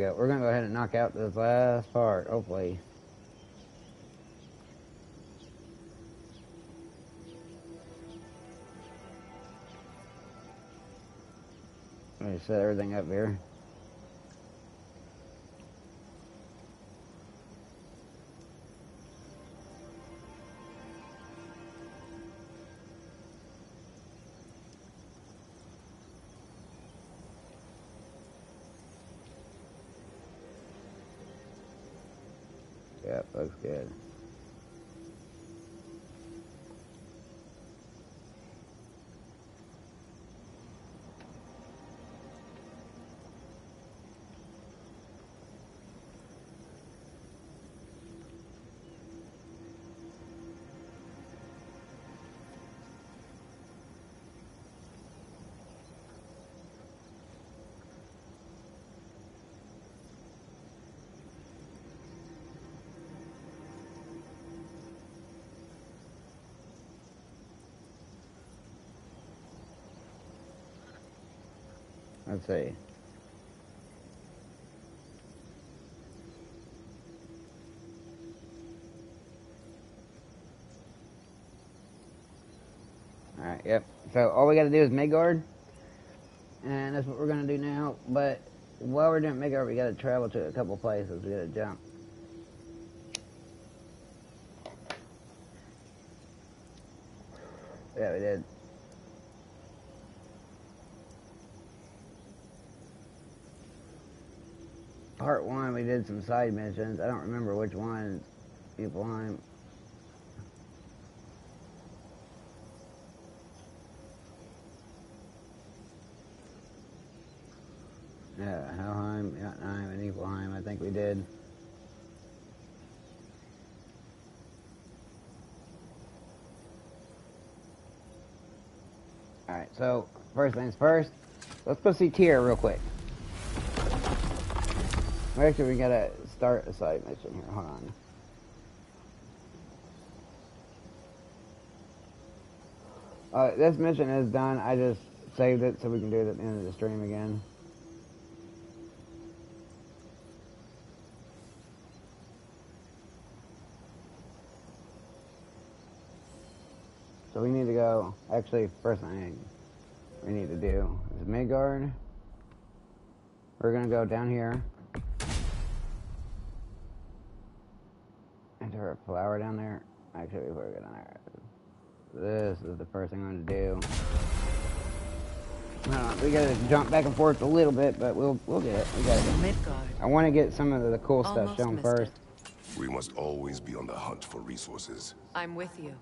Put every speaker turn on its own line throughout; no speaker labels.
Yeah, we're gonna go ahead and knock out this last part, hopefully. Let me set everything up here. Yep, looks good. Let's see. Alright, yep. So all we gotta do is Midgard. And that's what we're gonna do now. But while we're doing Midgard, we gotta travel to a couple places. We gotta jump. Yeah, we did. Part 1, we did some side missions. I don't remember which one. Niflheim. Yeah, Helheim, Jotunheim, and Niflheim. I think we did. Alright, so first things first. Let's go see Tyr real quick. Actually, we gotta start a side mission here. Hold on. This mission is done. I just saved it so we can do it at the end of the stream again. So we need to go. Actually, first thing we need to do is Midgard. We're gonna go down here. Enter a flower down there. Actually, before we go down there, this is the first thing I'm gonna do. We gotta jump back and forth a little bit, but we'll get it. We got it.
Midgard.
I want to get some of the cool stuff shown first.
We must always be on the hunt for resources.
I'm with you.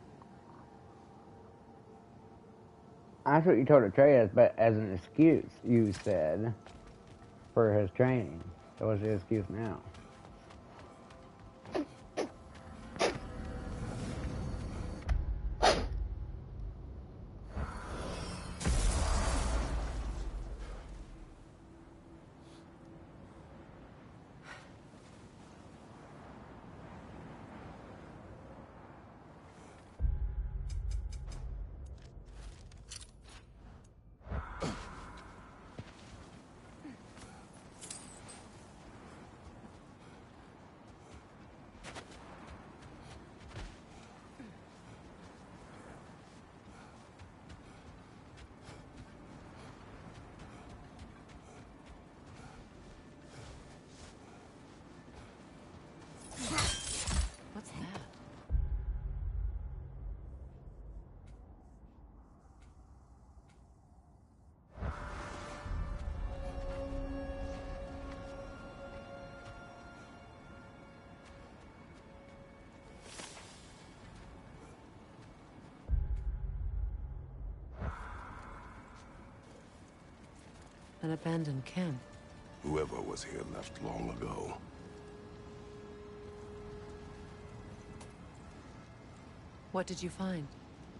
That's what you told Atreus, but as an excuse, you said, for his training. So what's the excuse now?
What's that? An abandoned camp.
Whoever was here left long ago.
What did you find?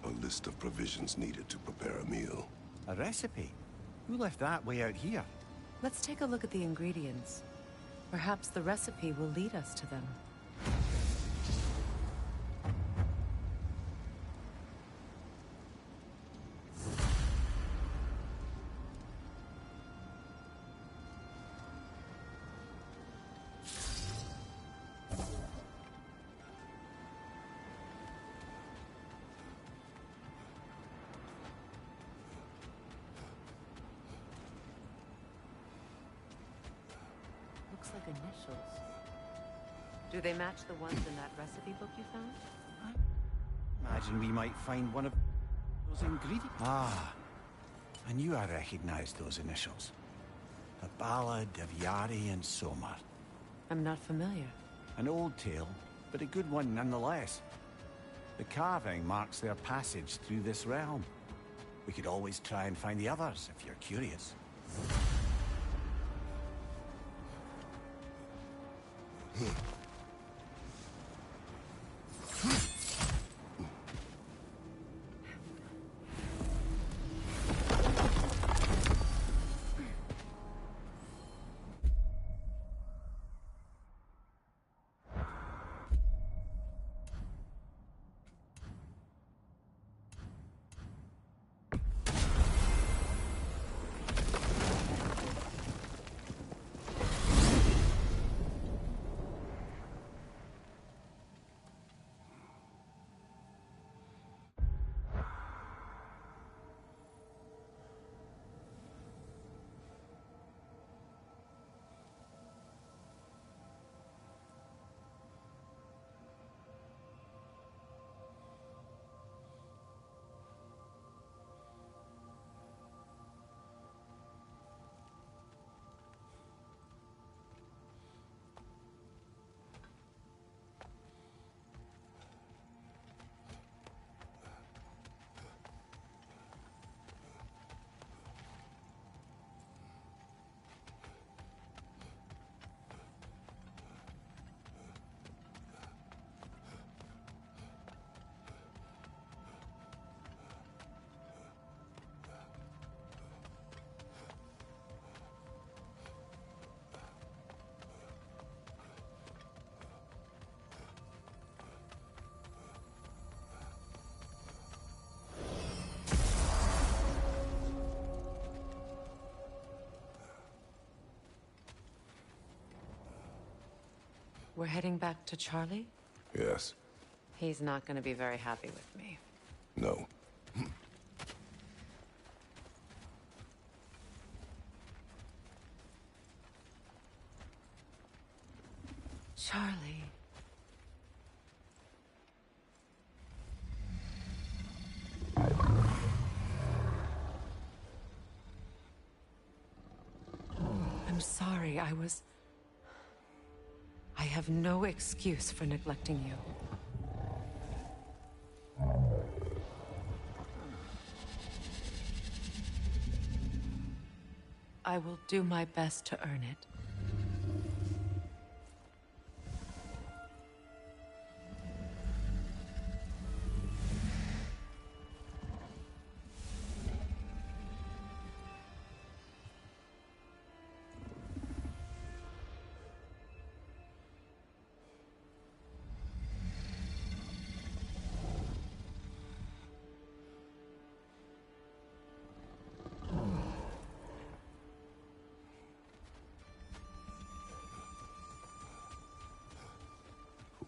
A list of provisions needed to prepare a meal.
A recipe? Who left that way out here?
Let's take a look at the ingredients. Perhaps the recipe will lead us to them. initials. Do they match the ones in that recipe book you found?
Imagine we might find one of those ingredients. Ah, I knew I recognized those initials. The Ballad of Yari and Somar.
I'm not familiar.
An old tale, but a good one nonetheless. The carving marks their passage through this realm. We could always try and find the others, if you're curious.
We're heading back to Charlie?
Yes.
He's not gonna be very happy with me.
No.
Charlie. I'm sorry, I have no excuse for neglecting you. I will do my best to earn it.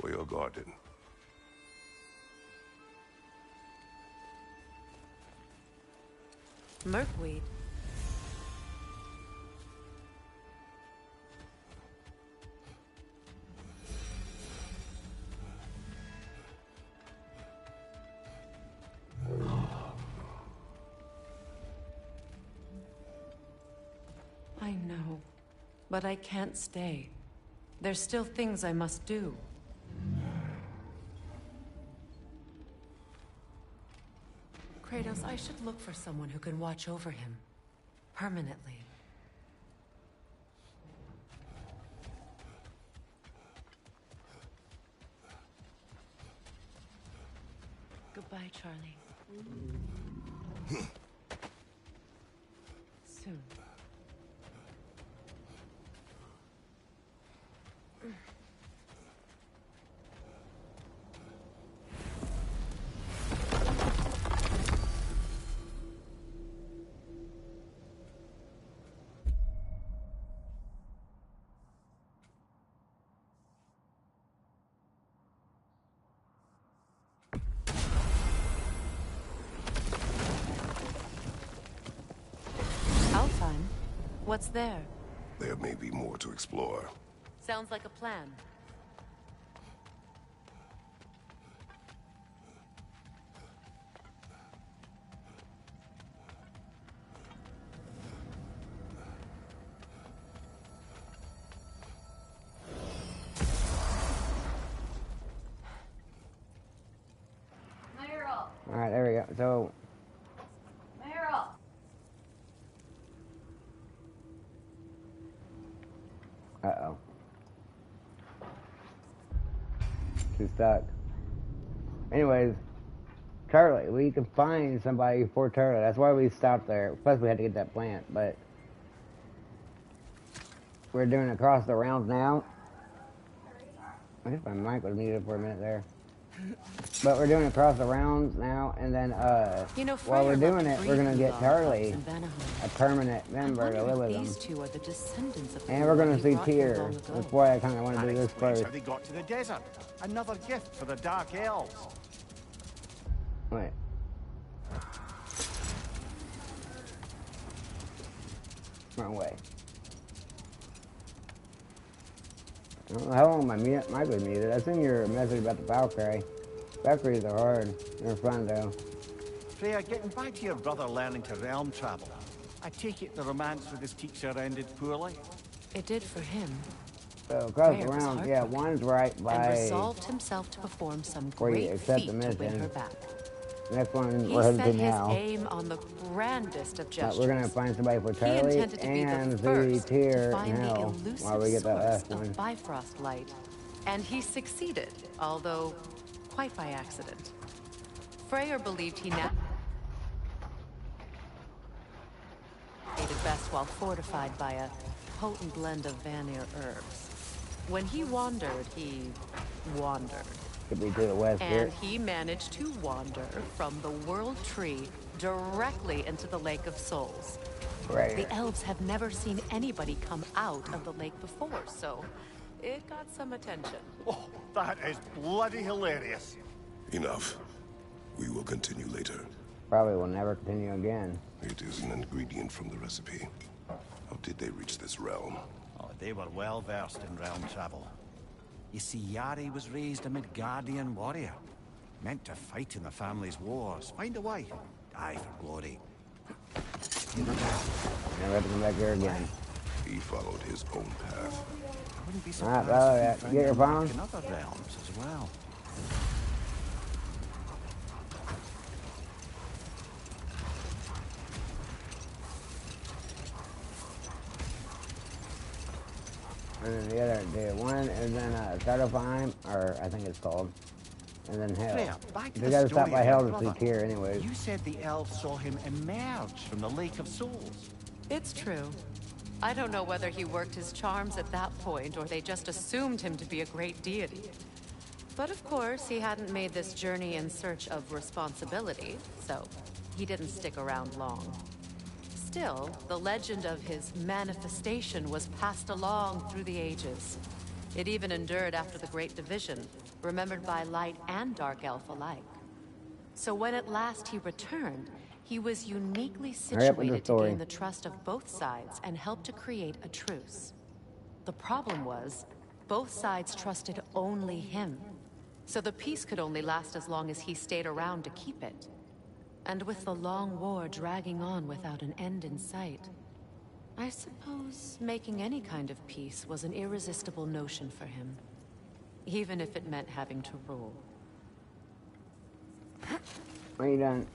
For your garden.
Merkweed. I know, but I can't stay. There's still things I must do. Kratos, I should look for someone who can watch over him. Permanently. Goodbye, Charlie. Soon. Alfheim? What's there?
There may be more to explore.
Sounds like a plan.
Alright, there we go. So... Uh-oh. She's stuck. Anyways, Charlie, we can find somebody for Charlie. That's why we stopped there. Plus, we had to get that plant, but... We're doing across the rounds now. I guess my mic was muted for a minute there. But we're doing across the rounds now, and then, while we're doing it, we're gonna get Charlie a permanent member to live with him.
These two are the descendants of the
And we're gonna
one
see
he brought here
Tyr.
long ago.
That's why I kind of want to
That
do this
explains
first.
how they got to the desert. Another gift for the Dark Elves.
Wait. Wrong way. I don't know how long my mic was muted. I seen your message about the Valkyrie. Valkyries are hard. They're fun though.
Freya, getting back to your brother learning to realm travel. I take it the romance with his teacher ended poorly?
It did for him.
So across
Freya
the
was
round, yeah,
heartbroken
one's right by...
and resolved himself to perform some
Where you
great
accept
feat
the
to win
mission.
her back.
Next one,
He
we're headed
set
to
his
now.
aim on the grandest of
But
gestures.
we're gonna find somebody for
He
Charlie
intended to be
and
the
the
first to
Tyr
find
in
the
hell
elusive
while we get that
source
last
of
one.
Bifrost light. And he succeeded, although quite by accident. Freyr believed he navigated best while fortified by a potent blend of Vanir herbs. When he wandered, he wandered.
Could be to the west here.
And he managed to wander from the World Tree directly into the Lake of Souls.
Right here.
The elves have never seen anybody come out of the lake before, so it got some attention.
Oh, that is bloody hilarious.
Enough. We will continue later.
Probably will never continue again.
It is an ingredient from the recipe. How did they reach this realm?
Oh, they were well versed in realm travel. You see, Yari was raised a Midgardian warrior. Meant to fight in the family's wars, find a wife, die for glory.
Never have to come back here again.
He followed his own path.
I wouldn't be
Alright,
surprised if
get your
we found
phone.
them back in other realms as well.
And then the other, the one is in Svartalfheim, or I think it's called. And then Hell.
Freya, back to
We
the
gotta stop
story
by
of
Hell
your
to see
brother.
Tyr anyways.
You said the elves saw him emerge from the Lake of Souls.
It's true. I don't know whether he worked his charms at that point or they just assumed him to be a great deity. But of course, he hadn't made this journey in search of responsibility, so he didn't stick around long. Still, the legend of his manifestation was passed along through the ages. It even endured after the Great Division, remembered by Light and Dark Elf alike. So when at last he returned, he was uniquely
Hurry up with the
situated to
story.
gain the trust of both sides and help to create a truce. The problem was, both sides trusted only him. So the peace could only last as long as he stayed around to keep it. And with the long war dragging on without an end in sight, I suppose making any kind of peace was an irresistible notion for him. Even if it meant having to rule.
What are you done?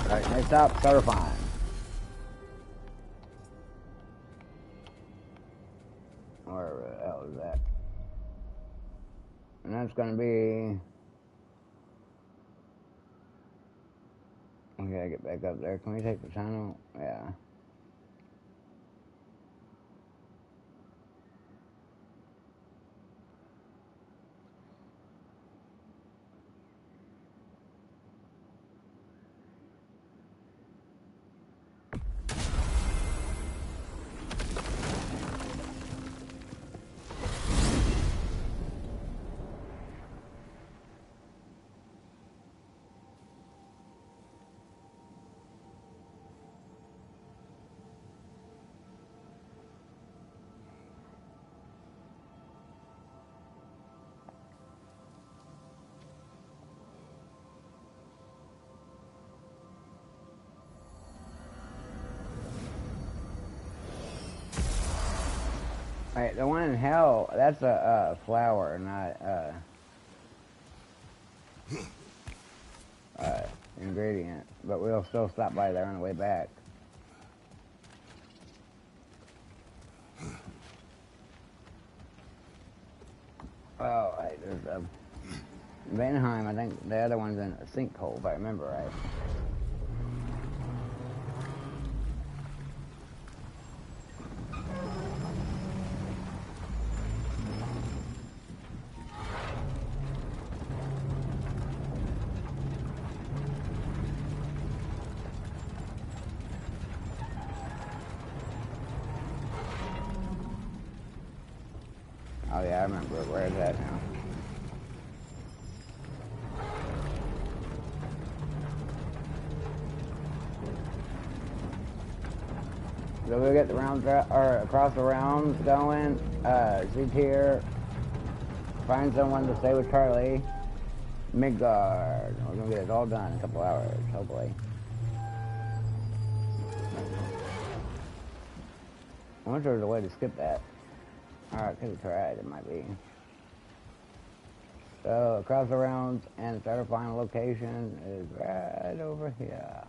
Alright, next up, Svartalfheim. Where the hell is that? And that's gonna be... We gotta get back up there. Can we take the tunnel? Yeah. Alright, the one in hell, that's a flower, not ingredient. But we'll still stop by there on the way back. Oh, right, there's a Vanaheim. I think the other one's in a sinkhole, if I remember right. Oh yeah, I remember where it's at now. So we'll get the rounds or across the rounds going. See here. Find someone to stay with Charlie. Midgard. We're gonna get it all done in a couple hours, hopefully. I wonder if there's a way to skip that. Alright, could have tried, it might be. So, across the rounds, and the other final location is right over here.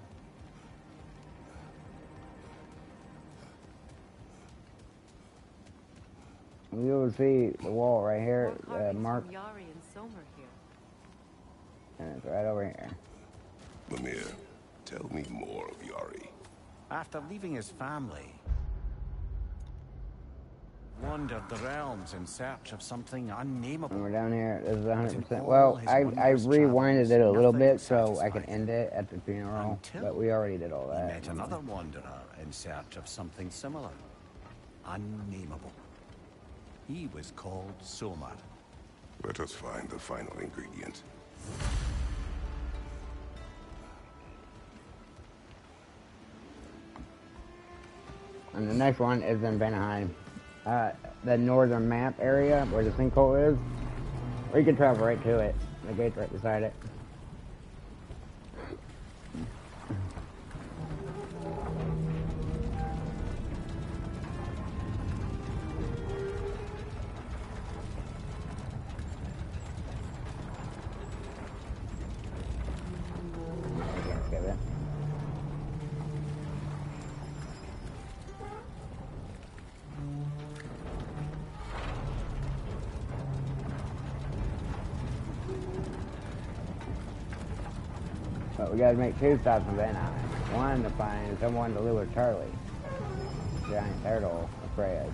You'll see the wall right here, mark. And it's right over here.
Mimir, tell me more of Yari.
After leaving his family, wandered the realms in search of something unnameable.
And we're down here. This is 100%. Well, I rewinded it a little bit so I could end it at the funeral, but we already did all that.
He met another wanderer in search of something similar, unnameable. He was called Soma.
Let us find the final ingredient.
And the next one is in Vanaheim. The northern map area where the sinkhole is. Or you can travel right to it. The gate's right beside it. But we gotta make 2 stops in Vanaheim. One to find someone to live with Charlie. Giant turtle afraid.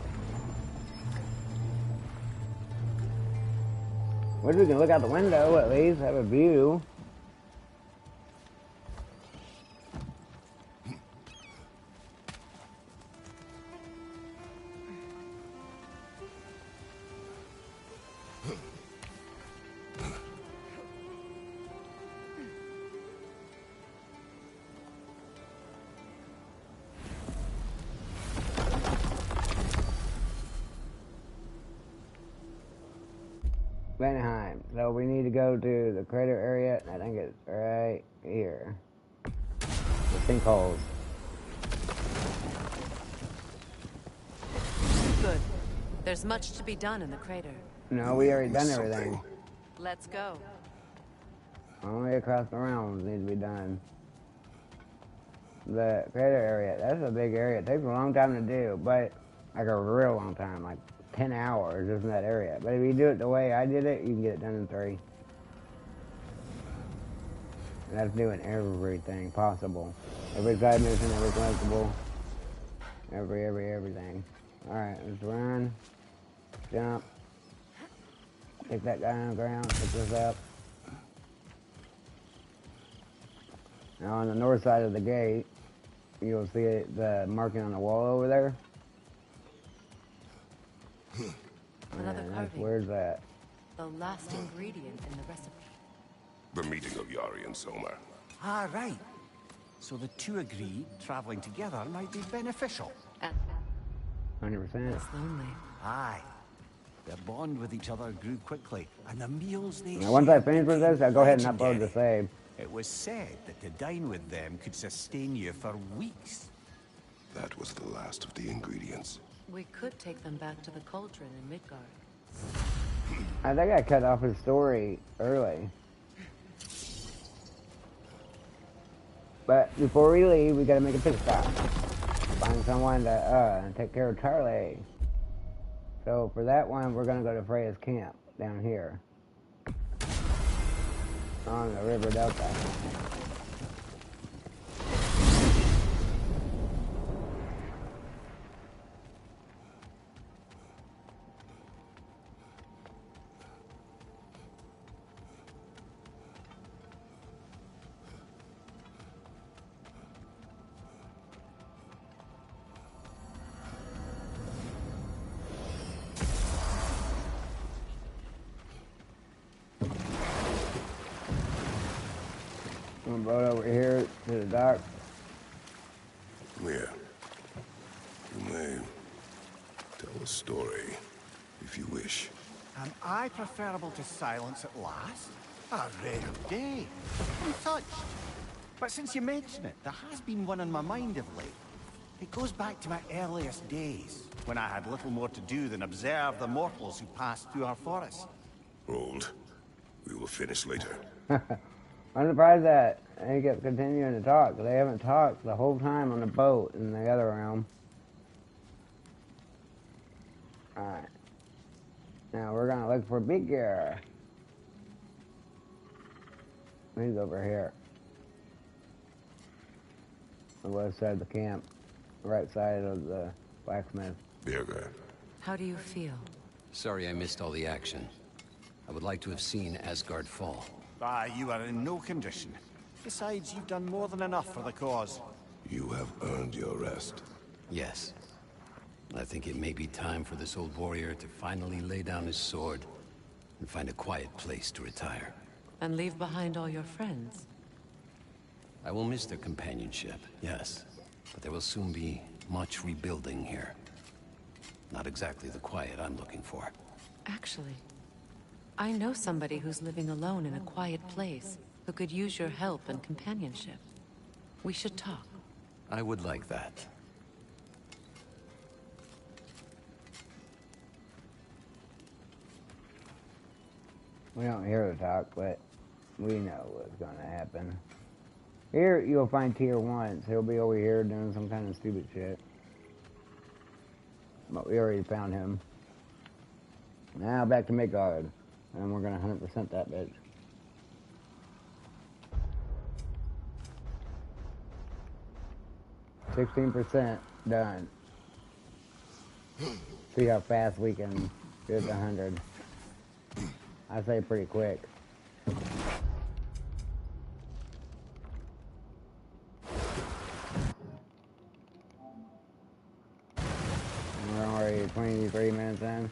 Which we can look out the window at least, have a view. Vanaheim. So we need to go to the crater area. I think it's right here. The sinkholes.
Good. There's much to be done in the crater.
No, we already done everything.
Let's go.
Only across the realms needs to be done. The crater area, that's a big area. It takes a long time to do, but like a real long time, like 10 hours just in that area. But if you do it the way I did it, you can get it done in 3. And that's doing everything possible. Every side mission, every collectible, everything. Alright, let's run, jump, take that guy on the ground, pick this up. Now on the north side of the gate, you'll see the marking on the wall over there.
Another carving.
Where's that?
The last ingredient in the recipe.
The meeting of Yari and Soma.
Ah, right. So the two agreed traveling together might be beneficial.
100%.
It's lonely.
Aye. Their bond with each other grew quickly, and the meals they
Now, once I
shared
finish with
became
this, I'll go ahead and upload the
legendary.
save.
It was said that to dine with them could sustain you for weeks.
That was the last of the ingredients.
We We could take them back to the cauldron in Midgard.
I think I cut off his story early. But before we leave, we gotta make a pit stop. Find someone to take care of Charlie. So for that one, we're gonna go to Freya's camp down here on the river delta. Boat over here to the dock.
Yeah. You may tell a story, if you wish.
Am I preferable to silence at last? A rare day. I'm touched. But since you mention it, there has been one on my mind of late. It goes back to my earliest days, when I had little more to do than observe the mortals who passed through our forest.
Hold. We will finish later.
I'm surprised that they kept continuing to talk. They haven't talked the whole time on the boat in the other realm. Alright. Now we're gonna look for Midgard. He's over here. The west side of the camp. Right side of the blacksmith.
Birger.
How do you feel?
Sorry I missed all the action. I would like to have seen Asgard fall.
Ah, you are in no condition. Besides, you've done more than enough for the cause.
You have earned your rest.
Yes. I think it may be time for this old warrior to finally lay down his sword and find a quiet place to retire.
And leave behind all your friends.
I will miss their companionship, yes. But there will soon be much rebuilding here. Not exactly the quiet I'm looking for.
Actually, I know somebody who's living alone in a quiet place who could use your help and companionship. We should talk.
I would like that.
We don't hear the talk, but we know what's gonna happen. Here you'll find Tier 1. He'll be over here doing some kind of stupid shit. But we already found him. Now back to Midgard. And we're gonna 100% that bitch. %16 done. See how fast we can get to 100. I say pretty quick. We're already 23 minutes in.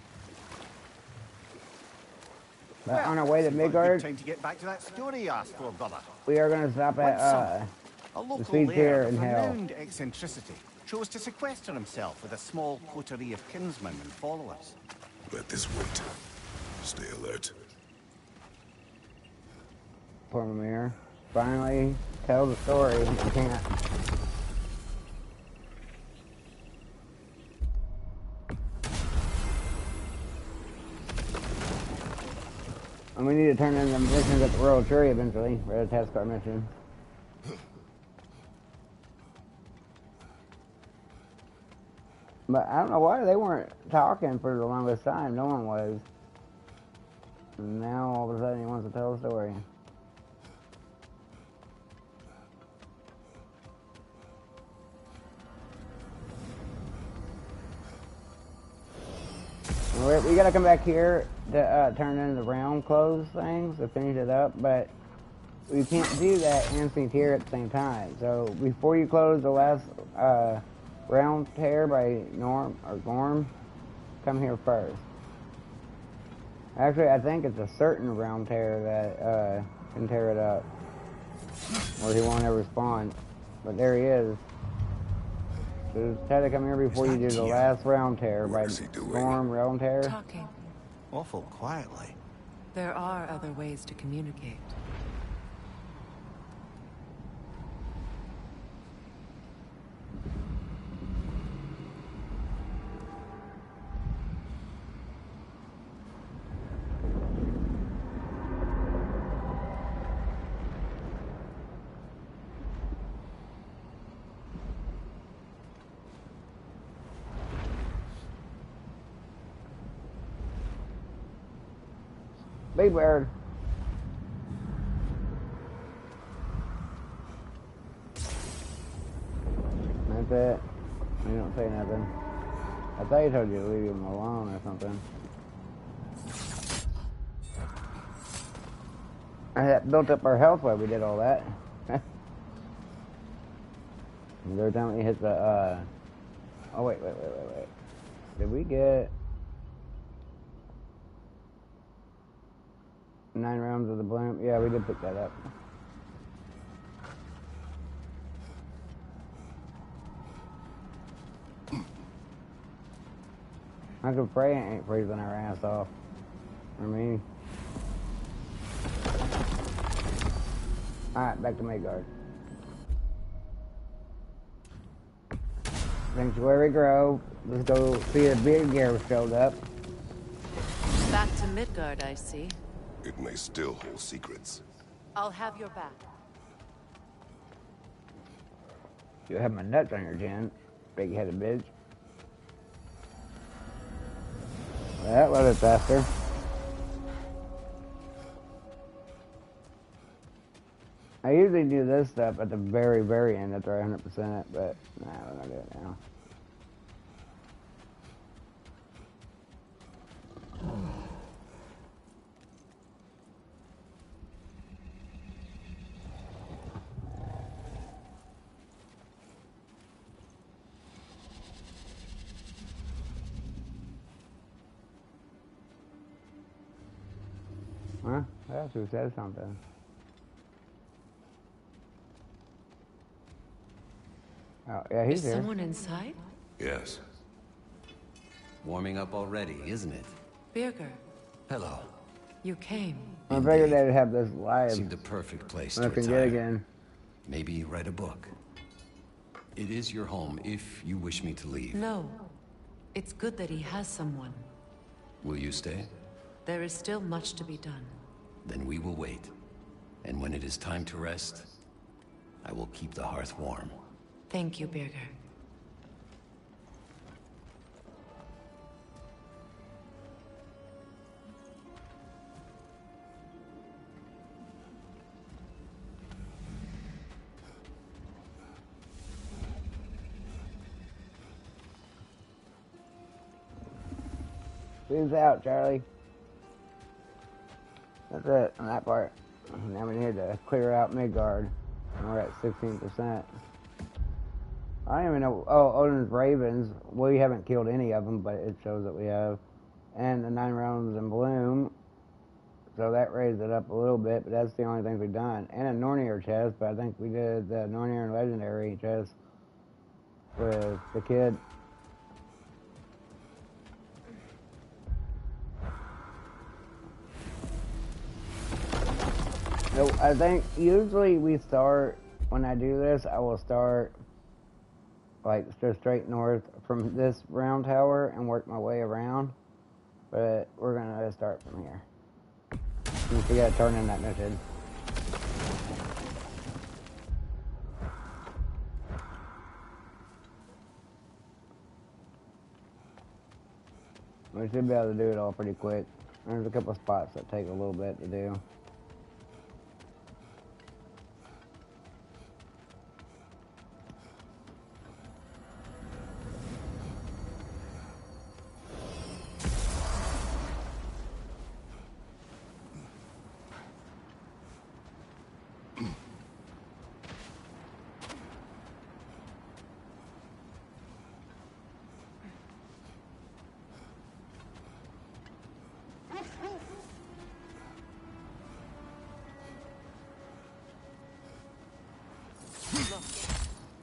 But on our way to Midgard,
Time to get back to that story you asked for, brother.
we are going to stop at
A
the
local
speed
laird
tier
of
in hell.
renowned eccentricity chose to sequester himself with a small coterie of kinsmen and followers.
Let this wait. Stay alert.
Poor Mimir. Finally, tell the story. You can't. And we need to turn in the missions at the Royal Tree eventually, for the task our mission. But I don't know why they weren't talking for the longest time. No one was. And now all of a sudden he wants to tell a story. We gotta come back here to turn in the realm close things to finish it up, but we can't do that and sync here at the same time. So before you close the last realm tear by Norm or Gorm, come here first. Actually, I think it's a certain realm tear that can tear it up, or he won't ever spawn. But there he is. So just try to come here before you do the last realm tear by Gorm realm tear.
Talking.
Awful quietly.
There are other ways to communicate.
Big bird. That's it. You don't say nothing. I thought you told you to leave him alone or something. I had built up our health while we did all that. Every time we hit the, oh, wait. Did we get 9 rounds of the bloom? Yeah, we did pick that up. I could pray it ain't freezing our ass off. For me. Alright, back to Midgard. Sanctuary Grove. Let's go see if Midgard showed up.
Back to Midgard, I see.
It may still hold secrets.
I'll have your back.
You have my nuts on your chin, big-headed bitch. Well, that was faster. I usually do this stuff at the very, very end after I 100% it, but nah, we're gonna do it now. Huh? That's who said something. Oh, yeah, he's here.
Is someone inside?
Yes.
Warming up already, isn't it?
Birger,
Hello.
you came.
I figured they'd have this live.
Seemed a perfect place to
Looking
retire.
good again.
Maybe write a book. It is your home if you wish me to leave.
No. It's good that he has someone.
Will you stay?
There is still much to be done.
Then we will wait. And when it is time to rest, I will keep the hearth warm.
Thank you, Birger.
Peace out, Charlie. That's it on that part. Now we need to clear out Midgard. And we're at 16%. I don't even know. Oh, Odin's Ravens. We haven't killed any of them, but it shows that we have. And the 9 rounds in bloom. So that raised it up a little bit, but that's the only things we've done. And a Nornir chest, but I think we did the Nornir and Legendary chest with the kid. So I think usually we start, when I do this, I will start like just straight north from this round tower and work my way around. But we're gonna start from here. We gotta turn in that mission. We should be able to do it all pretty quick. There's a couple spots that take a little bit to do.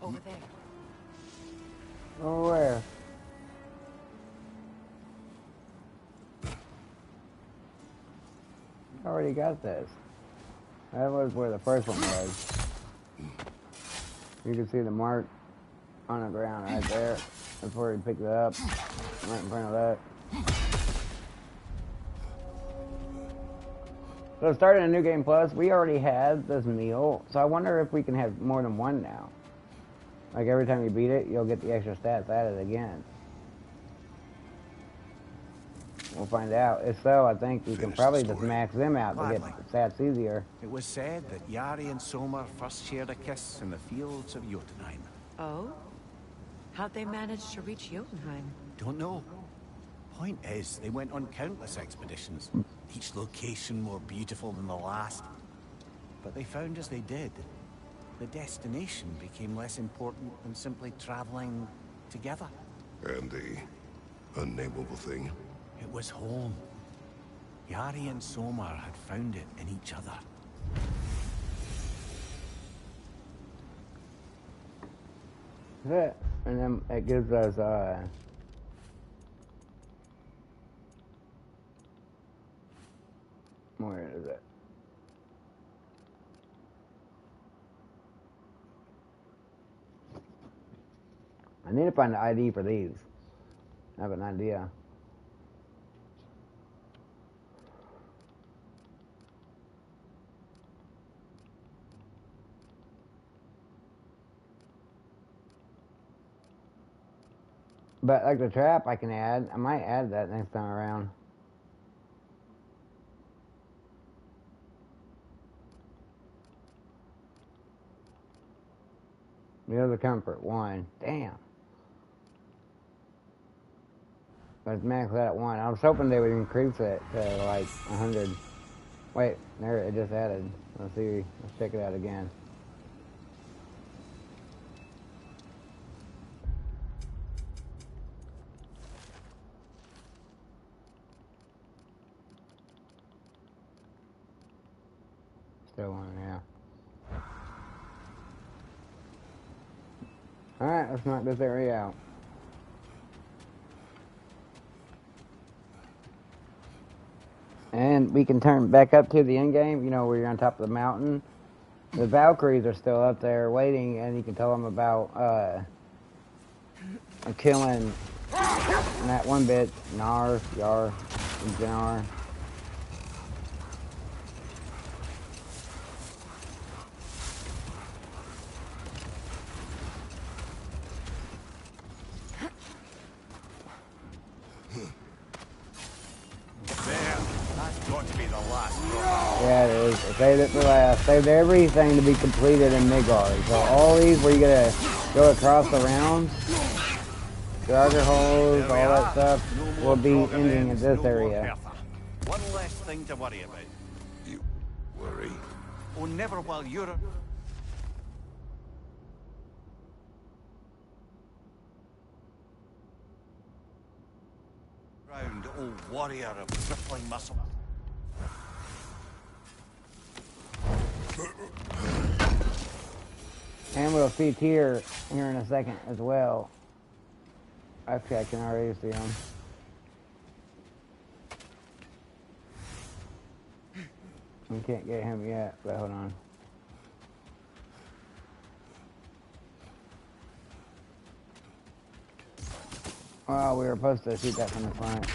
Over there.
Oh, where? I already got this. That was where the first one was. You can see the mark on the ground right there. That's where he picked it up. Right in front of that. So starting a new game plus, we already had this meal, so I wonder if we can have more than one now. Like every time you beat it, you'll get the extra stats added again. We'll find out. If so, I think we can probably just max them out to get the stats easier.
It was said that Yari and Soma first shared a kiss in the fields of Jotunheim.
Oh? How'd they manage to reach Jotunheim?
Don't know. Point is, they went on countless expeditions, each location more beautiful than the last. But they found as they did, the destination became less important than simply traveling together.
And the unnameable thing?
It was home. Yari and Soma had found it in each other.
That's it. And then it gives us, where is it? I need to find the ID for these. I have an idea. But like the trap I can add, I might add that next time around. The other comfort, 1. Damn. Let's max that at 1. I was hoping they would increase it to like 100. Wait, there it just added. Let's see. Let's check it out again. Still on, yeah. Alright, let's knock this area out. And we can turn back up to the end game, you know, where you're on top of the mountain. The Valkyries are still up there waiting, and you can tell them about killing that one bit, Nar, Yar, and Janar. Yeah, it is. I saved it for last. Saved everything to be completed in Midgard. So all these where you gotta go across the rounds, Garter holes, all that stuff, will be ending in this area.
One less thing to worry about.
You worry?
Oh, never while you're around, old warrior of rippling muscle.
And we'll see Tyr here in a second as well. Actually, I can already see him. We can't get him yet, but hold on. Well, we were supposed to shoot that from the front.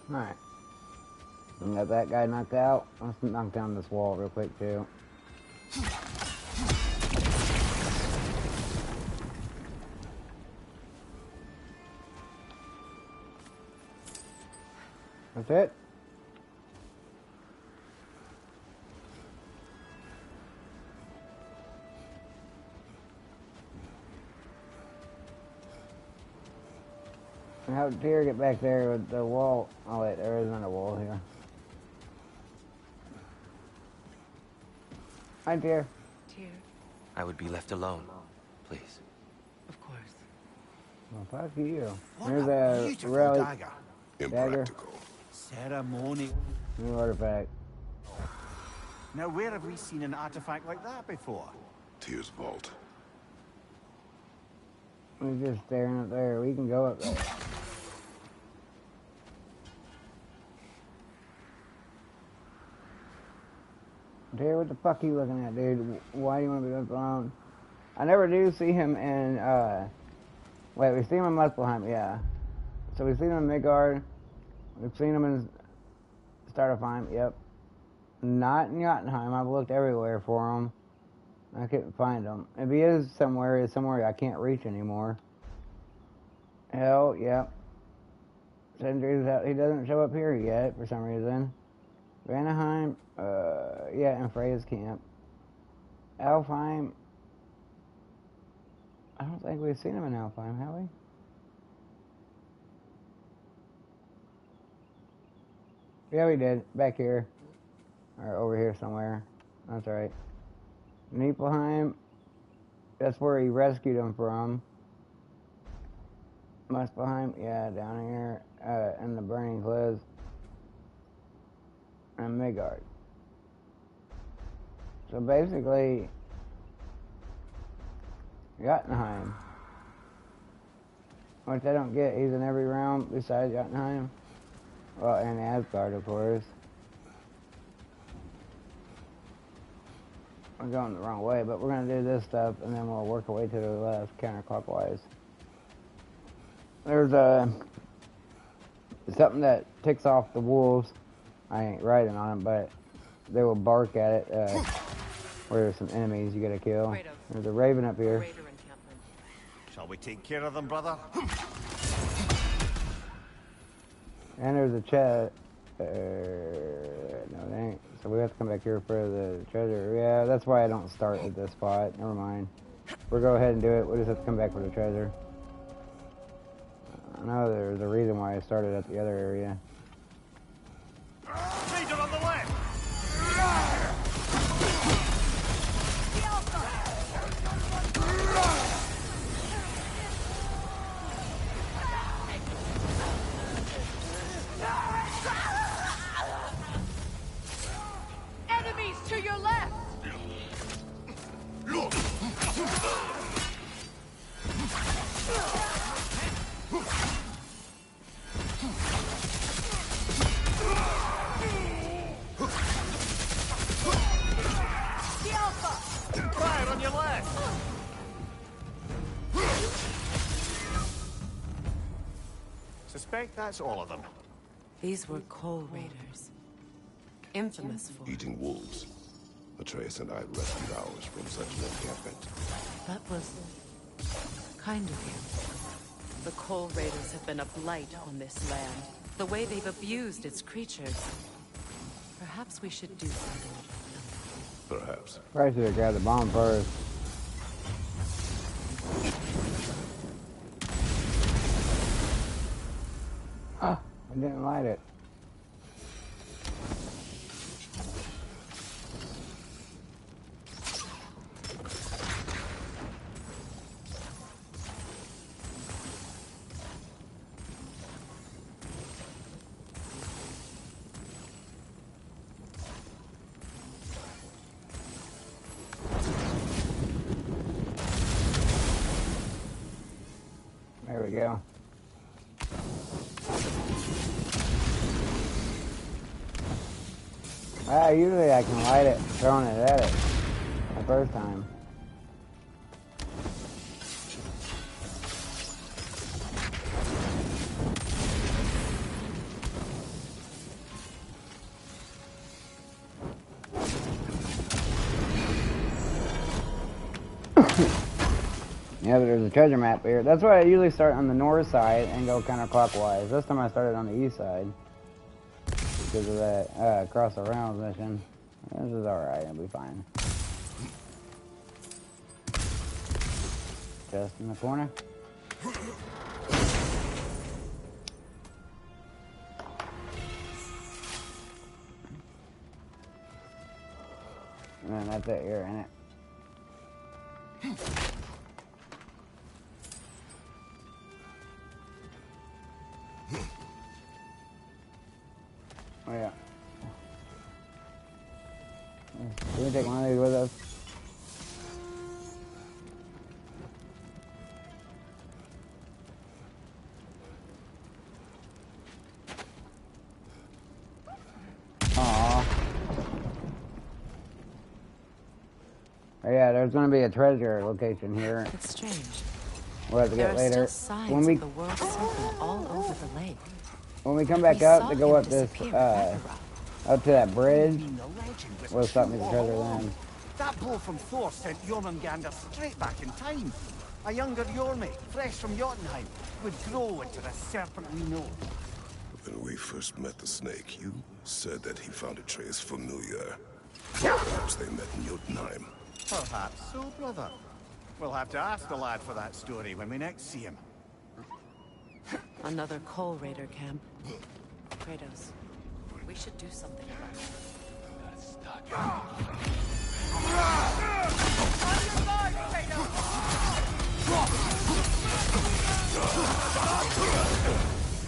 Alright. We got that guy knocked out. Let's knock down this wall real quick, too. That's it? How did Tyr get back there with the wall? Oh wait, there isn't a wall here. Hi, Tyr.
Tyr.
I would be left alone, please.
Of course.
Well, fuck you.
What
Here's
a
a
beautiful
relic.
dagger.
Impractical.
Ceremony.
New artifact.
Now, where have we seen an artifact like that before?
Tyr's vault.
We're just staring up there. We can go up there. Tyr, what the fuck are you looking at, dude? Why do you want to be left alone? I never do see him in, wait, we see him in Muspelheim, yeah. So we've seen him in Midgard. We've seen him in Svartalfheim, yep. Not in Jotunheim. I've looked everywhere for him. I couldn't find him. If he is somewhere, it's somewhere I can't reach anymore. Hell, yep. Sentry's out. He doesn't show up here yet for some reason. Vanaheim, yeah, in Freya's camp. Alfheim. I don't think we've seen him in Alfheim, have we? Yeah, we did. Back here. Or over here somewhere. That's right. Niflheim. That's where he rescued him from. Muspelheim. Yeah, down here. In the burning cliffs. And Midgard. So basically, Jotunheim. Which I don't get. He's in every realm besides Jotunheim. Well, and Asgard, of course. We're going the wrong way, but we're going to do this stuff, and then we'll work our way to the left, counterclockwise. There's something that ticks off the wolves. I ain't riding on them, but they will bark at it where there's some enemies you gotta kill. There's a raven up here.
Shall we take care of them, brother?
And there's a chest. No, they ain't. So we have to come back here for the treasure. Yeah, that's why I don't start at this spot. Never mind. We'll go ahead and do it. We'll just have to come back for the treasure. I know there's a reason why I started at the other area.
Leader on the left!
Enemies to your left!
Fire on your left! Suspect that's all of them.
These were coal raiders. Infamous for
Eating wolves. Atreus and I rescued ours from such an encampment.
That was kind of you. The coal raiders have been a blight on this land. The way they've abused its creatures. Perhaps we should do something about them.
Perhaps.
Probably should have grabbed the bomb first. Ah, I didn't light it. There we go. Usually I can light it throwing it at it the first time. Yeah, but there's a treasure map here. That's why I usually start on the north side and go counterclockwise. This time I started on the east side because of that cross around mission. This is alright, it'll be fine. Just in the corner. And then that's it here, ain't it? Yeah. Can we take one of these with us? Aww. Yeah, there's going to be a treasure location here.
It's strange.
We'll have to get later.
There are still signs of the world serpent all over the lake.
When we come back up to go up this, up to that bridge, we'll stop me the treasure then.
That blow from Thor sent Jormungandr straight back in time. A younger Jormi, fresh from Jotunheim, would grow into the serpent we know.
When we first met the snake, you said that he found Atreus familiar. Perhaps they met in Jotunheim.
Perhaps so, brother. We'll have to ask the lad for that story when we next see him.
Another coal raider camp. Kratos, we should do something about it.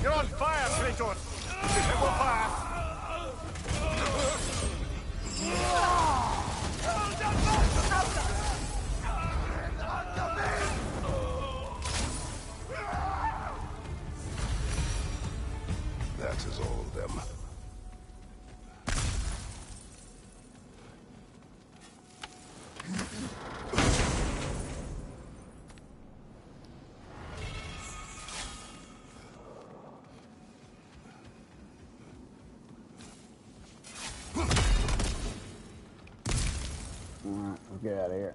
You're on fire, Kratos! It will pass!
That is all of them.
Alright, let's get out of here.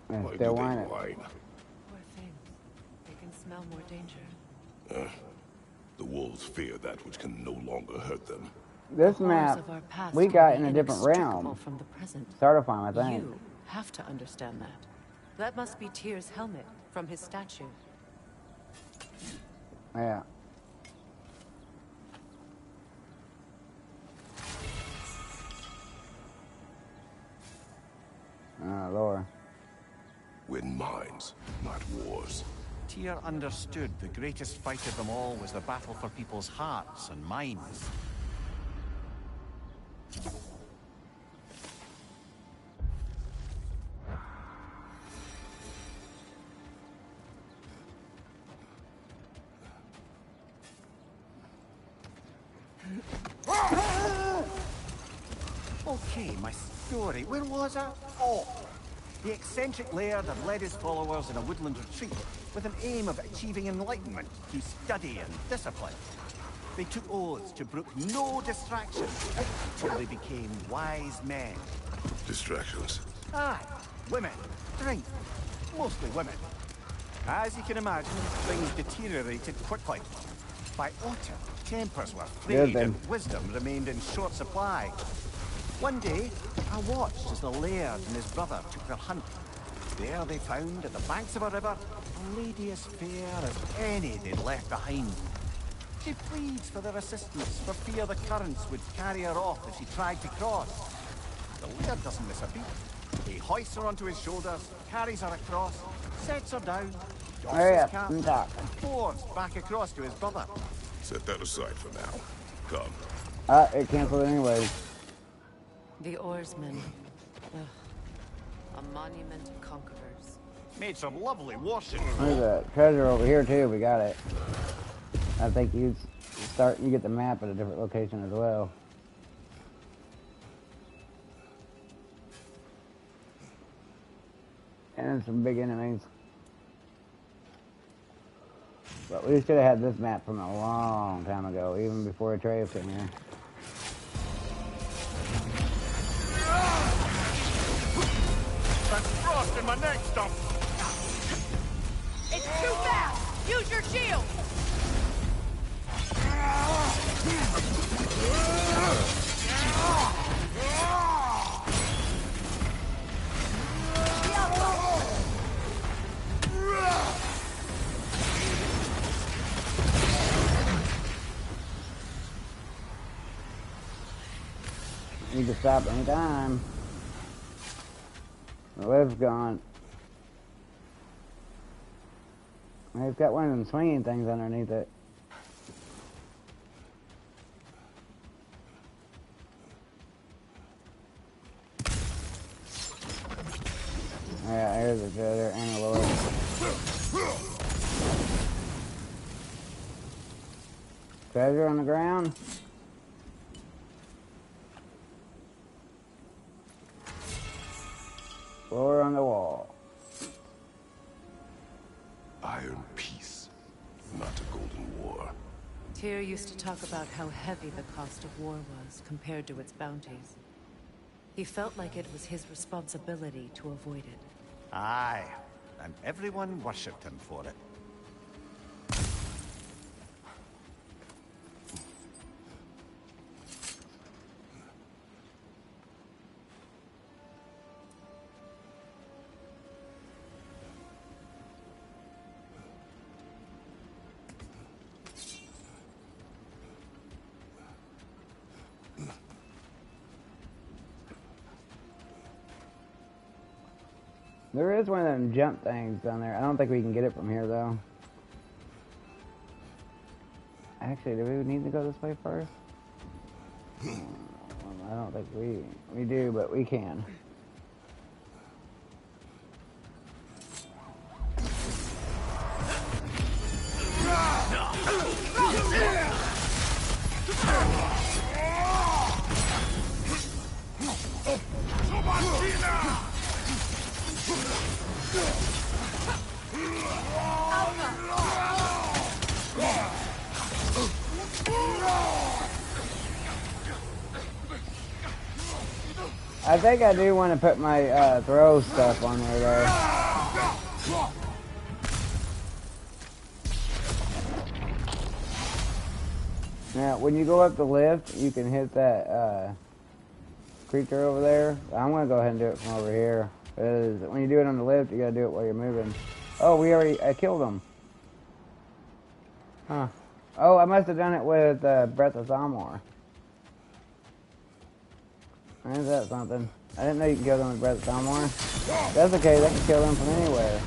Why
Still
do they
whining.
whine?
Poor things. They can smell more danger.
The wolves fear that which can no longer hurt them.
This
The horrors
map
of our past
we
will
got
be
in a different
inextricable
realm.
from the present.
Svartalfheim, I think.
You have to understand that. That must be Tyr's helmet from his statue.
Yeah. Laura.
Win minds, not wars.
Tyr understood the greatest fight of them all was the battle for people's hearts and minds. Okay, my story. Where was I? Oh! The eccentric laird had led his followers in a woodland retreat with an aim of achieving enlightenment through study and discipline. They took oaths to brook no distractions until they became wise men.
Distractions.
Aye, women, drink, mostly women. As you can imagine, things deteriorated quickly. By autumn, tempers were frayed and wisdom remained in short supply. One day, I watched as the laird and his brother took their hunt. There they found, at the banks of a river, a lady as fair as any they'd left behind. She pleads for their assistance for fear the currents would carry her off if she tried to cross. The laird doesn't miss a beat. He hoists her onto his shoulders, carries her across, sets her down, doffs his cap, and boards back across to his brother.
Set that aside for now. Come.
It canceled anyways.
The oarsmen. Ugh. A monument of conquerors.
Made some lovely washing.
There's a treasure over here too. We got it. I think you get the map at a different location as well. And some big enemies. But we should have had this map from a long time ago, even before Atreus came here.
That's frost in my neck stump.
It's too fast! Use your shield!
You can stop anytime. The lift's gone. It's got one of them swinging things underneath it. Yeah, here's the other and the lower. Treasure on the ground. Floor on the wall.
Iron peace, not a golden war.
Tyr used to talk about how heavy the cost of war was compared to its bounties. He felt like it was his responsibility to avoid it.
Aye, and everyone worshipped him for it.
There is one of them jump things down there. I don't think we can get it from here, though. Actually, do we need to go this way first? I don't think we do, but we can. I think I do want to put my throw stuff on there, though. Now, when you go up the lift, you can hit that creature over there. I'm going to go ahead and do it from over here. Because when you do it on the lift, you got to do it while you're moving. Oh, I killed him. Huh. Oh, I must have done it with Breath of Thalmor. Is that something? I didn't know you could kill them with Breath of Thalmor. That's okay, they can kill them from anywhere.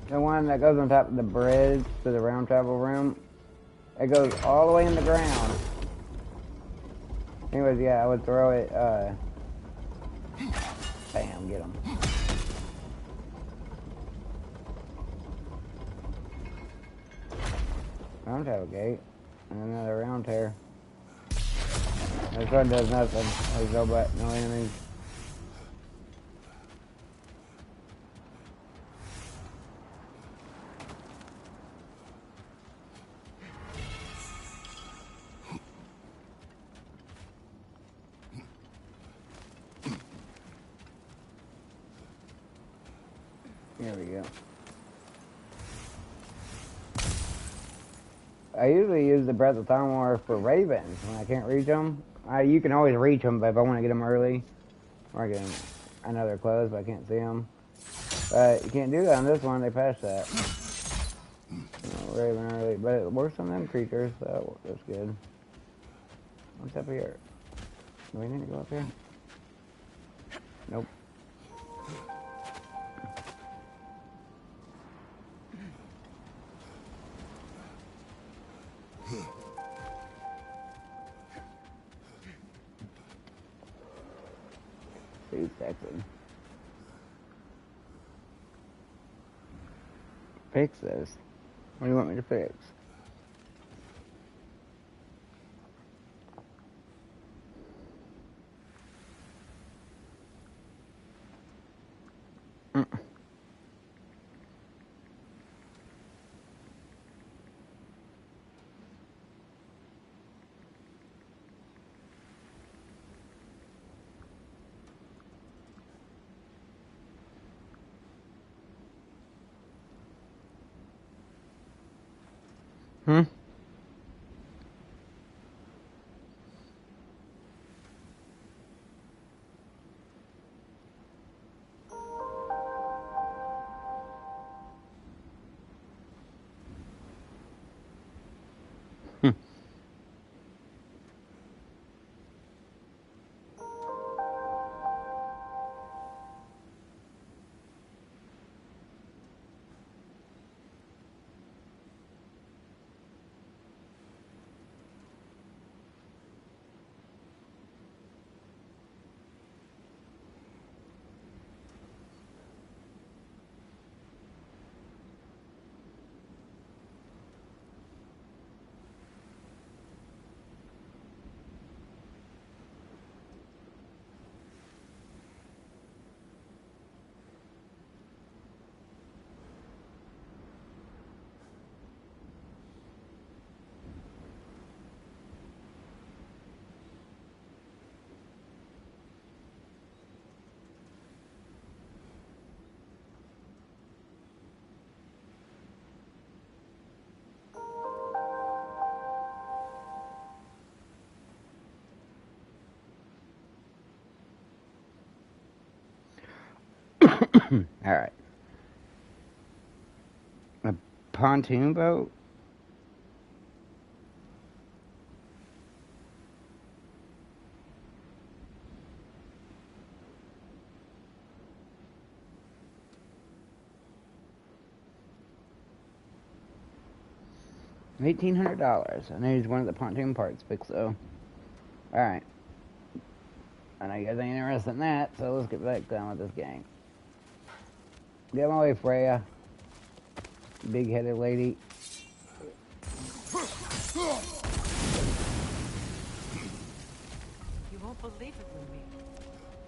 The one that goes on top of the bridge to the round travel room. It goes all the way in the ground. Anyways, yeah, I would throw it, bam, get him. Round travel gate. And another round tear. This one does nothing. There's no enemies. There we go. I usually use the Breath of Thalmor for ravens when I can't reach them. You can always reach them, but if I want to get them early, or I get them, I know they're close, but I can't see them. But you can't do that on this one. They passed that. Raven early, but it works on them creatures, so that's good. What's up here? Do we need to go up here? Nope. Fix this. What do you want me to fix? Alright. A pontoon boat? $1,800. I need one of the pontoon parts fixed though. Alright. I know you guys ain't interested in that, so let's get back down with this gang. Get my way, Freya. Big-headed lady.
You won't believe it, Rumi.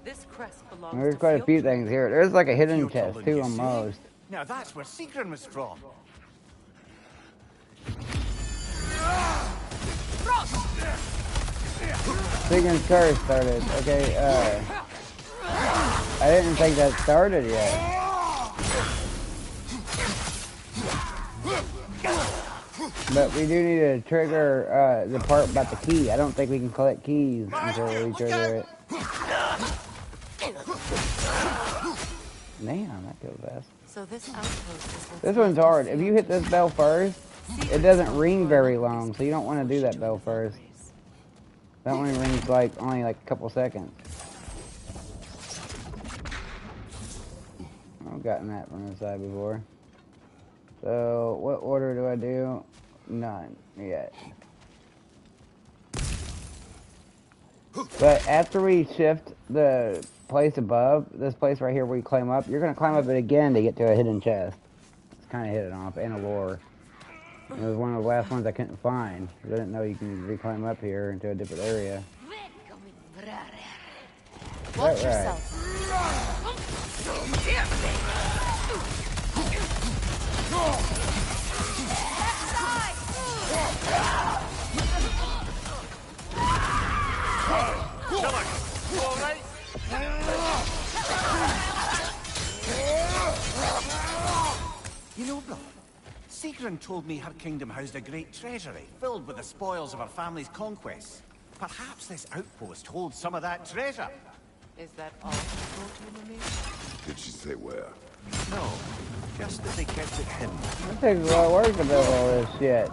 This crest belongs
There's
to
quite a few
Fjotr.
things here. There's like a hidden chest too, almost.
Now that's where Sigrun was from.
Sigrun's curse started. Okay, I didn't think that started yet. But we do need to trigger the part about the key. I don't think we can collect keys until we trigger it. Damn, that goes fast.
So this outpost is
This one's hard. If you hit this bell first, it doesn't ring very long, so you don't want to do that bell first. That one rings like only like a couple seconds. I've gotten that from the side before. So what order do I do? None yet. But after we shift the place above, this place right here where you climb up, you're going to climb up it again to get to a hidden chest. It's kind of hidden off, and a lore. It was one of the last ones I couldn't find. I didn't know you can reclimb up here into a different area.
Watch yourself.
You know, brother, Sigrun told me her kingdom housed a great treasury filled with the spoils of her family's conquests. Perhaps this outpost holds some of that treasure.
Is that all she told you, Mimir?
Did she say where?
No, just that they kept it hidden.
It takes a lot of work to build all this shit.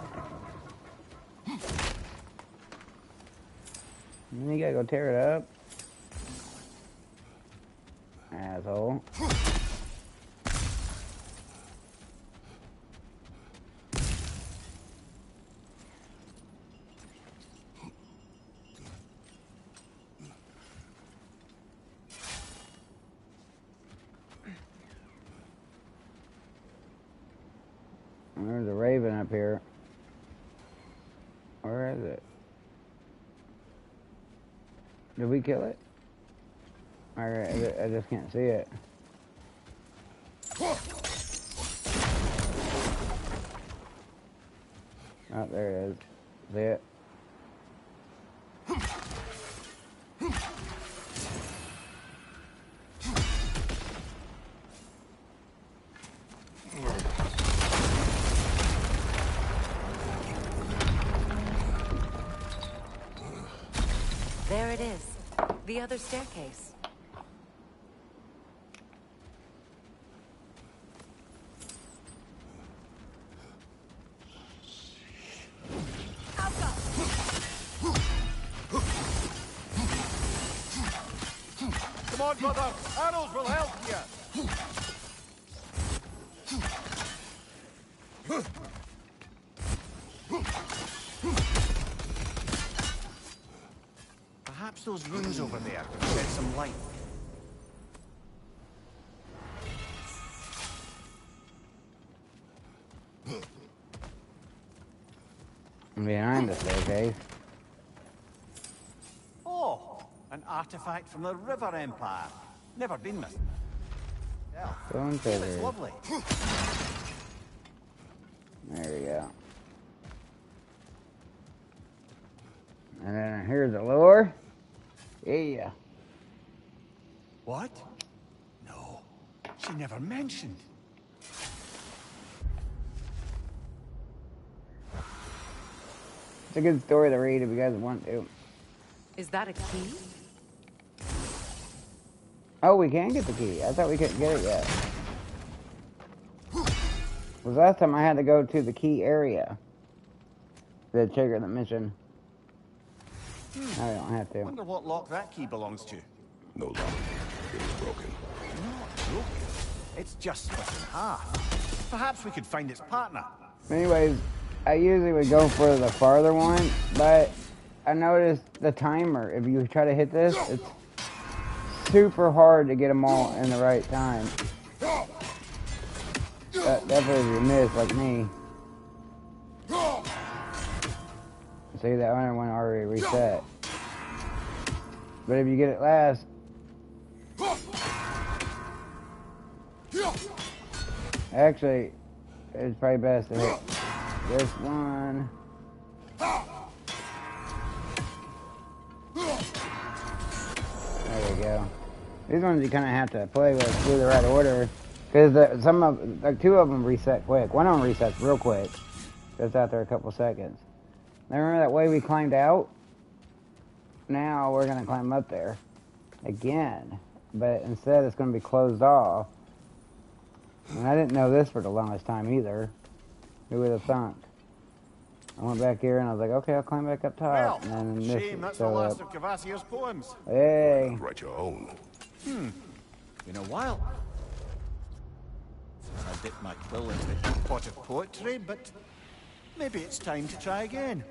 And then you gotta go tear it up. Asshole. There's a raven up here. Where is it? Did we kill it? I just can't see it. Oh, there it is. See it?
There it is. The other staircase.
Come on, brother. Arrows will help you. Perhaps those runes over there could shed some light.
Behind the staircase.
Oh, an artifact from the River Empire. Never been missed. Yeah,
Stone
it's
feathers.
lovely.
There we go. And then here's the lure. Yeah.
What? No, she never mentioned.
It's a good story to read if you guys want to.
Is that a key?
Oh, we can get the key. I thought we couldn't get it yet. Because last time I had to go to the key area to trigger the mission. Now we don't have to.
Wonder what lock that key belongs to.
No lock. It was broken.
Not broken. It's just split in half. Perhaps we could find its partner.
Anyways, I usually would go for the farther one, but I noticed the timer. If you try to hit this, it's super hard to get them all in the right time. Definitely if you miss, like me. See, that other one already reset. But if you get it last, actually, it's probably best to hit this one. There we go. These ones you kind of have to play with through the right order, because two of them reset quick. One of them resets real quick, just after a couple seconds. Now remember that way we climbed out? Now we're gonna climb up there again, but instead it's gonna be closed off. And I didn't know this for the longest time either. Who would have thunk? I went back here and I was like, okay, I'll climb back up top.
Well,
and then
shame that's the last of Cavassier's poems.
Hey.
Write your own.
Been a while. Since I dipped my quill into the deep pot of poetry, but maybe it's time to try again.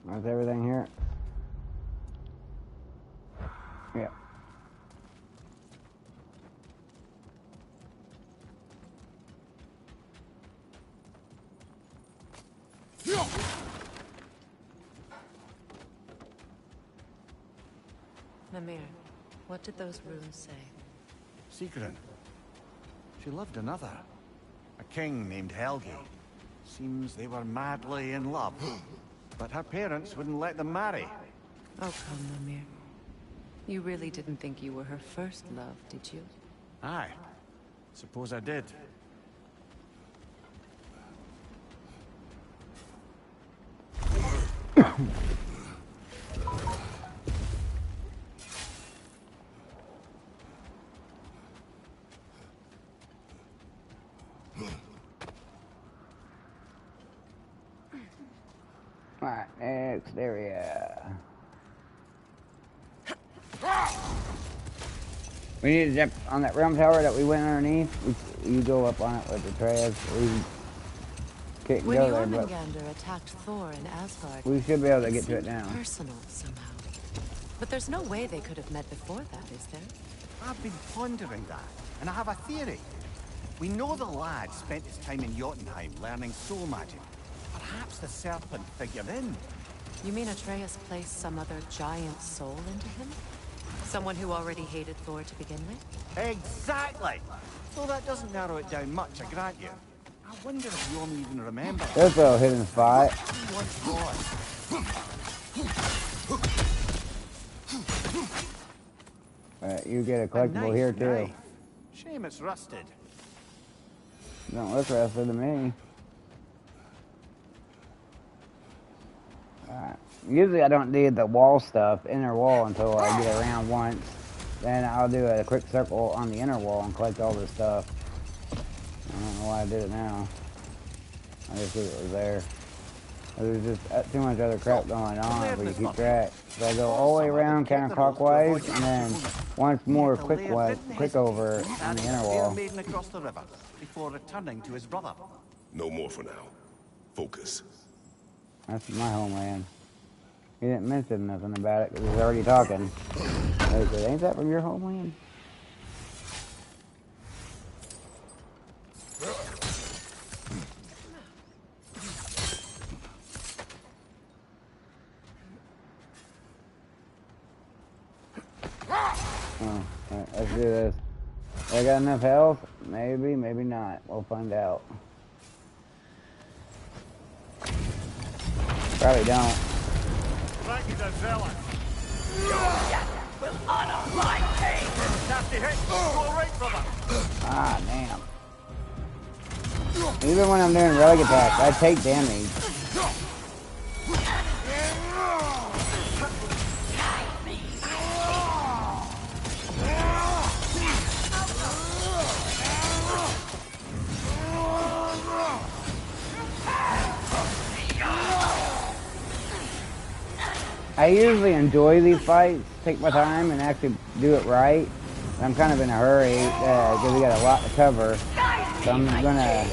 That's everything here? Yeah.
Mimir, what did those runes say?
Sigrun. She loved another. A king named Helgi. Seems they were madly in love. But her parents wouldn't let them marry.
Oh, come, Mimir. You really didn't think you were her first love, did you?
Aye. Suppose I did.
Alright, next area. We need to jump on that realm tower that we went underneath. You go up on it with the trash. We can't
when
go there, but
Jormungandr attacked Thor in Asgard,
we should be able to get to it now.
Personal somehow. But there's no way they could have met before that, is there?
I've been pondering that, and I have a theory. We know the lad spent his time in Jotunheim learning soul magic. Perhaps the serpent figured in.
You mean Atreus placed some other giant soul into him? Someone who already hated Thor to begin with?
Exactly! Though that doesn't narrow it down much, I grant you. I wonder if you only even remember.
There's a hidden spot.
He once was.
You get a collectible here too.
Knife. Shame it's rusted.
Don't look rusted to me. Usually I don't need the wall stuff, inner wall, until I get around once. Then I'll do a quick circle on the inner wall and collect all this stuff. I don't know why I did it now. I just knew it was there. There's just too much other crap going on where you keep track. So I go all the way around counterclockwise, and then once more quick over on the inner wall.
Maiden across the river before returning to his brother.
No more for now. Focus.
That's my homeland. He didn't mention nothing about it because he's already talking. I said, ain't that from your homeland? Oh, right, let's do this. I got enough health? Maybe, maybe not. We'll find out. Probably don't.
Like the zealot.
Will honor my king!
Steady hit. Go right, brother.
Ah, damn. Even when I'm doing relic attacks, I take damage. I usually enjoy these fights, take my time and actually do it right. I'm kind of in a hurry because we got a lot to cover, so I'm gonna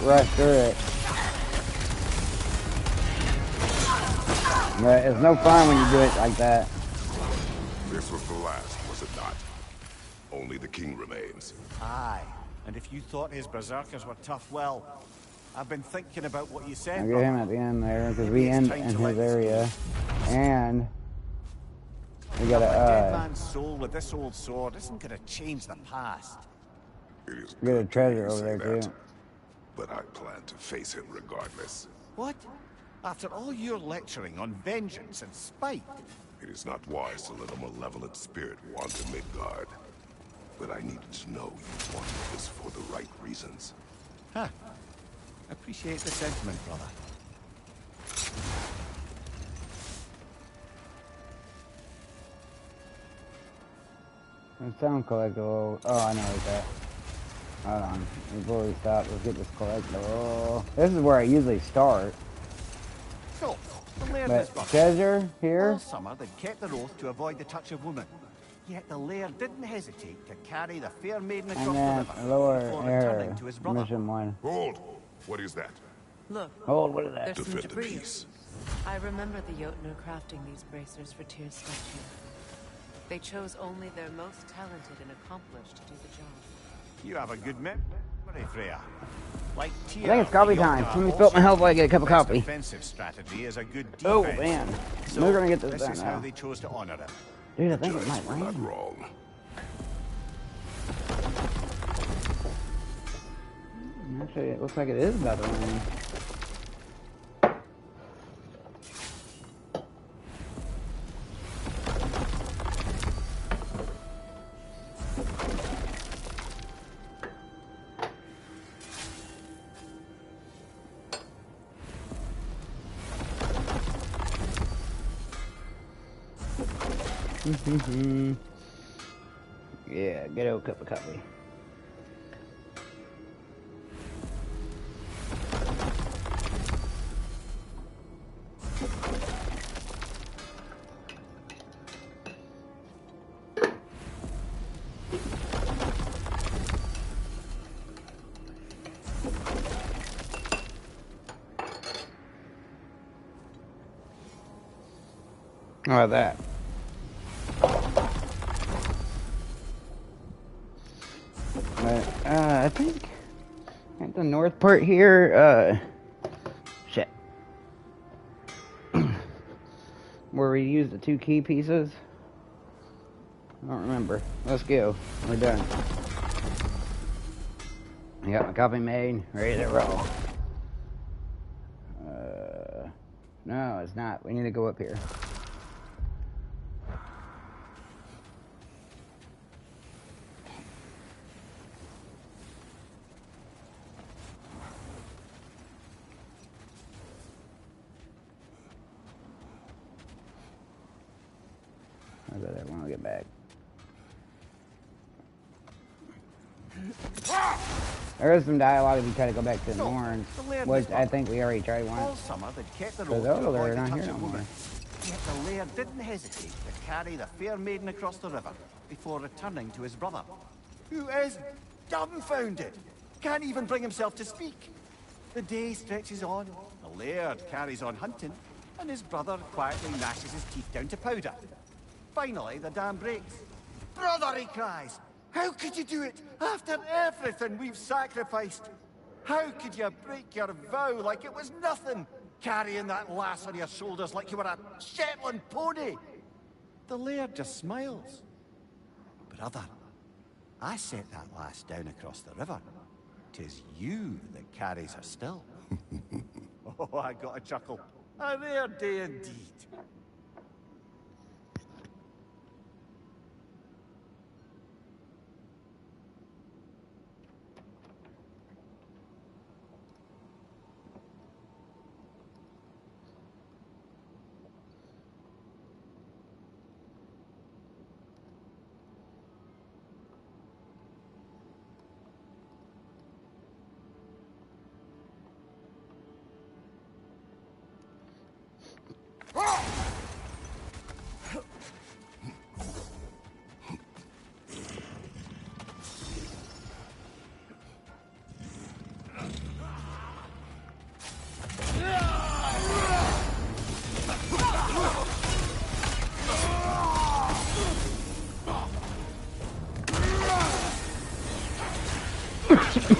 rush through it. But it's no fun when you do it like that.
This was the last, was it not? Only the king remains.
Aye, and if you thought his berserkers were tough, well, I've been thinking about what you said.
I'll get him at the end there because we end in his area, and we got
a dead
a
man's soul with this old sword isn't gonna change the past.
It is
we got a
good to
treasure
hear you
over
say
there
that,
too.
but I plan to face him regardless.
What? After all your lecturing on vengeance and spite?
It is not wise to let a malevolent spirit wander Midgard. But I needed to know you wanted this for the right reasons.
Huh. Appreciate the sentiment, brother.
Sound collectible. Oh, I know what that. Hold on. Before we stop, let's get this collectible. This is where I usually start.
So, the laird
But treasure here.
all summer they'd kept their oath to avoid the touch of woman. Yet the laird didn't hesitate to carry the fair maiden across
And
the
then
river
lower
before
air.
returning to his brother.
Mission 1.
Hold! What is that?
Look,
Hold, what is that?
there's some
Defend the
debris.
peace.
I remember the Jotner crafting these bracers for Tyr's statue. They chose only their most talented and accomplished to do the job.
You have a good memory, Freya. Like
I think it's coffee time. Let me fill up my health while I get a cup of coffee.
Defensive strategy is a good defense.
Oh, man.
So,
We're gonna get this
this
done
is
now.
how they chose to honor it.
Dude, I think it
Giants
might
were not
rain.
wrong.
Actually, it looks like it is about to rain. Yeah, get a cup of coffee. How about that? But, I think at the north part here, shit. Where we use the 2 key pieces. I don't remember. Let's go. We're done. I got my coffee made, ready to roll. No, it's not. We need to go up here. I bet everyone will get back. There is some dialogue if you try to go back to Norns, which I think we already tried
All
once.
summer they'd kept their
So
oath to
they're
avoid the
not
touch
here no
of
more.
woman. Yet the laird didn't hesitate to carry the fair maiden across the river before returning to his brother, who is dumbfounded, can't even bring himself to speak. The day stretches on, the laird carries on hunting, and his brother quietly gnashes his teeth down to powder. Finally, the dam breaks. "Brother," he cries, "how could you do it after everything we've sacrificed? How could you break your vow like it was nothing, carrying that lass on your shoulders like you were a Shetland pony?" The laird just smiles. "Brother, I set that lass down across the river. 'Tis you that carries her still." Oh, I got a chuckle. A rare day indeed.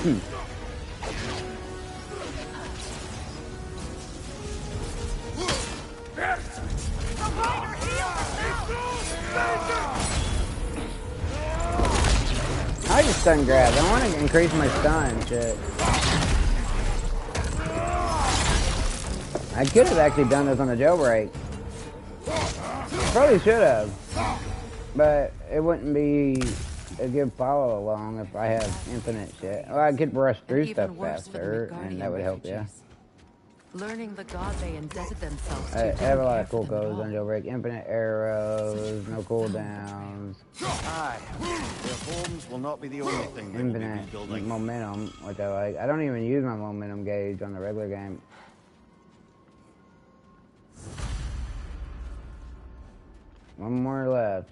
I like the stun grabs. I want to increase my stun shit. I could have actually done this on the jailbreak. Probably should have. But it wouldn't be a good follow along if I have infinite shit. Well, I could rush through stuff faster, and that would help, yeah.
Learning the god they indebted themselves to.
I have a lot of cool codes on jailbreak. Infinite arrows, no cooldowns.
Aye, their homes will not be the only thing they will be
Infinite
building.
momentum, which I like. I don't even use my momentum gauge on the regular game. One more left.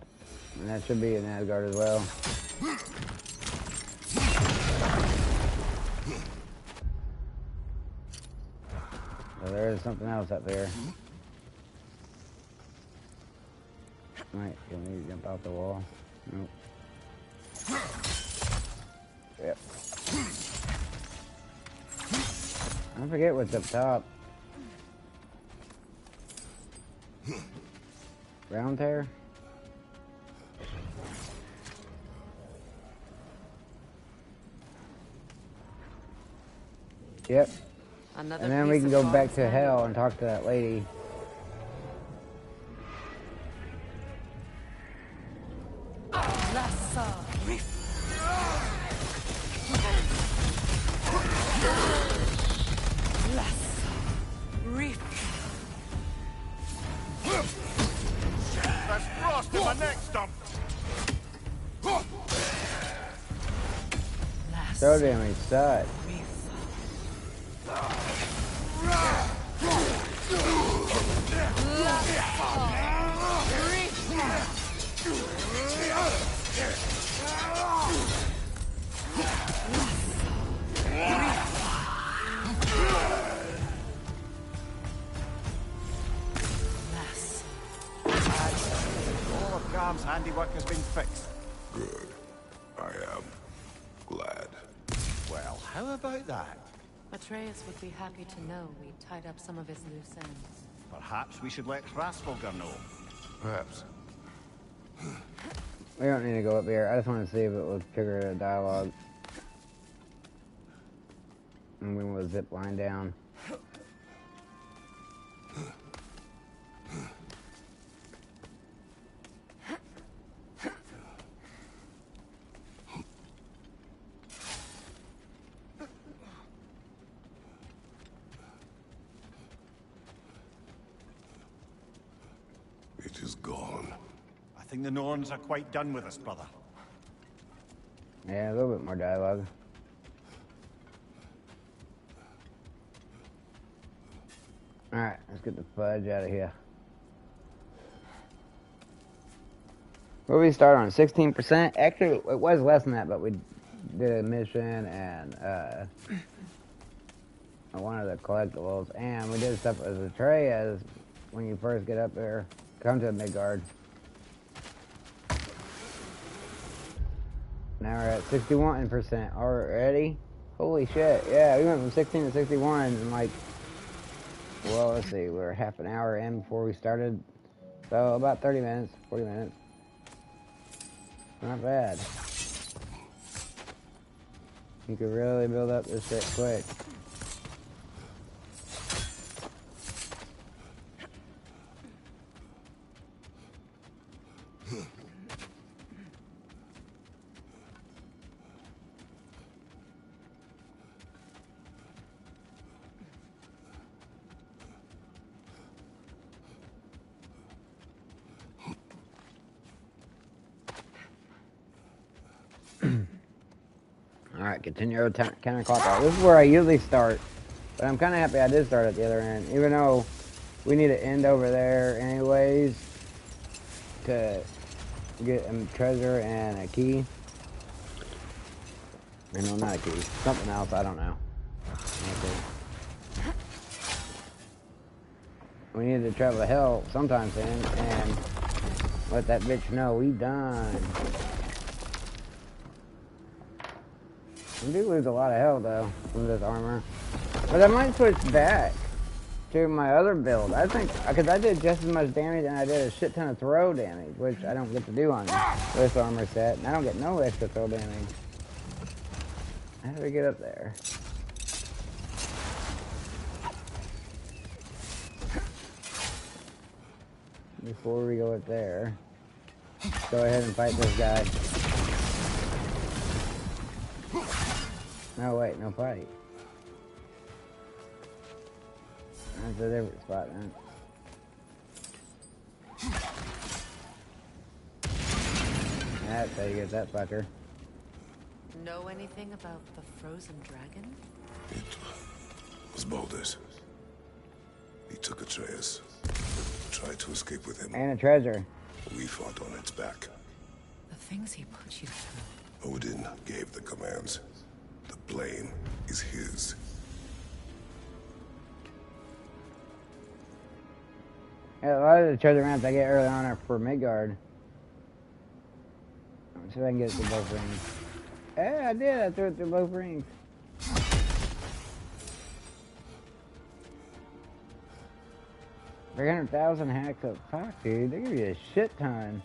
And that should be in Asgard as well. So there is something else up there. Right, can we jump out the wall? Nope. Yep. I forget what's up top. Round tear? Yep.
Another
and then we can go back to hell and talk to that lady.
That's frost in my neck stump.
So damn sucks.
All of Garm's handiwork has been fixed.
Good. I am glad.
Well, how about that?
Atreus would be happy to know we tied up some of his loose ends.
Perhaps we should let Hrasfogr know.
Perhaps.
We don't need to go up here. I just want to see if it will trigger a dialogue. And we will zip line down.
It is gone.
I think the Norns are quite done with us, brother.
Yeah, a little bit more dialogue. Alright, let's get the fudge out of here. What did we start on? 16%? Actually, it was less than that, but we did a mission and one of the collectables, and we did stuff as Atreus when you first get up there. Come to Midgard. Now we're at 61% already. Holy shit! Yeah, we went from 16 to 61 in like, well, let's see, we're half an hour in before we started, so about 30 minutes, 40 minutes. Not bad. You could really build up this shit quick. Alright, continue counterclockwise. This is where I usually start, but I'm kind of happy I did start at the other end, even though we need to end over there anyways to get a treasure and a key. No, not a key. Something else, I don't know. Okay. We need to travel to hell sometime soon and let that bitch know we done. I do lose a lot of health though from this armor, but I might switch back to my other build. I think because I did just as much damage and I did a shit ton of throw damage, which I don't get to do on this armor set, and I don't get no extra throw damage. How do we get up there? Before we go up there, go ahead and fight this guy. No, wait, no fight. That's a different spot, then. That's how you get that fucker.
Know anything about the frozen dragon?
It was Baldur's. He took Atreus. Tried to escape with him.
And a treasure.
We fought on its back.
The things he put you through.
Odin gave the commands. The blame is his.
Yeah, a lot of the treasure maps I get early on are for Midgard. Let's see if I can get it through both rings. Yeah, I did. I threw it through both rings. 300,000 hacks up. Fuck, dude. They give you a shit ton.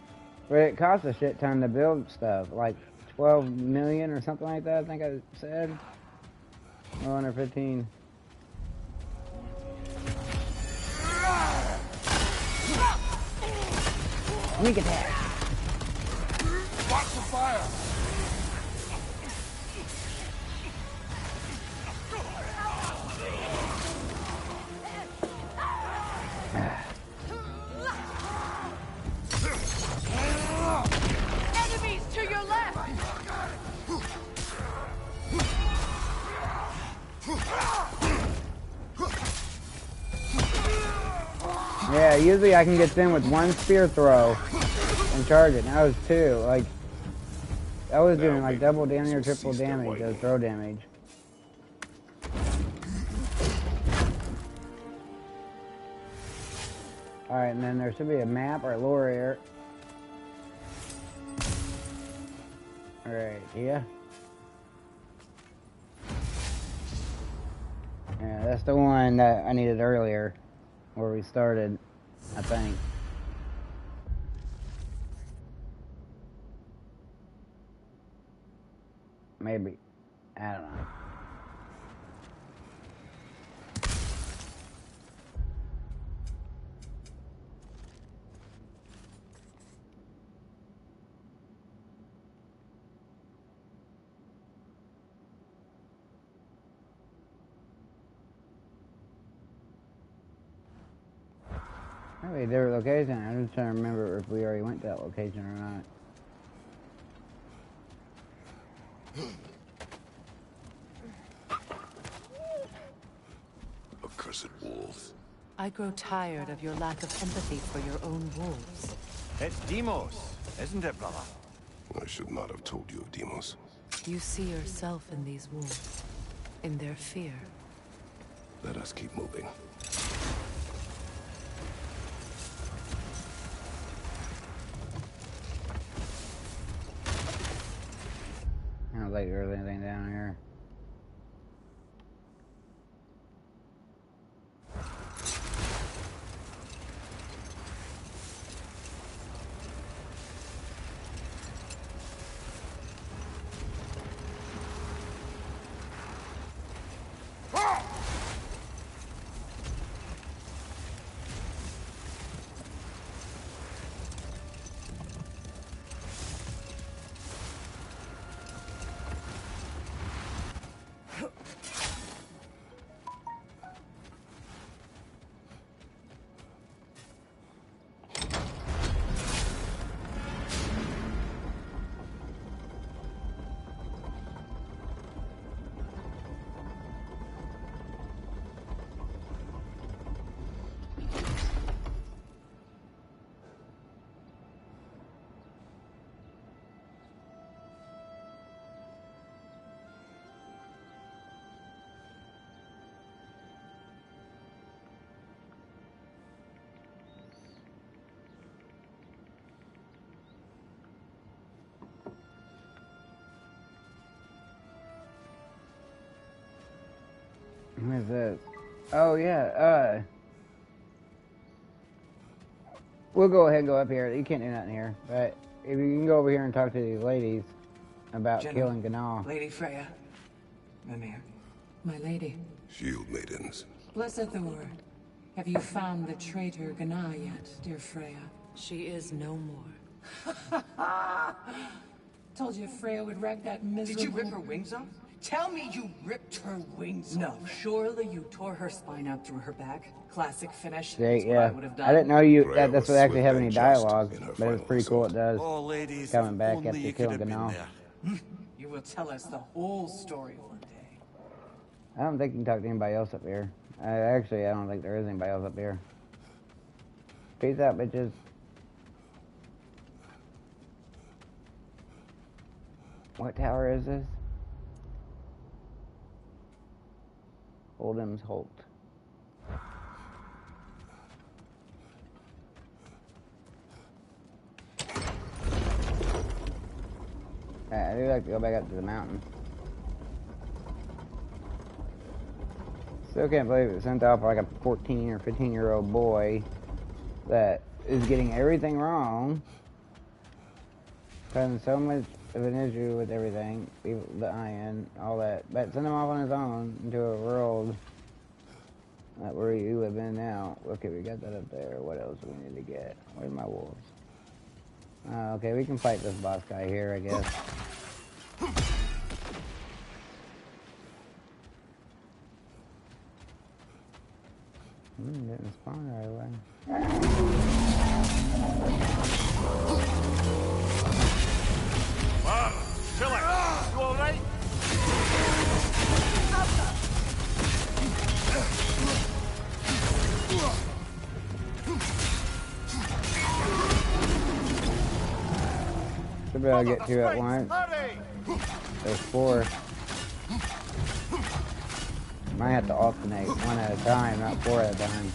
But it costs a shit ton to build stuff. Like 12 million or something like that, I think I said. Well, under 15. Sneak attack.
Watch the fire!
Enemies to your left!
Yeah, usually I can get them with one spear throw and charge it. Now it's two. Like, I was doing like double damage or triple damage as throw damage. Alright, and then there should be a map or a lower air. Alright, yeah. Yeah, that's the one that I needed earlier, where we started, I think. Maybe. I don't know. Maybe a different location. I'm just trying to remember if we already went to that location or not.
Accursed wolves.
I grow tired of your lack of empathy for your own wolves.
It's Demos, isn't it, brother?
I should not have told you of Demos.
You see yourself in these wolves, in their fear.
Let us keep moving.
I don't think there's anything down here. Where's this? Oh, yeah, we'll go ahead and go up here. You can't do nothing here. But if you can go over here and talk to these ladies about killing Gróa.
Lady Freya. Mimir. My lady.
Shield maidens.
Blessed the word. Have you found the traitor Gróa yet, dear Freya?
She is no more.
Told you Freya would wreck that miserable...
Did you rip her wings off? Tell me you ripped her wings off.
No, surely you tore her spine out through her back. Classic finish.
See,
That's what I would have done.
I didn't know you
Freya
this
was
would actually
swift
have
and
any
just
dialogue,
in her
but it's
final
pretty cool it
assault.
does.
Oh, ladies,
Coming back
only
after
you could
killing
have been
Gróa.
there.
You will tell us the whole story one day.
I don't think you can talk to anybody else up here. Actually, I don't think there is anybody else up here. Peace out, bitches. What tower is this? Oldham's Holt. I do like to go back up to the mountain. Still can't believe it was sent off like a 14 or 15-year-old boy that is getting everything wrong. Having so much of an issue with everything, the iron, all that. But send him off on his own into a world where you live in now. Okay, we got that up there. What else do we need to get? Where's my wolves? Okay, we can fight this boss guy here, I guess. Didn't spawn right away.
Philip, you alright?
Should be able to get two at once. There's four. Might have to alternate one at a time, not four at a time.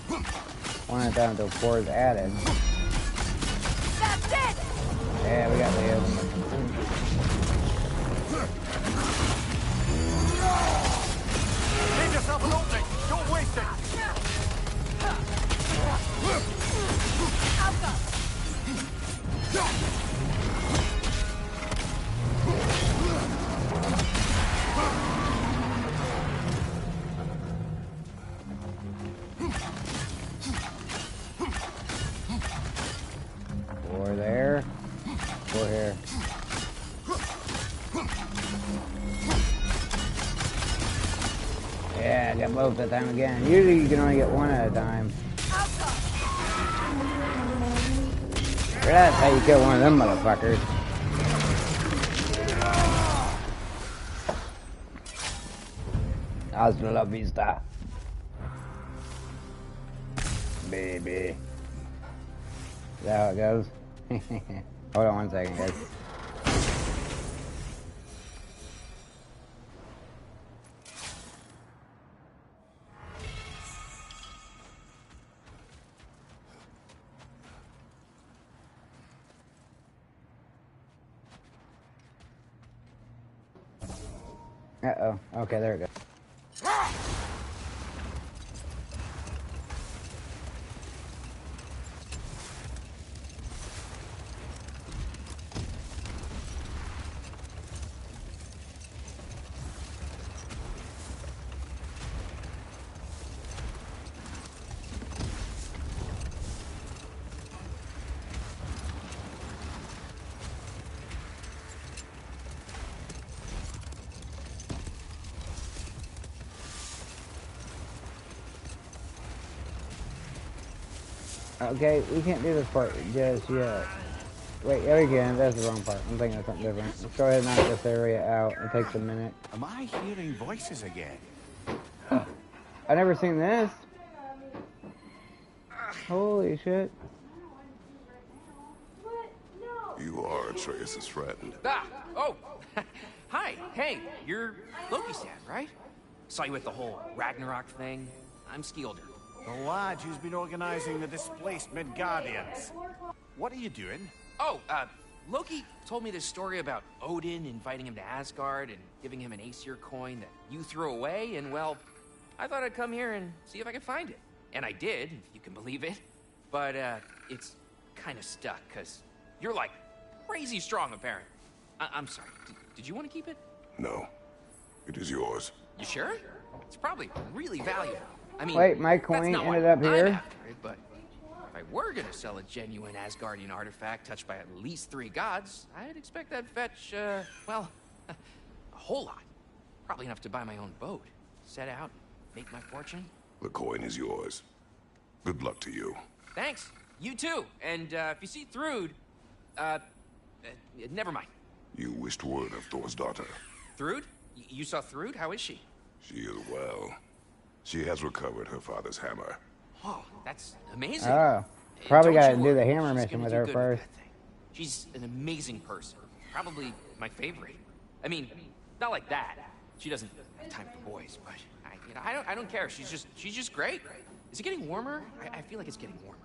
One at a time until four is added.
That's it!
Yeah, we got Leo.
Leave yourself an opening. Don't waste it.
Four there. Four here. Yeah, I got both that time again. Usually you can only get one at a time. That's how you kill one of them motherfuckers. Hasta la vista. Baby. Is that how it goes? Hold on one second, guys. Uh-oh. Okay, there it goes. Okay, we can't do this part just yet. Wait, yeah, we can. That's the wrong part. I'm thinking of something different. Let's go ahead and knock this area out. It takes a minute.
Am I hearing voices again?
I've never seen this. Holy shit.
You are Atreus' friend.
Ah! Oh! Hi! Hey, you're Loki's dad, right? Saw you at the whole Ragnarok thing. I'm Skilder.
The lad who's been organizing the displaced Midgardians. What are you doing?
Oh, Loki told me this story about Odin inviting him to Asgard and giving him an Aesir coin that you threw away, and well, I thought I'd come here and see if I could find it. And I did, if you can believe it. But, it's kind of stuck, because you're, like, crazy strong, apparently. I'm sorry. Did you want to keep it?
No. It is yours.
You sure? It's probably really valuable. I mean,
wait, my coin ended up here?
I'm after it, but if I were gonna sell a genuine Asgardian artifact touched by at least 3 gods, I'd expect that'd fetch, well, a whole lot. Probably enough to buy my own boat, set out, make my fortune.
The coin is yours. Good luck to you.
Thanks. You too. And if you see Thrud, never mind.
You wished word of Thor's daughter.
Thrud? You saw Thrud? How is she?
She is well. She has recovered her father's hammer.
Oh, that's amazing.
Oh, probably
Don't
got to
you
do the
worry.
hammer
She's
mission
gonna
with
do
her
good
first.
that thing. She's an amazing person. Probably my favorite. I mean, not like that. She doesn't have time for boys, but I don't care. She's just great. Is it getting warmer? I feel like it's getting warmer.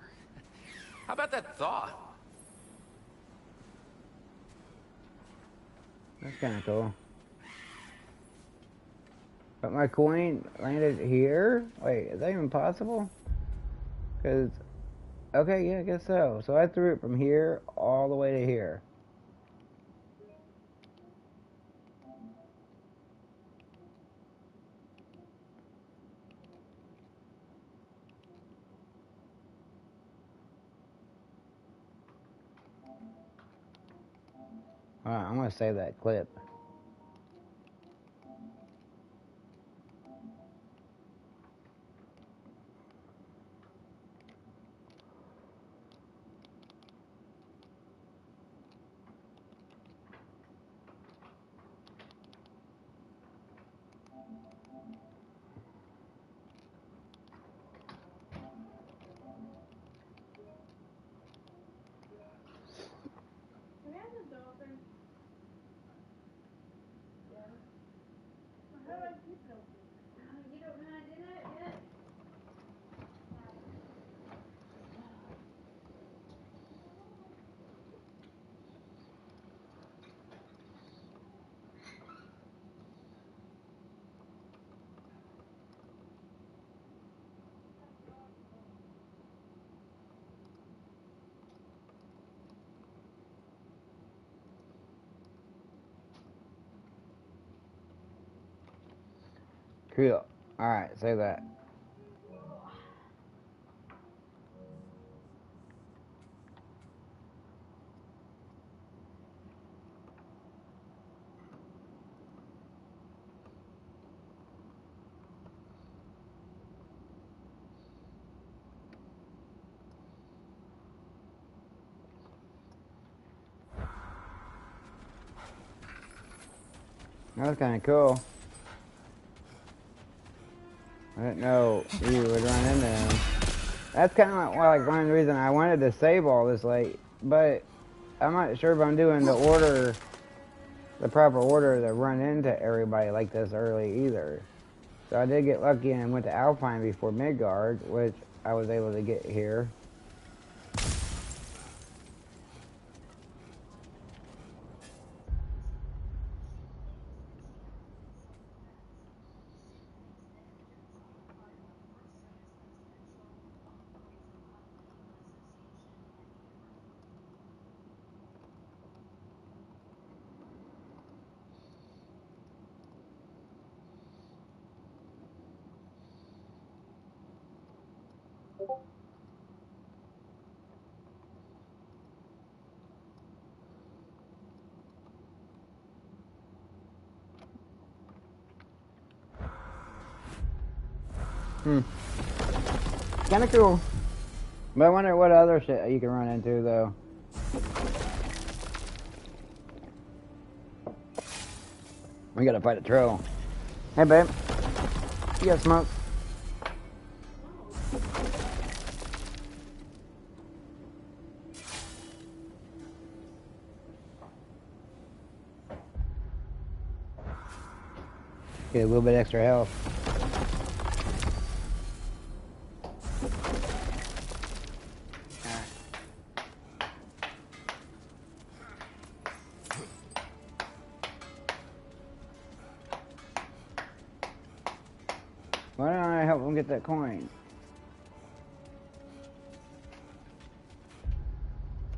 How about that thaw?
That's kind of cool. But my coin landed here? Wait, is that even possible? Because, okay, yeah, I guess so. So I threw it from here all the way to here. Alright, I'm going to save that clip. Cool. Alright, save that. That was kind of cool. I didn't know you would run into him. That's kind of like one of the reasons I wanted to save all this late, but I'm not sure if I'm doing the order, the proper order to run into everybody like this early either. So I did get lucky and went to Alfheim before Midgard, which I was able to get here. Kinda cool. But I wonder what other shit you can run into, though. We gotta fight a troll. Hey, babe. You got smoke? Get a little bit extra health. Why don't and get that coin.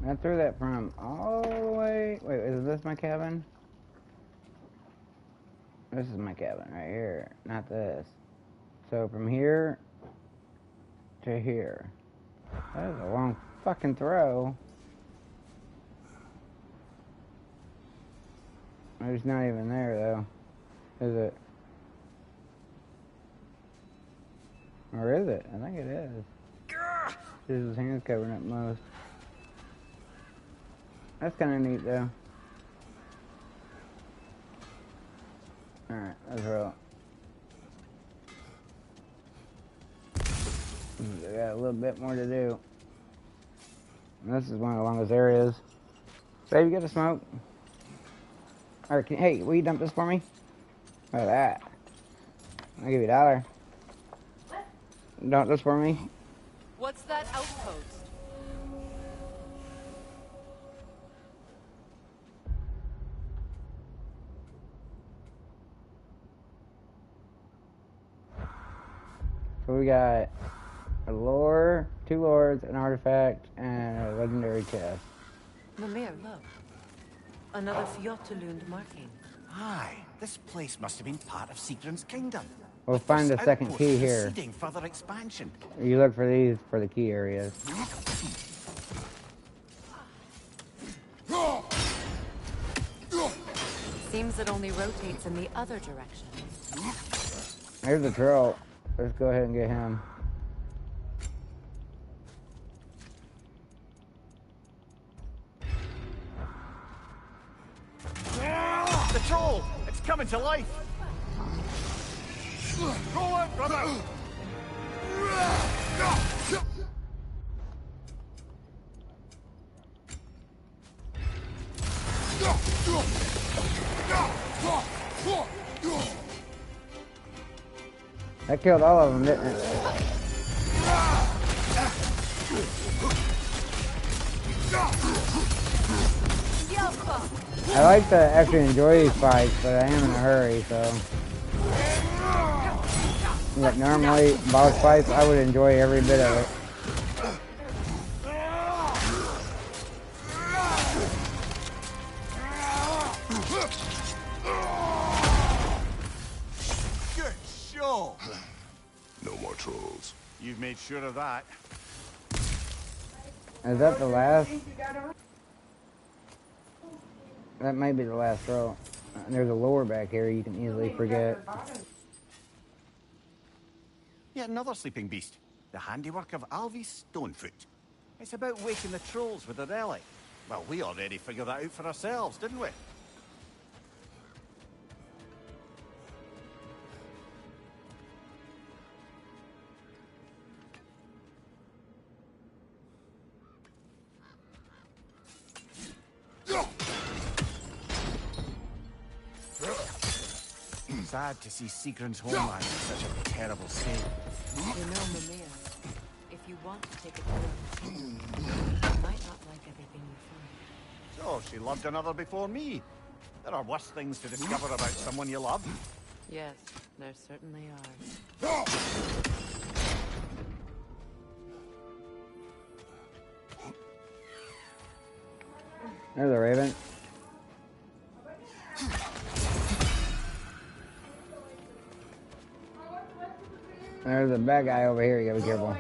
I threw that from all the way. Wait, is this my cabin? This is my cabin right here, not this. So from here to here. That is a long fucking throw. It's not even there though. Is it? Or is it? I think it is. His hand's covering up most. That's kind of neat though. Alright, let's roll. We got a little bit more to do. And this is one of the longest areas. Babe, you got a smoke? Or hey, will you dump this for me? Look at that. I'll give you $1. Dump this for me.
What's that outpost?
So we got a lore, 2 lords, an artifact, and a legendary chest.
Mimir, look. Another Fjotalund marking.
Aye, this place must have been part of Sigrun's kingdom.
We'll find the second key here.
Further expansion.
You look for these for the key areas.
Seems it only rotates in the other direction.
There's the troll. Let's go ahead and get him.
The troll! It's coming to life! Go on, brother!
That killed all of them, didn't it? I like to actually enjoy these fights, but I am in a hurry, so... Like normally, boss fights, I would enjoy every bit of it.
Good show!
No more trolls.
You've made sure of that.
Is that the last? That might be the last row. There's a lore back here you can easily forget.
Yet another sleeping beast. The handiwork of Alvis Stonefoot. It's about waking the trolls with a relic. Well, we already figured that out for ourselves, didn't we? Sad to see Sigrun's homeland in such a terrible state.
You know, Mimir, if you want to take a tour, you might not like everything you find.
So, she loved another before me. There are worse things to discover about someone you love.
Yes, there certainly are.
There's a raven. There's a bad guy over here, you gotta be careful.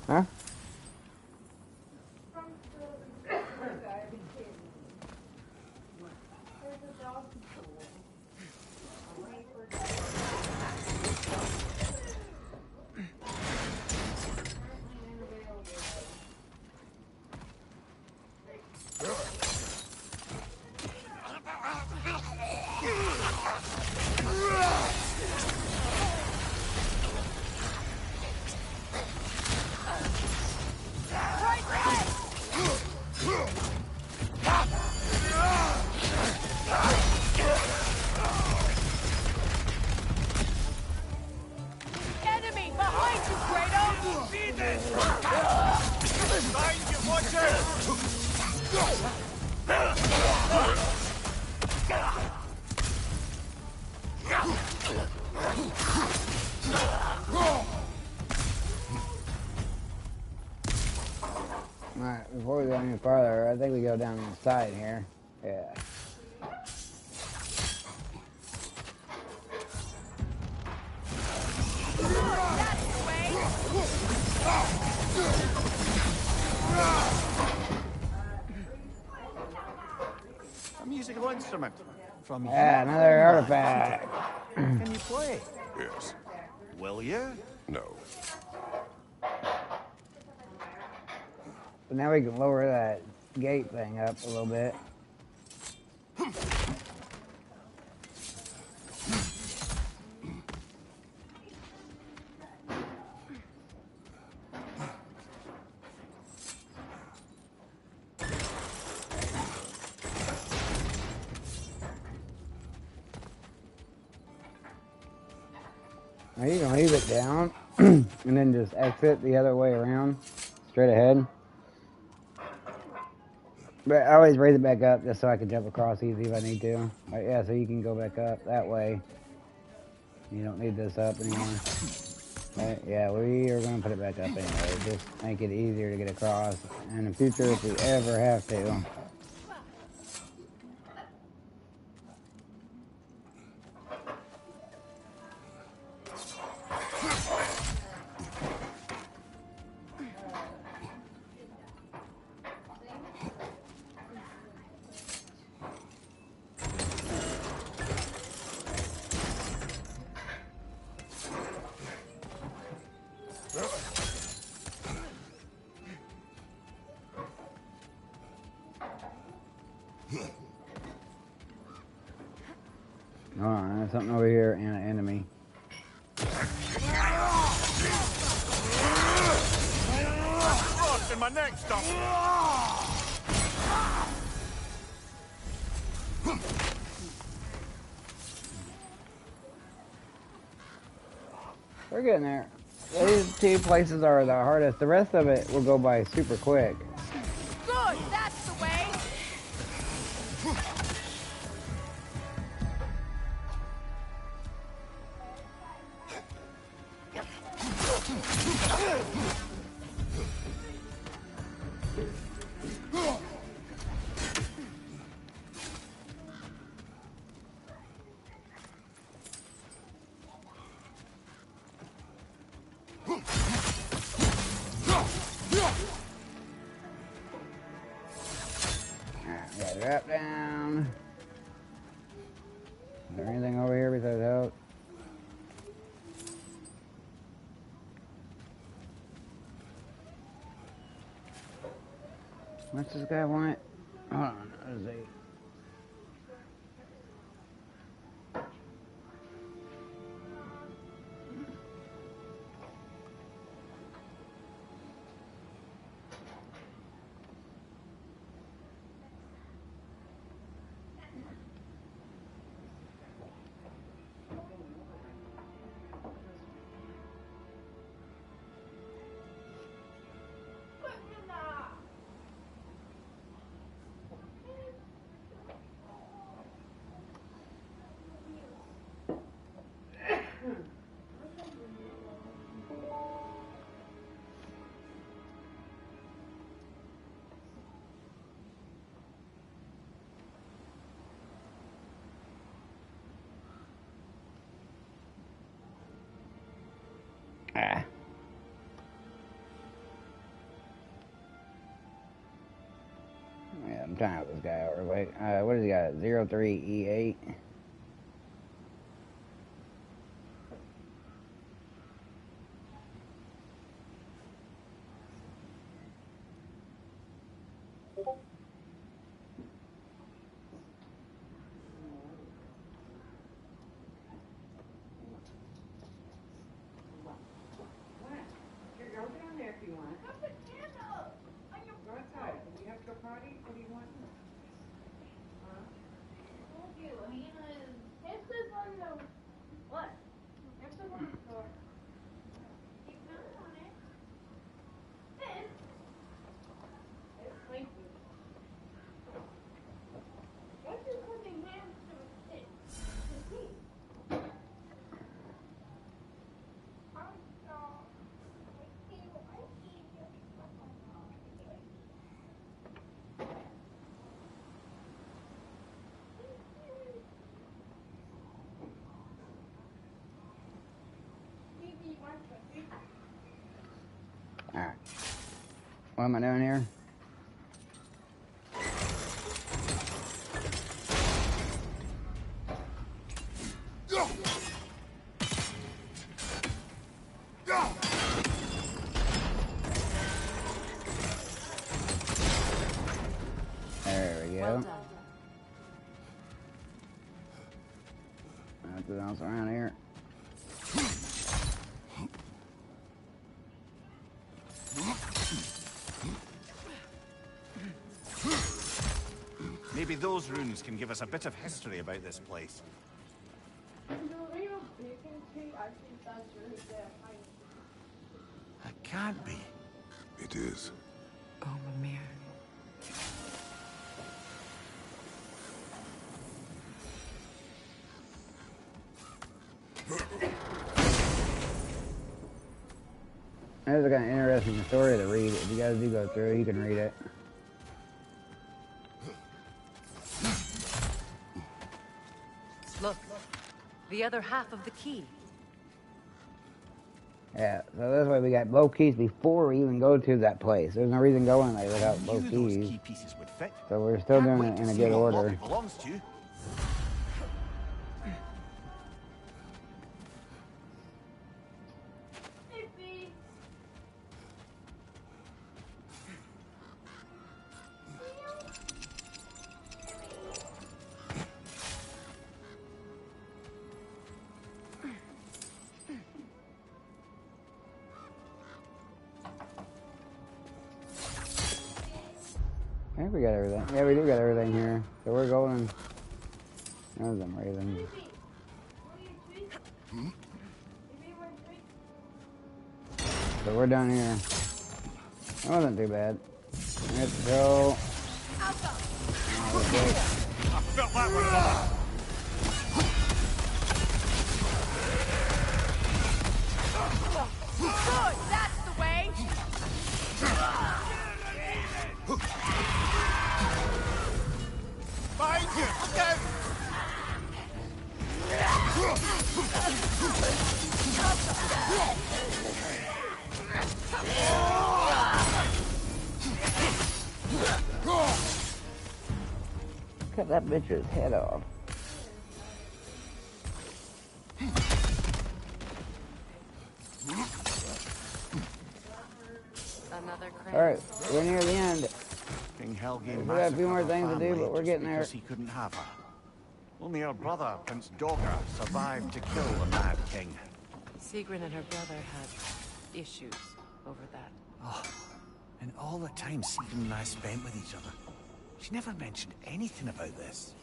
Huh? Alright, before we go any farther, I think we go down the side here. Yeah.
A musical instrument. From
yeah, another artifact.
Can you play?
Yes.
Will you?
No.
But now we can lower that gate thing up a little bit. Now you can leave it down and then just exit the other way around, straight ahead. But I always raise it back up just so I can jump across easy if I need to. Yeah, so you can go back up that way. You don't need this up anymore. Right, yeah, we are going to put it back up anyway. Just make it easier to get across in the future if we ever have to. Alright, there's something over here and an enemy.
In my neck, stop.
We're getting there. These two places are the hardest. The rest of it will go by super quick.
Good, that's the way.
Drop down. Is there anything over here besides health? What's this guy want? Hold on, let's see. Ah. Yeah, I'm trying out this guy out real quick. What does he got? 03E8. What am I doing here? There we go.
Well done.
Nothing else around here.
Maybe those runes can give us a bit of history about this place. It can't be.
It is.
Oh, Mimir.
There's a kind of interesting story to read. If you guys do go through, you can read it.
Look, the other half of the key.
Yeah, so this way we got both keys before we even go to that place. There's no reason going there without both
Those
keys.
key pieces would fit.
So we're still
Can't
doing
wait
it
to
in a
see
good
what
order.
Lobby belongs to.
I think we got everything. Yeah, we do got everything here. So we're going. There's them ravens. So we're down here. That wasn't too bad. Let's go.
I felt that one coming.
Good, that's the way.
Behind you! Look out!
Cut that bitch's head off.
Another crane.
Alright, we're near the end.
King Helheim
We got a few more things to do, but we're getting there.
because he couldn't have her. Only her brother, Prince Dogger, survived to kill the Mad King.
Sigrun and her brother had issues over that.
Oh, and all the time Sigrun and I spent with each other. She never mentioned anything about this.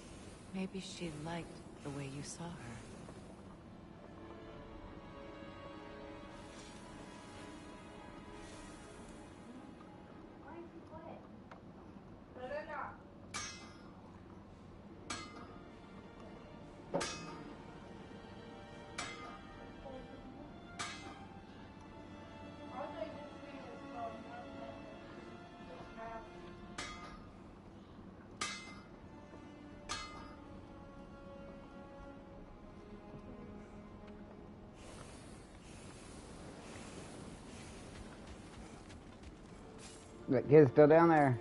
Maybe she liked the way you saw her.
That kid's still down there.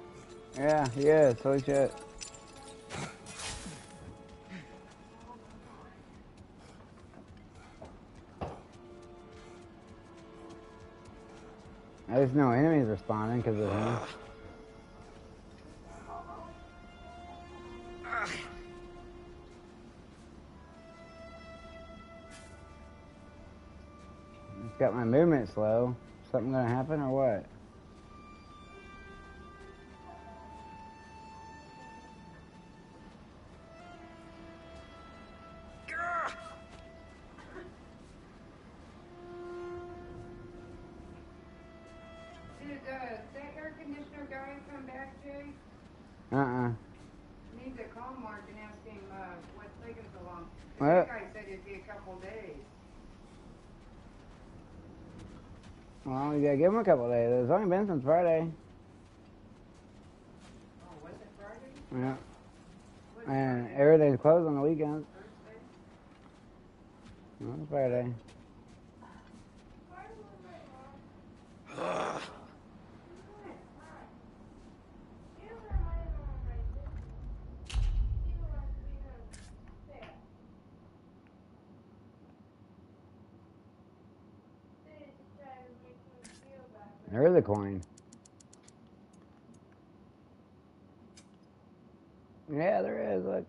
Yeah, he is. Holy shit. There's no enemies responding because of him. It's got my movement slow. Something gonna happen or what?
Need to call Mark and ask him what's taking so long.
What?
That guy said it'd be a couple days.
Well, you gotta give him a couple days. It's only been since Friday.
Oh, was it Friday?
Yeah. And everything's closed on the weekends.
Thursday?
Well, it's Friday. There is a coin. Yeah, there is. Look.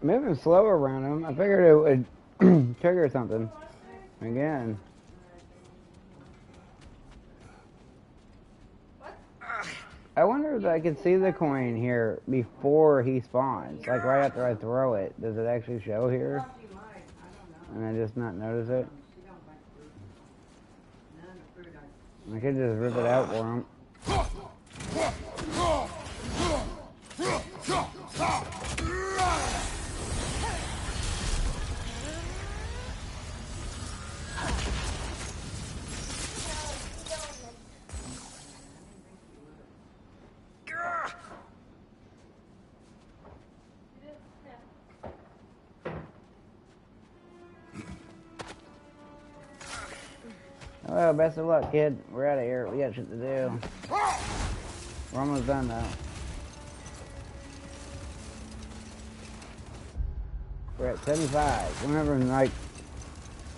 Moving slow around him. I figured it would trigger something. Again. I wonder if I could see the coin here before he spawns. Like right after I throw it. Does it actually show here? And I just not notice it? I could just rip it out for him. Well, best of luck, kid. We're out of here. We got shit to do. We're almost done, though. We're at 75. Remember, like,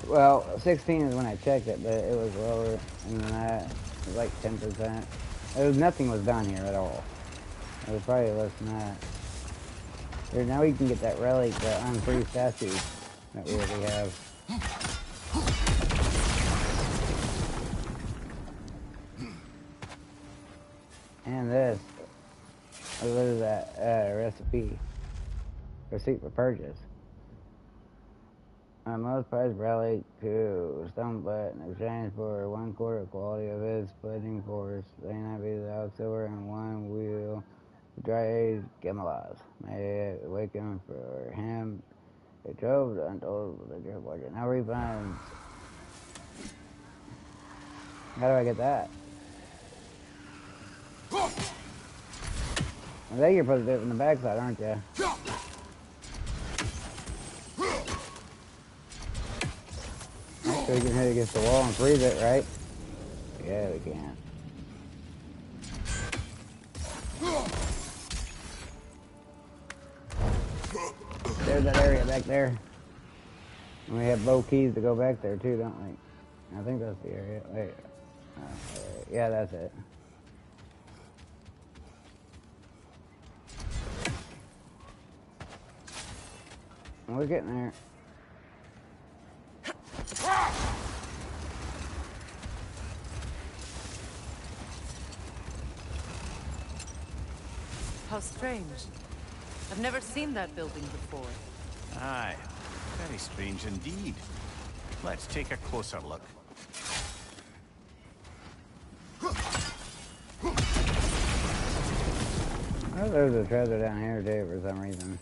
well, 16 is when I checked it, but it was lower than that. It was like 10%. Nothing was done here at all. It was probably less than that. Here, now we can get that relic, the unfree statue that we already have. And this. What is that? Recipe. Receipt for purchase. My most prized relic to stone butt in exchange for 1/4 quality of his splitting force. May not be without silver and 1 wheel dry aged Gemelas. May it awaken for him. It drove the untold with a budget. Now refunds. How do I get that? I think you're supposed to do it from the backside, aren't you? So we can hit it against the wall and freeze it, right? Yeah, we can. There's that area back there. And we have both keys to go back there too, don't we? I think that's the area. Wait. Yeah, that's it. We're getting there.
How strange. I've never seen that building before.
Aye, very strange indeed. Let's take a closer look.
Oh, there's a treasure down here too for some reason.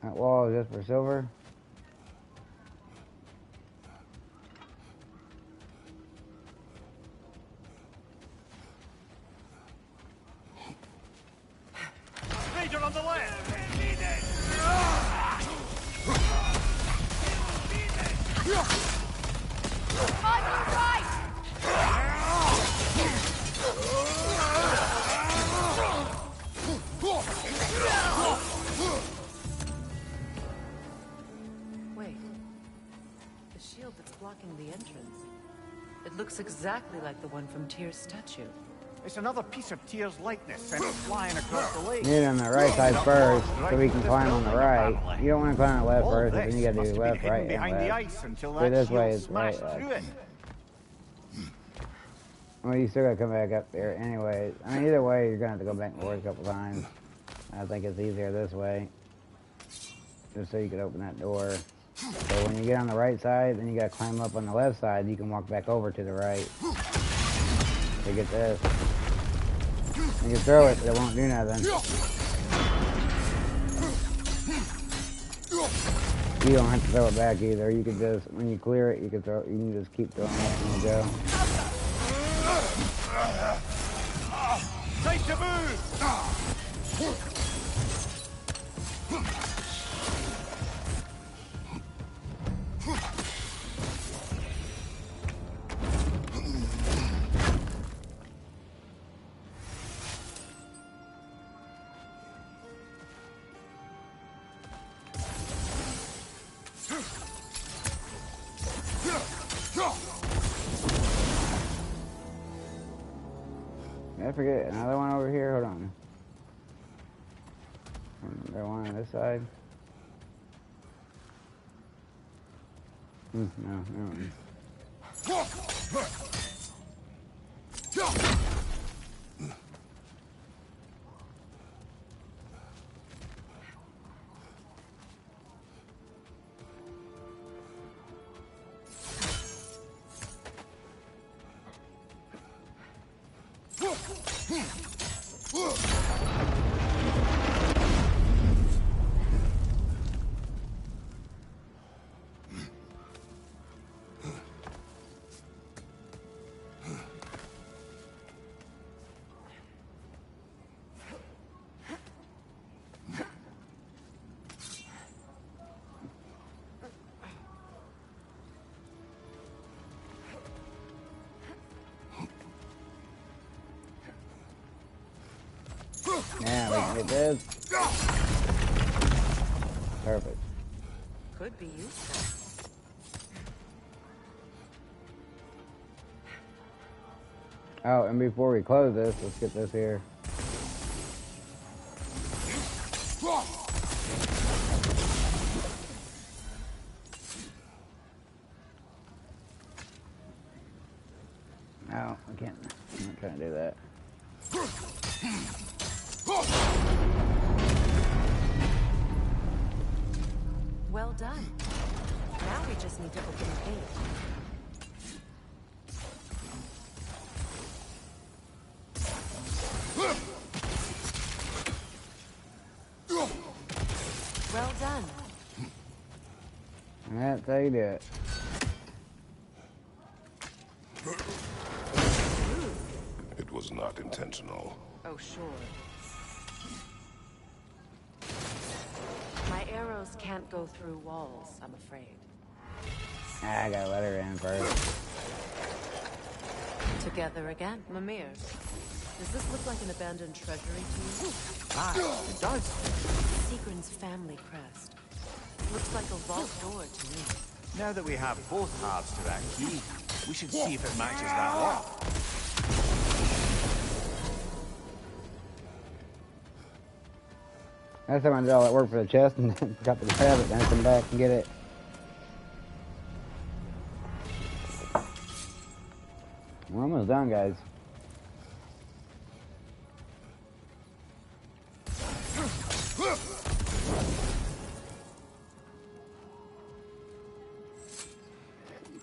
That wall is just for silver.
Raider on the left!
On your right!
Wait. The shield that's blocking the entrance. It looks exactly like the one from Tyr's statue.
It's another piece of Tyr's likeness sent flying across the lake.
Need it on the right side first, so we can climb on the right. You don't want to climb on the left first, but then you gotta do left, right, and left. So this way is right, left. Well, you still gotta come back up there anyway. I mean, either way, you're gonna have to go back and forth a couple times. I think it's easier this way. Just so you could open that door. So when you get on the right side, then you gotta climb up on the left side. You can walk back over to the right. To get this. You can throw it, but it won't do nothing. You don't have to throw it back either. You can just, when you clear it, you can throw. You can just keep throwing it when you go.
Time to move!
I forget, another one over here, hold on. Another one on this side. No, no. Yeah, we can get this. Perfect.
Could be useful.
Oh, and before we close this, let's get this here. No, I can't. I'm not trying to do that.
Well done. Now we just need to open the gate. Well done.
That's how you do it.
It was not intentional.
Oh, sure. My arrows can't go through walls, I'm afraid.
I gotta let her in first.
Together again, Mimir. Does this look like an abandoned treasury to you?
Ah, it does.
Sigrun's family crest. Looks like a vault door to me.
Now that we have both halves to that key, we should see if it matches that lock.
That's how I did all that work for the chest and then got to grab it, then come back and get it. We're almost done, guys.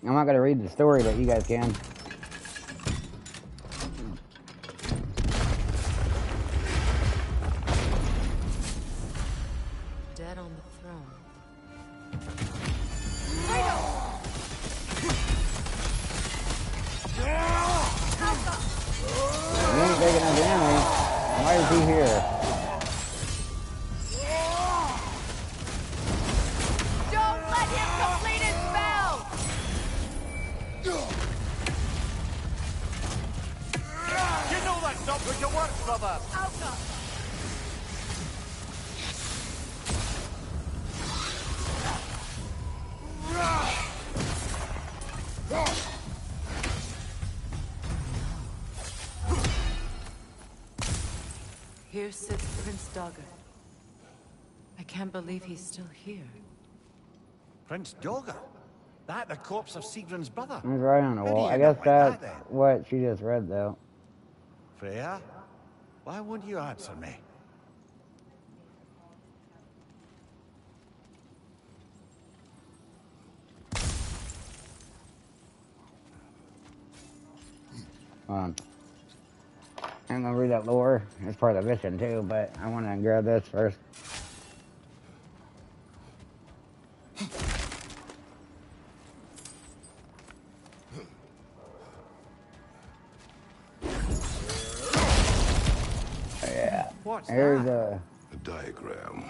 I'm not gonna read the story, but you guys can.
Dead on the throne.
He ain't taking no damage. Why is he here?
Don't let him complete his spell!
You know that's not going to work, brother!
Here sits Prince Dagger. I can't believe he's still here.
Prince Dagger? That the corpse of Sigrun's brother?
He's right on the
How do
wall.
you
I
know
guess
like
that's
that, then?
what she just read, though.
Freya, why won't you answer me?
Hold on. I'm gonna read that lore. It's part of the mission too, but I want to grab this first.
What's
There's
that?
A diagram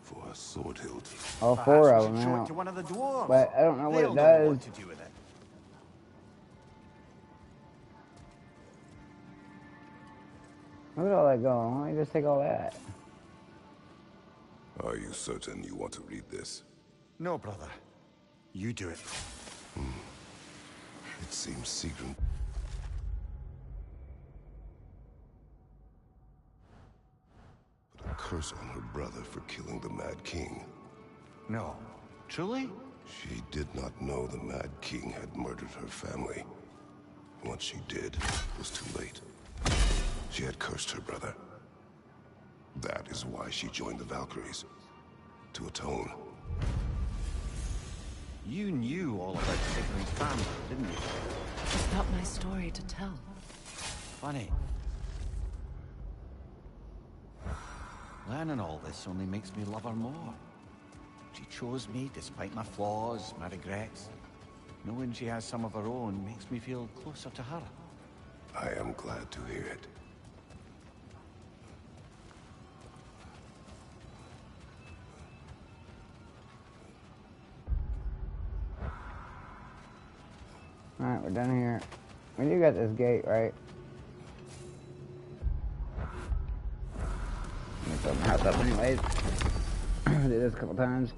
for a sword hilt.
all four
Perhaps
of
we
them
should show
now.
it to one of the dwarves.
But I don't know what
They'll
it
know
does.
what to do with it.
Look at all that going. Why don't you just take all that?
Are you certain you want to read this?
No, brother. You do it.
It seems secret. Put a curse on her brother for killing the Mad King.
No. Truly?
She did not know the Mad King had murdered her family. Once she did, it was too late. She had cursed her brother. That is why she joined the Valkyries. To atone.
You knew all about Sigmund's family, didn't you?
It's not my story to tell.
Funny. Learning all this only makes me love her more. She chose me despite my flaws, my regrets. Knowing she has some of her own makes me feel closer to her.
I am glad to hear it.
Alright, we're done here. We do got this gate, right? I'm gonna put my house up anyways. Do this a couple times.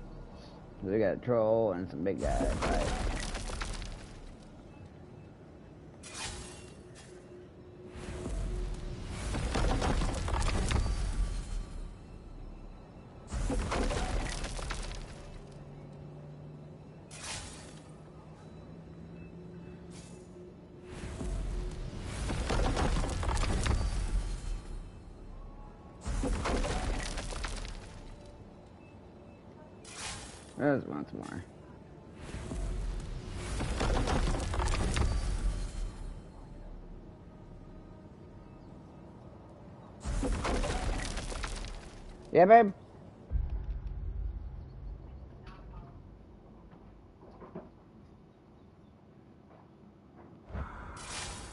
We got a troll and some big guys, right? There's once more. Yeah, babe?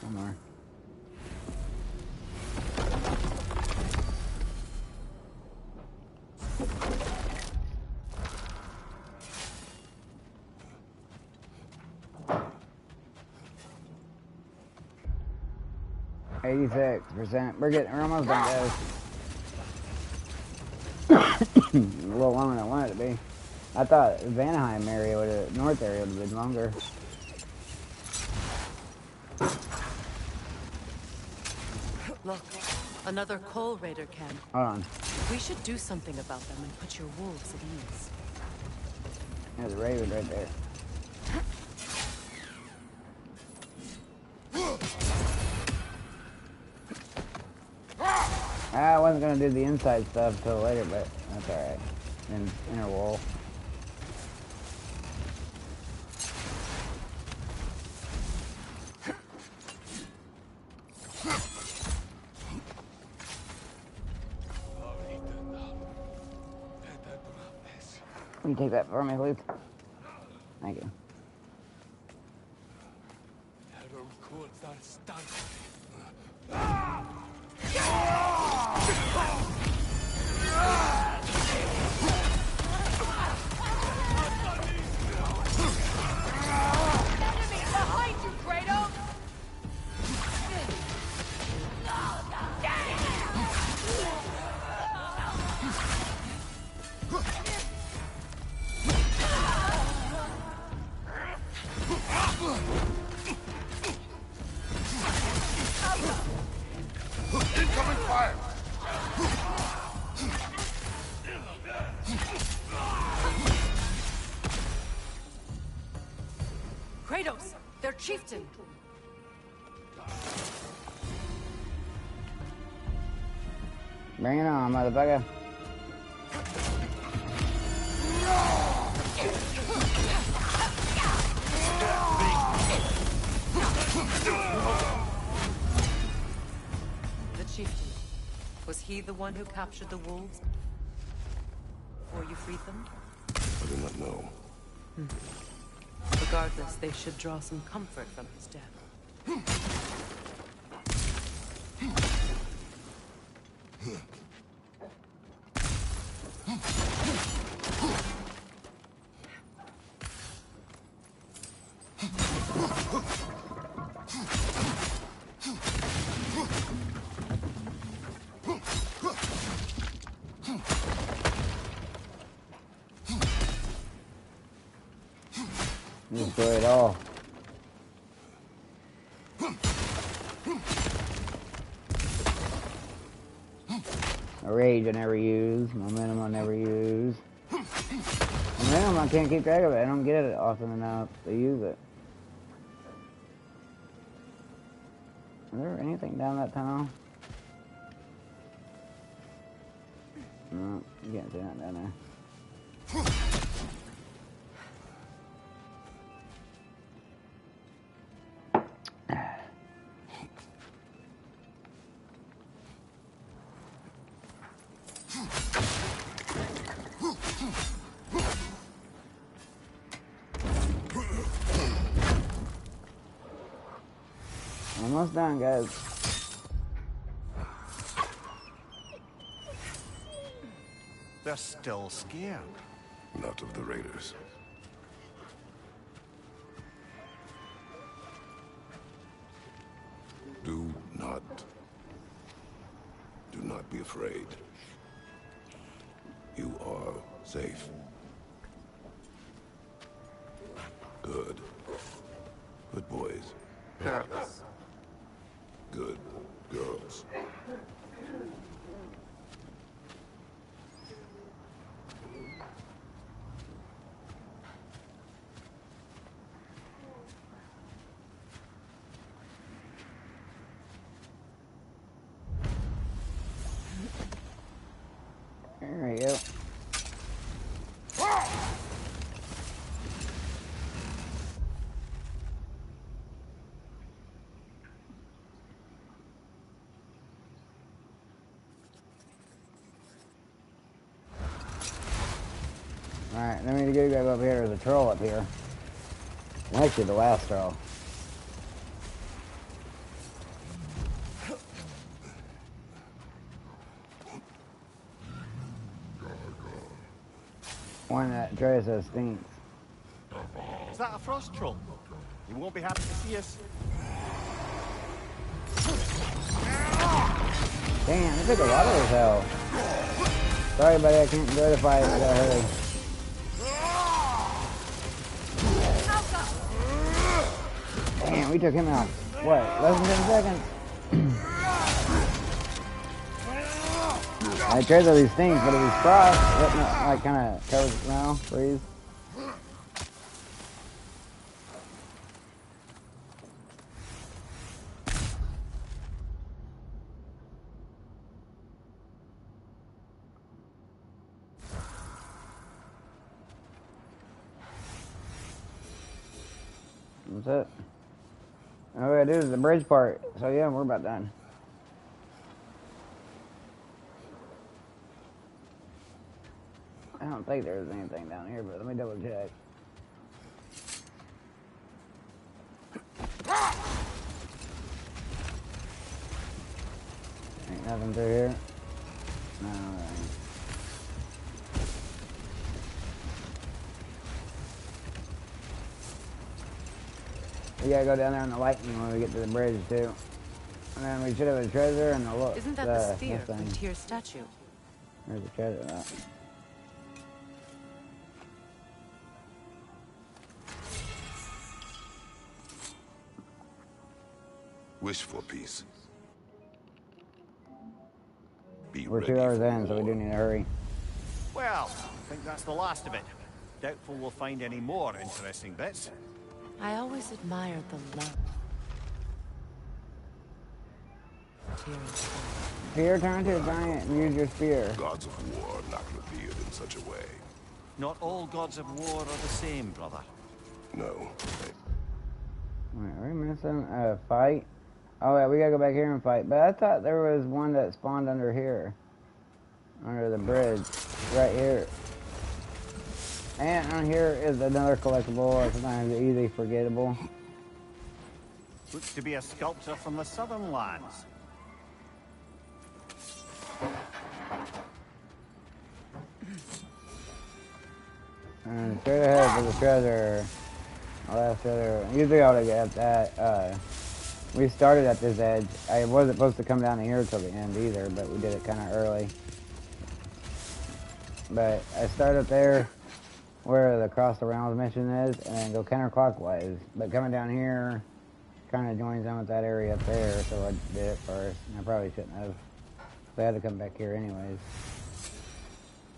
One more. %. We're almost done, guys. A little longer than I wanted it to be. I thought Vanaheim area north area would have been longer.
Look, another coal raider camp.
Hold on.
We should do something about them and put your wolves at ease.
There's a raven right there. I wasn't gonna do the inside stuff till later, but that's alright. Inner wall. Can you take that for me, please? Thank you.
Kratos, their chieftain.
Bring it on, motherfucker.
The chieftain. Was he the one who captured the wolves before you freed them?
I do not know.
Regardless, they should draw some comfort from his death.
Destroy it all. A rage I never use. Momentum I never use. Momentum I can't keep track of it. I don't get it often enough to use it. Is there anything down that tunnel? No, you can't see that down there. Almost done, guys.
They're still scared.
Not of the raiders. Do not be afraid. You are safe. Good. Good boys.
Girls.
Good girls.
There we go. Alright, then we need to go up here. There's a troll up here. Actually, the last troll. One that Dre says stinks.
Is that a frost troll? He won't be happy to see us.
Damn, it took a lot of his health. Sorry, buddy, I can't do it if I gotta hurry. Damn, we took him out. What, less than 10 seconds? I tried all these things, but it was frost. It like kind of covers it now, freeze. That's it. All we gotta do is the bridge part. So yeah, we're about done. I don't think there's anything down here, but let me double check. Ain't nothing through here. No, there ain't. We gotta go down there on the lightning when we get to the bridge too. And then we should have a treasure and the look.
Isn't that the sphere from Tyr's statue?
There's a treasure though.
Wish for peace.
We're 2 hours in, so we do need to hurry.
Well, I think that's the last of it. Doubtful we'll find any more interesting bits.
I always admired the love.
Spear, turn to a giant and use your spear.
Gods of war are not revered in such a way.
Not all gods of war are the same, brother.
No.
Wait, are we missing a fight? Oh yeah, we gotta go back here and fight. But I thought there was one that spawned under here. Under the bridge. Right here. And on here is another collectible, sometimes easily forgettable.
Looks to be a sculpture from the southern lands.
And straight ahead for the treasure. Last treasure. Usually I would get that. We started at this edge. I wasn't supposed to come down here till the end either, but we did it kind of early. But I started up there where the cross the realms mission is, and then go counterclockwise. But coming down here kind of joins in with that area up there, so I did it first. And I probably shouldn't have. So I had to come back here anyways.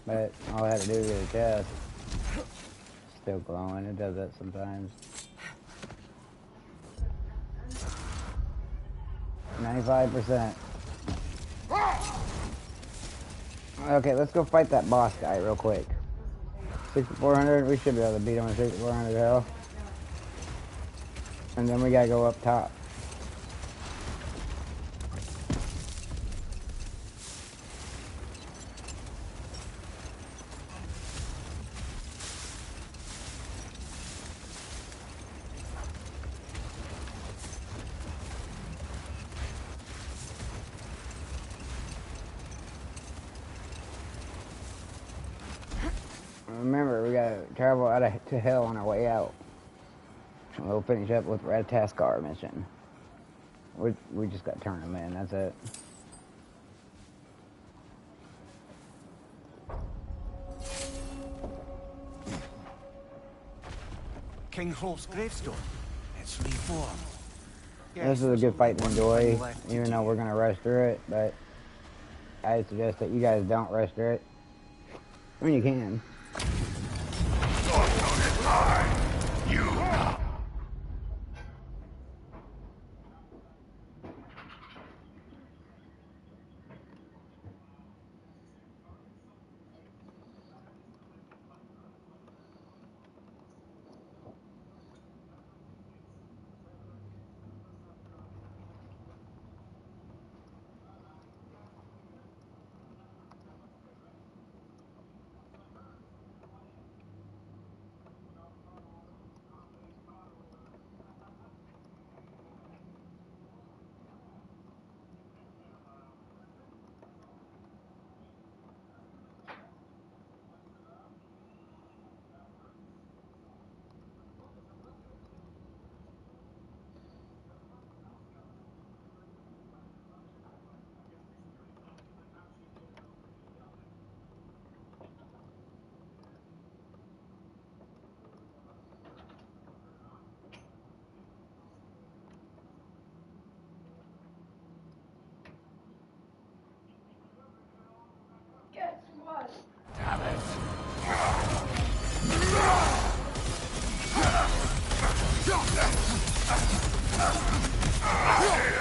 But all I had to do was get a chest. Still glowing. It does that sometimes. 95%. Okay, let's go fight that boss guy real quick. 6,400, we should be able to beat him with 6,400 health. And then we gotta go up top. Remember, we gotta travel to hell on our way out. We'll finish up with Radtaskar mission. We just got to turn them in, that's it.
King Hrolf's gravestone. It's reformed.
This is a good fight to enjoy, even though we're gonna rush through it, but I suggest that you guys don't rush through it. I mean, you can.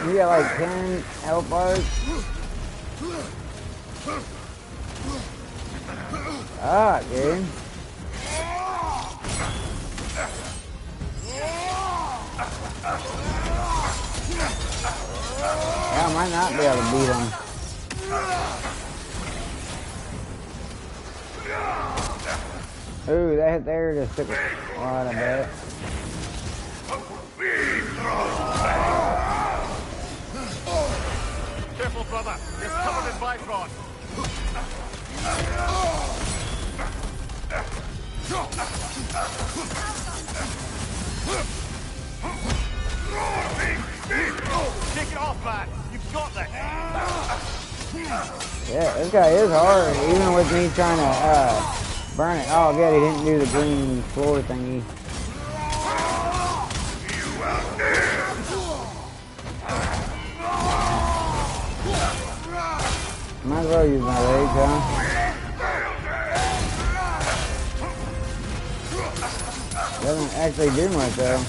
You got like 10 health bars. Ah, dude. Yeah, I might not be able to beat him. Ooh, that hit there just took a lot of that.
Careful, brother. You're covered in Bifrost. Take it off, man. You've got this.
Yeah, this guy is hard, even with me trying to burn it. Oh, good, he didn't do the green floor thingy. Might as well use my legs, huh? Doesn't actually do much, though.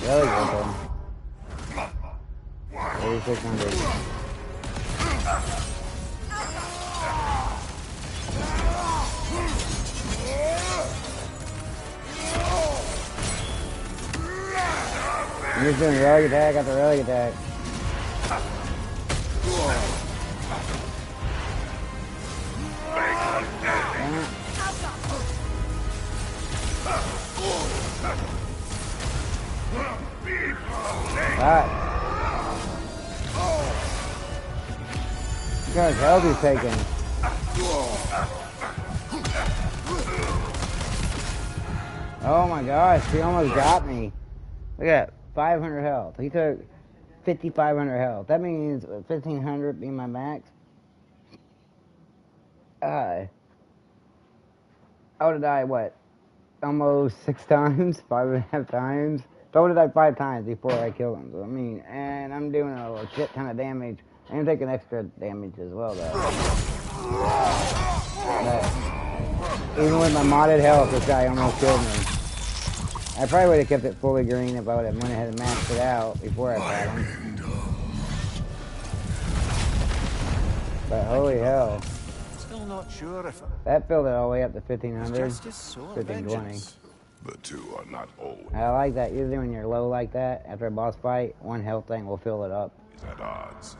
Really good, though. 3,600. I'm just doing relic attack after relic attack. Alright. Look how much health he's taking. Oh my gosh, he almost got me. Look at that, 500 health. He took 5,500 health. That means 1,500 being my max. I would have died, what? Almost 6 times? 5.5 times? So I would have died 5 times before I killed him. So, I mean, and I'm doing a shit ton of damage. And I'm taking extra damage as well, though. But even with my modded health, this guy almost killed me. I probably would have kept it fully green if I would have went ahead and maxed it out before I fought him. But holy hell.
Still not sure if
that filled it all the way up to 1,500. 1,520.
The two are not always.
I like that. Usually when you're low like that, after a boss fight, one health thing will fill it up.
At odds.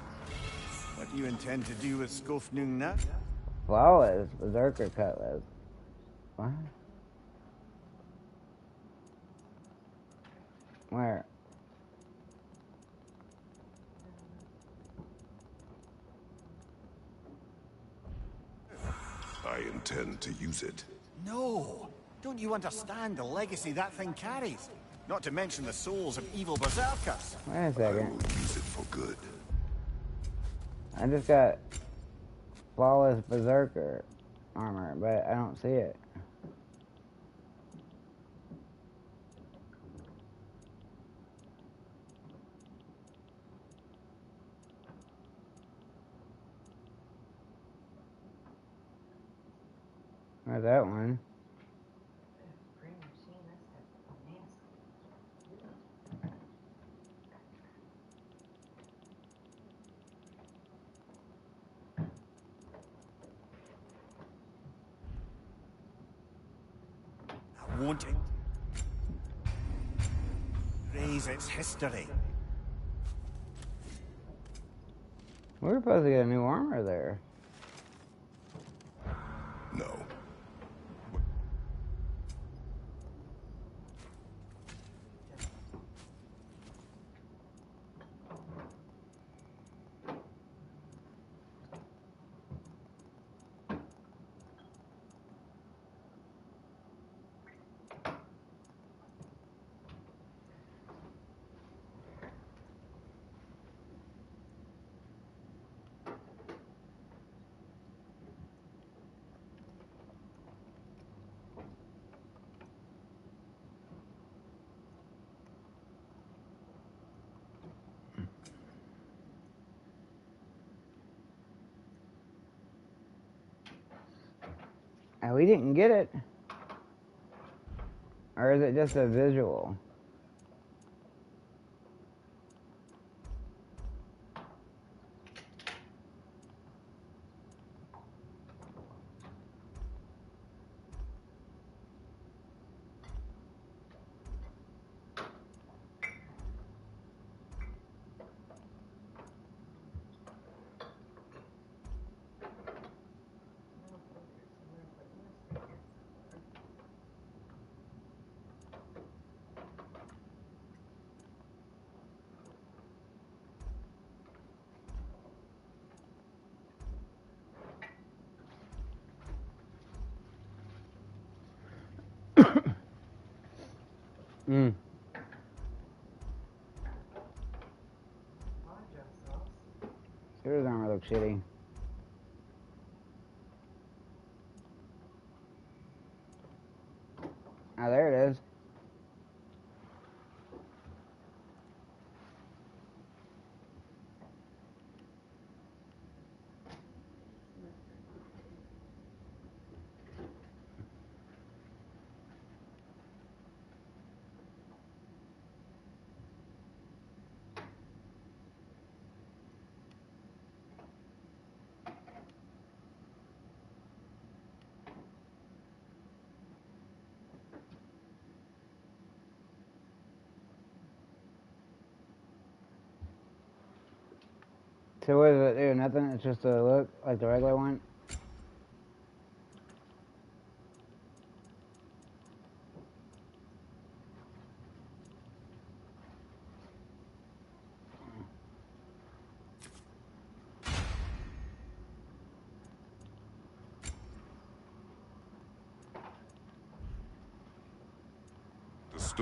What do you intend to do with Skofnung now?
Flawless. Berserker Cutlass. What? Where?
I intend to use it.
No! Don't you understand the legacy that thing carries? Not to mention the souls of evil berserkers.
Wait a second.
I will use it for good.
I just got flawless berserker armor, but I don't see it. Where's that one?
Won't it? Raise its history.
We're supposed to get a new armor there.
No. Oh, we didn't get it. Or is it just a visual? Yours armor looks shitty. Ah, there it is. So what does it do? Nothing? It's just a look like the regular one?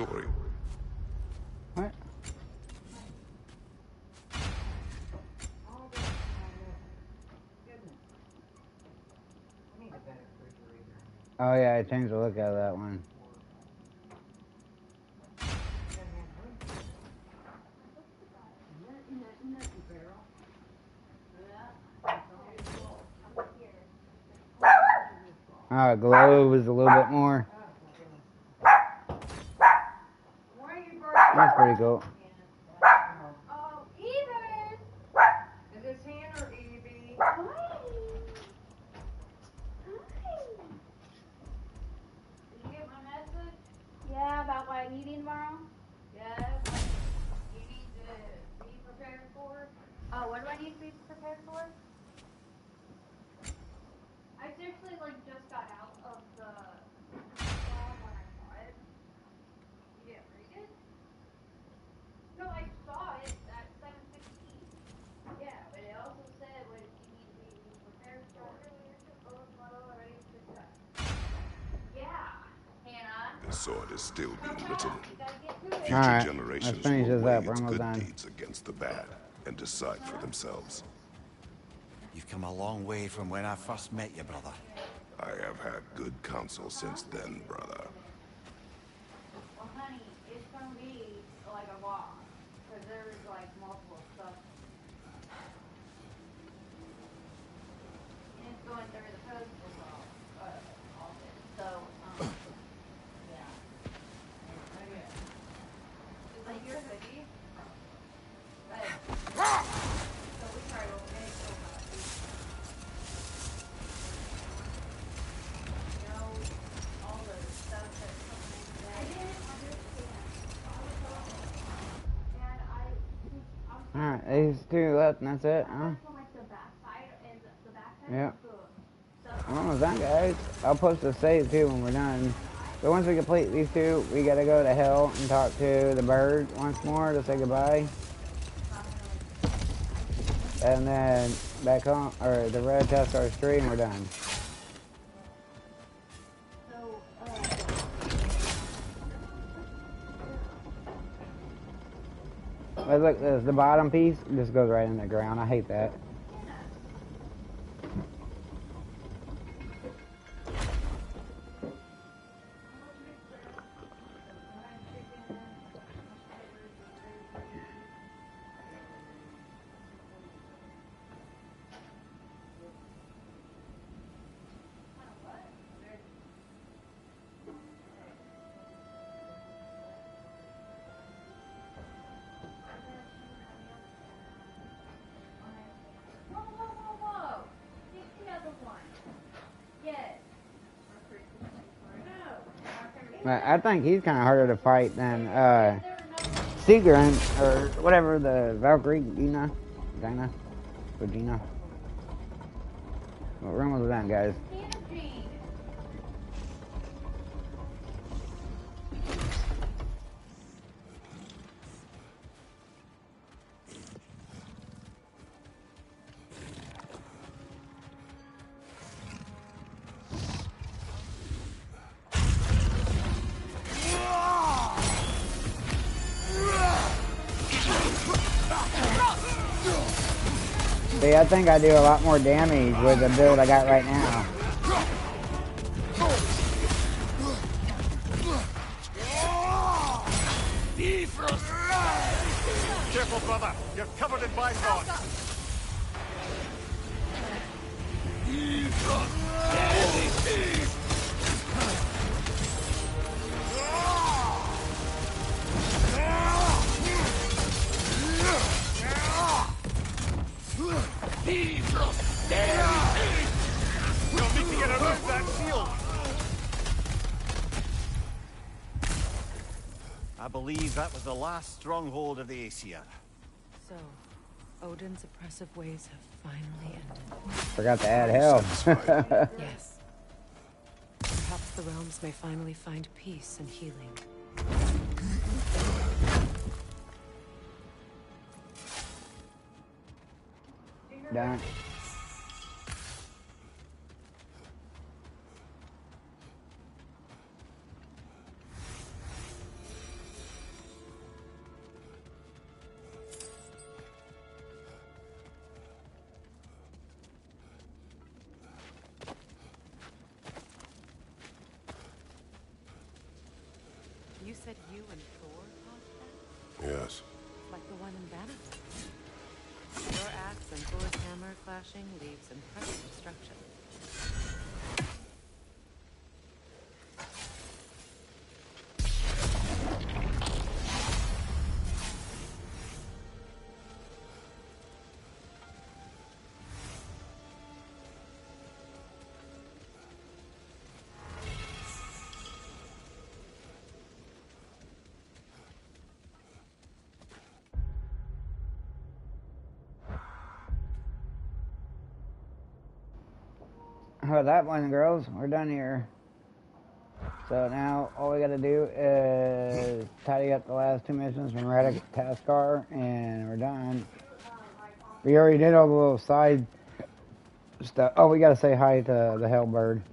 story.
What? Oh yeah, I changed the look out of that one. Oh, glow was a little bit more. That's pretty cool.
Oh, Evie! Is this Hannah or Evie? Hi. Did you get my message? Yeah, about what I'm eating tomorrow? Yes. You need to be prepared for? Oh, what do I need to be prepared for? I seriously, just got out of the blog when I saw it. You didn't read it? No, I saw it at 7:15. Yeah, but it also said what you need to be prepared for. Yeah, Hannah.
The sword is still being written.
All
Future
right,
generations
let's finish
will
this
weigh
up. We're
its
almost
good
done.
deeds against the bad and decide for themselves.
You've come a long way from when I first met you, brother.
I have had good counsel since then, brother.
Well, honey, it's gonna be like a lot, because there's multiple stuff. And it's going through the post as well, all this. So, yeah. Is that your hoodie? So we tried over there, so all the stuff that's coming in today. I didn't understand.
Alright, these two left and that's it, huh?
The backside and the backside.
Yeah. We're almost done, guys. I'll post a save too when we're done. So once we complete these two, we gotta go to hell and talk to the bird once more to say goodbye. And then back on, or the red test our stream, we're done. But look, the bottom piece just goes right in the ground. I hate that. I think he's kind of harder to fight than Seagrin, or whatever, the Valkyrie, Dina, Regina. What room was that, guys? See, I think I do a lot more damage with the build I got right now.
Careful, brother. You're covered in bifrost. You'll need to get around that shield. I believe that was the last stronghold of the Aesir.
So, Odin's oppressive ways have finally ended.
Forgot to add hell.
Yes. Perhaps the realms may finally find peace and healing.
Done.
You said you and Thor caused that?
Yes.
Like the one in Vanaheim. Your axe and Thor's hammer clashing leaves impressive destruction.
Oh, that one, girls. We're done here. So now all we gotta do is tidy up the last 2 missions from Madagascar, and we're done. We already did all the little side stuff. Oh, we gotta say hi to the Hellbird.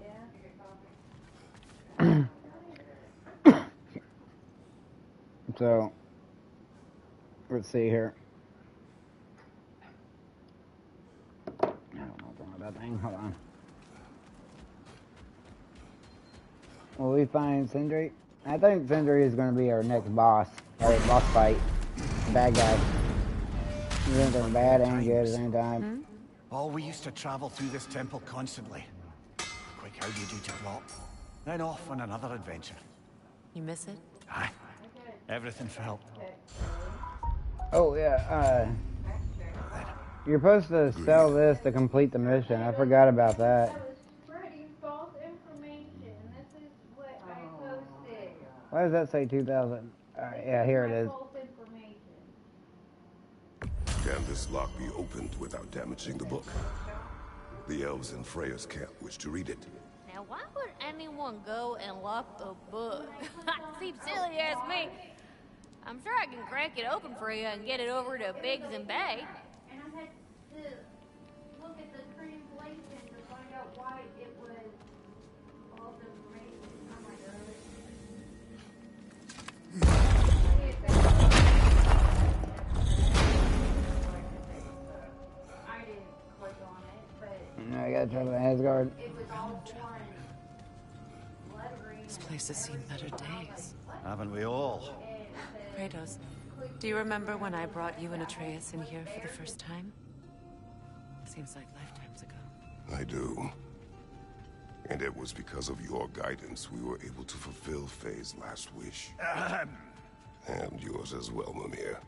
So, let's see here. I don't know what's wrong with that thing. Hold on. Will we find Sindri? I think Sindri is going to be our next boss. Or boss fight. Bad guy. He's anything bad and good at the same time.
Oh, we used to travel through this temple constantly. Quick, how do you do to plot? Then off on another adventure.
You miss it?
Aye. Everything for help.
Oh, yeah, you're supposed to sell this to complete the mission. I forgot about that. Why does that say 2,000? Yeah, here it is.
Can this lock be opened without damaging the book? The elves in Freya's camp wish to read it.
Now, why would anyone go and lock the book? Seems silly as me. I'm sure I can crack it open for you and get it over to Biggs and Bay.
And I had to look at the translation to find out why it was false information. Oh my god. I didn't click on it, but
I gotta travel to Asgard.
it was all one lettering.
This place has seen better days.
Haven't we all?
Kratos, do you remember when I brought you and Atreus in here for the first time? Seems like lifetimes ago.
I do. And it was because of your guidance we were able to fulfill Faye's last wish. And yours as well, Mimir.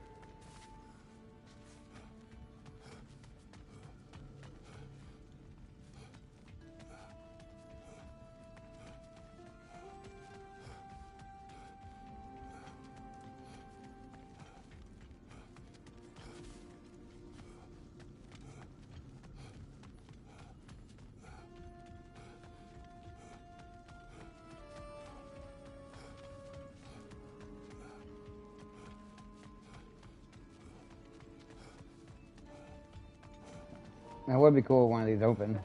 That would be cool if one of these open.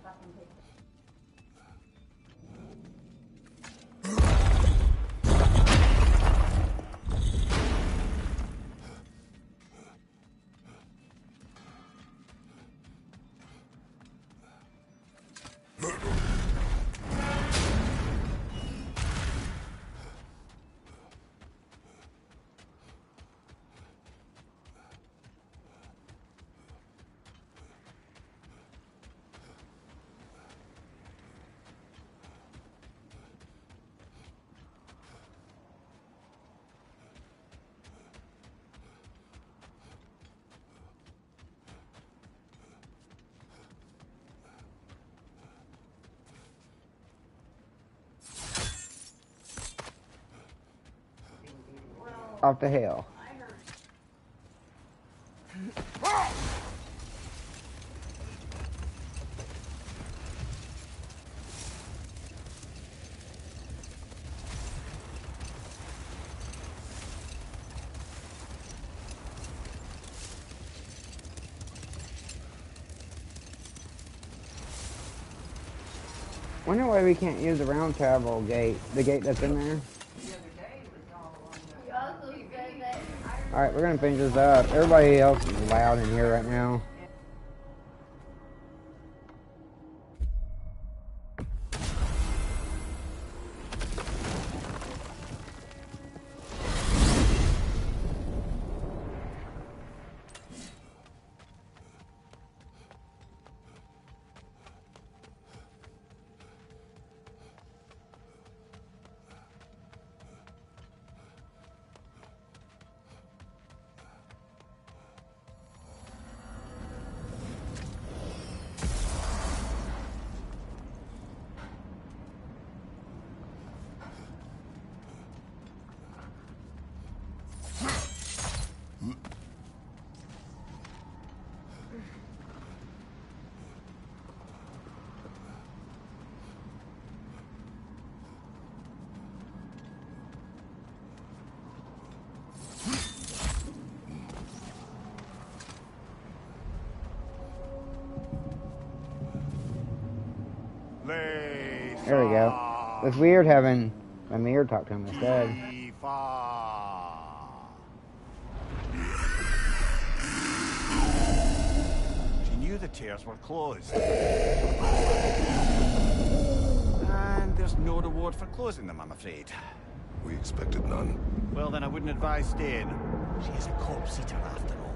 Off to hell. Wonder why we can't use the round travel gate, the gate that's in there. Alright, we're gonna finish this up. Everybody else is loud in here right now. There we go. It's weird having a mirror talk to him instead.
She knew the tears were closed. And there's no reward for closing them, I'm afraid.
We expected none.
Well, then I wouldn't advise staying. She is a corpse-eater after all.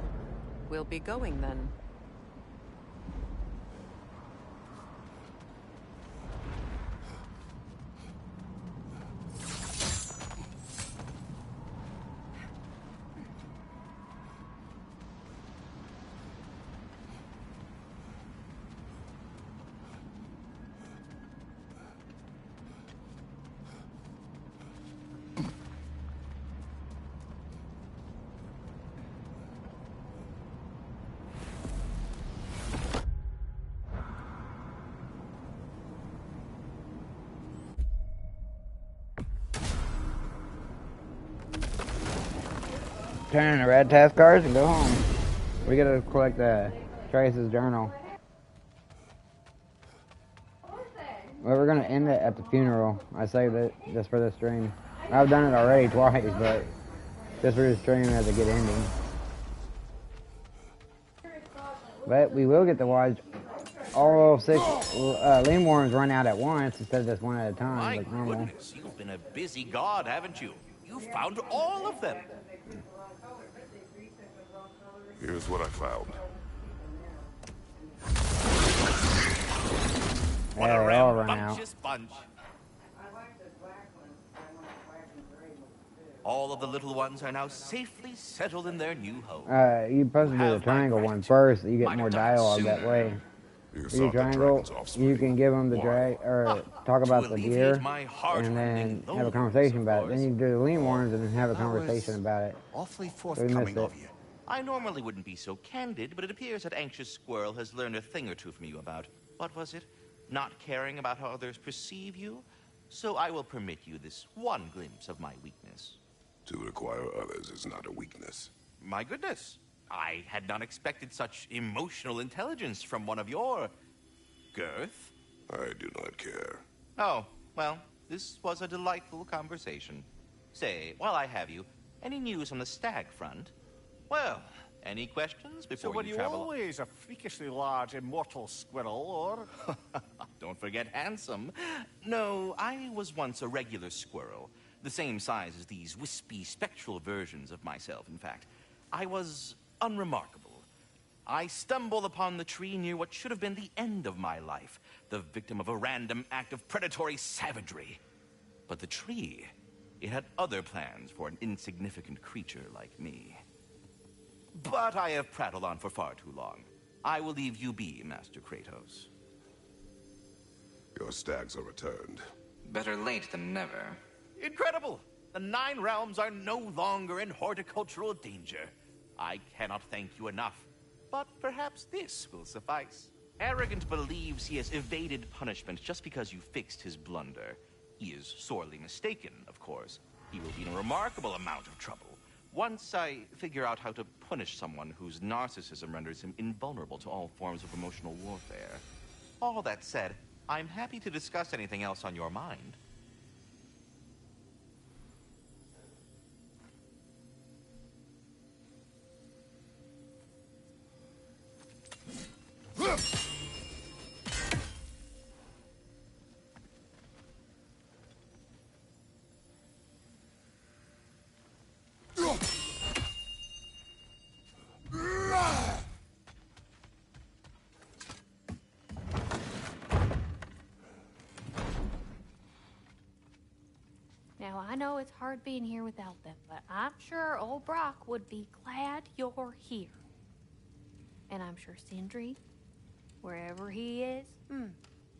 We'll be going then.
Turn in the red task cards and go home. We gotta collect Trace's journal. Well, we're gonna end it at the funeral. I saved it just for this stream. I've done it already twice, but just for this stream as a good ending. But we will get to watch all 6 Lean Worms run out at once instead of just one at a time.
My
like normal.
goodness, you've been a busy god, haven't you? You found all of them.
Here's what I found.
What a rambunctious bunch. All of the little ones are now safely settled in their new home.
You're supposed to do the triangle one first. You get more dialogue that way. You do triangle, you can give them the drag, or talk about the deer, and then have a conversation about it. Then you can do the lean ones and then have a conversation about it.
Awfully
So we missed
forthcoming
it.
of you.
I normally wouldn't be so candid, but it appears that Anxious Squirrel has learned a thing or two from you about, what was it? Not caring about how others perceive you? So I will permit you this one glimpse of my weakness.
To require others is not a weakness.
My goodness, I had not expected such emotional intelligence from one of your girth.
I do not care.
Oh, well, this was a delightful conversation. Say, while I have you, any news on the stag front? Well, any questions before
So were
you
you
travel?
always a freakishly large immortal squirrel, or?
Don't forget handsome. No, I was once a regular squirrel. The same size as these wispy, spectral versions of myself, in fact. I was unremarkable. I stumbled upon the tree near what should have been the end of my life, the victim of a random act of predatory savagery. But the tree, it had other plans for an insignificant creature like me. But I have prattled on for far too long. I will leave you be, Master Kratos.
Your stags are returned.
Better late than never.
Incredible! The 9 realms are no longer in horticultural danger. I cannot thank you enough, but perhaps this will suffice. Arrogant believes he has evaded punishment just because you fixed his blunder. He is sorely mistaken, of course. He will be in a remarkable amount of trouble. Once I figure out how to punish someone whose narcissism renders him invulnerable to all forms of emotional warfare. All that said, I'm happy to discuss anything else on your mind.
Now, I know it's hard being here without them, but I'm sure old Brock would be glad you're here. And I'm sure Sindri, wherever he is,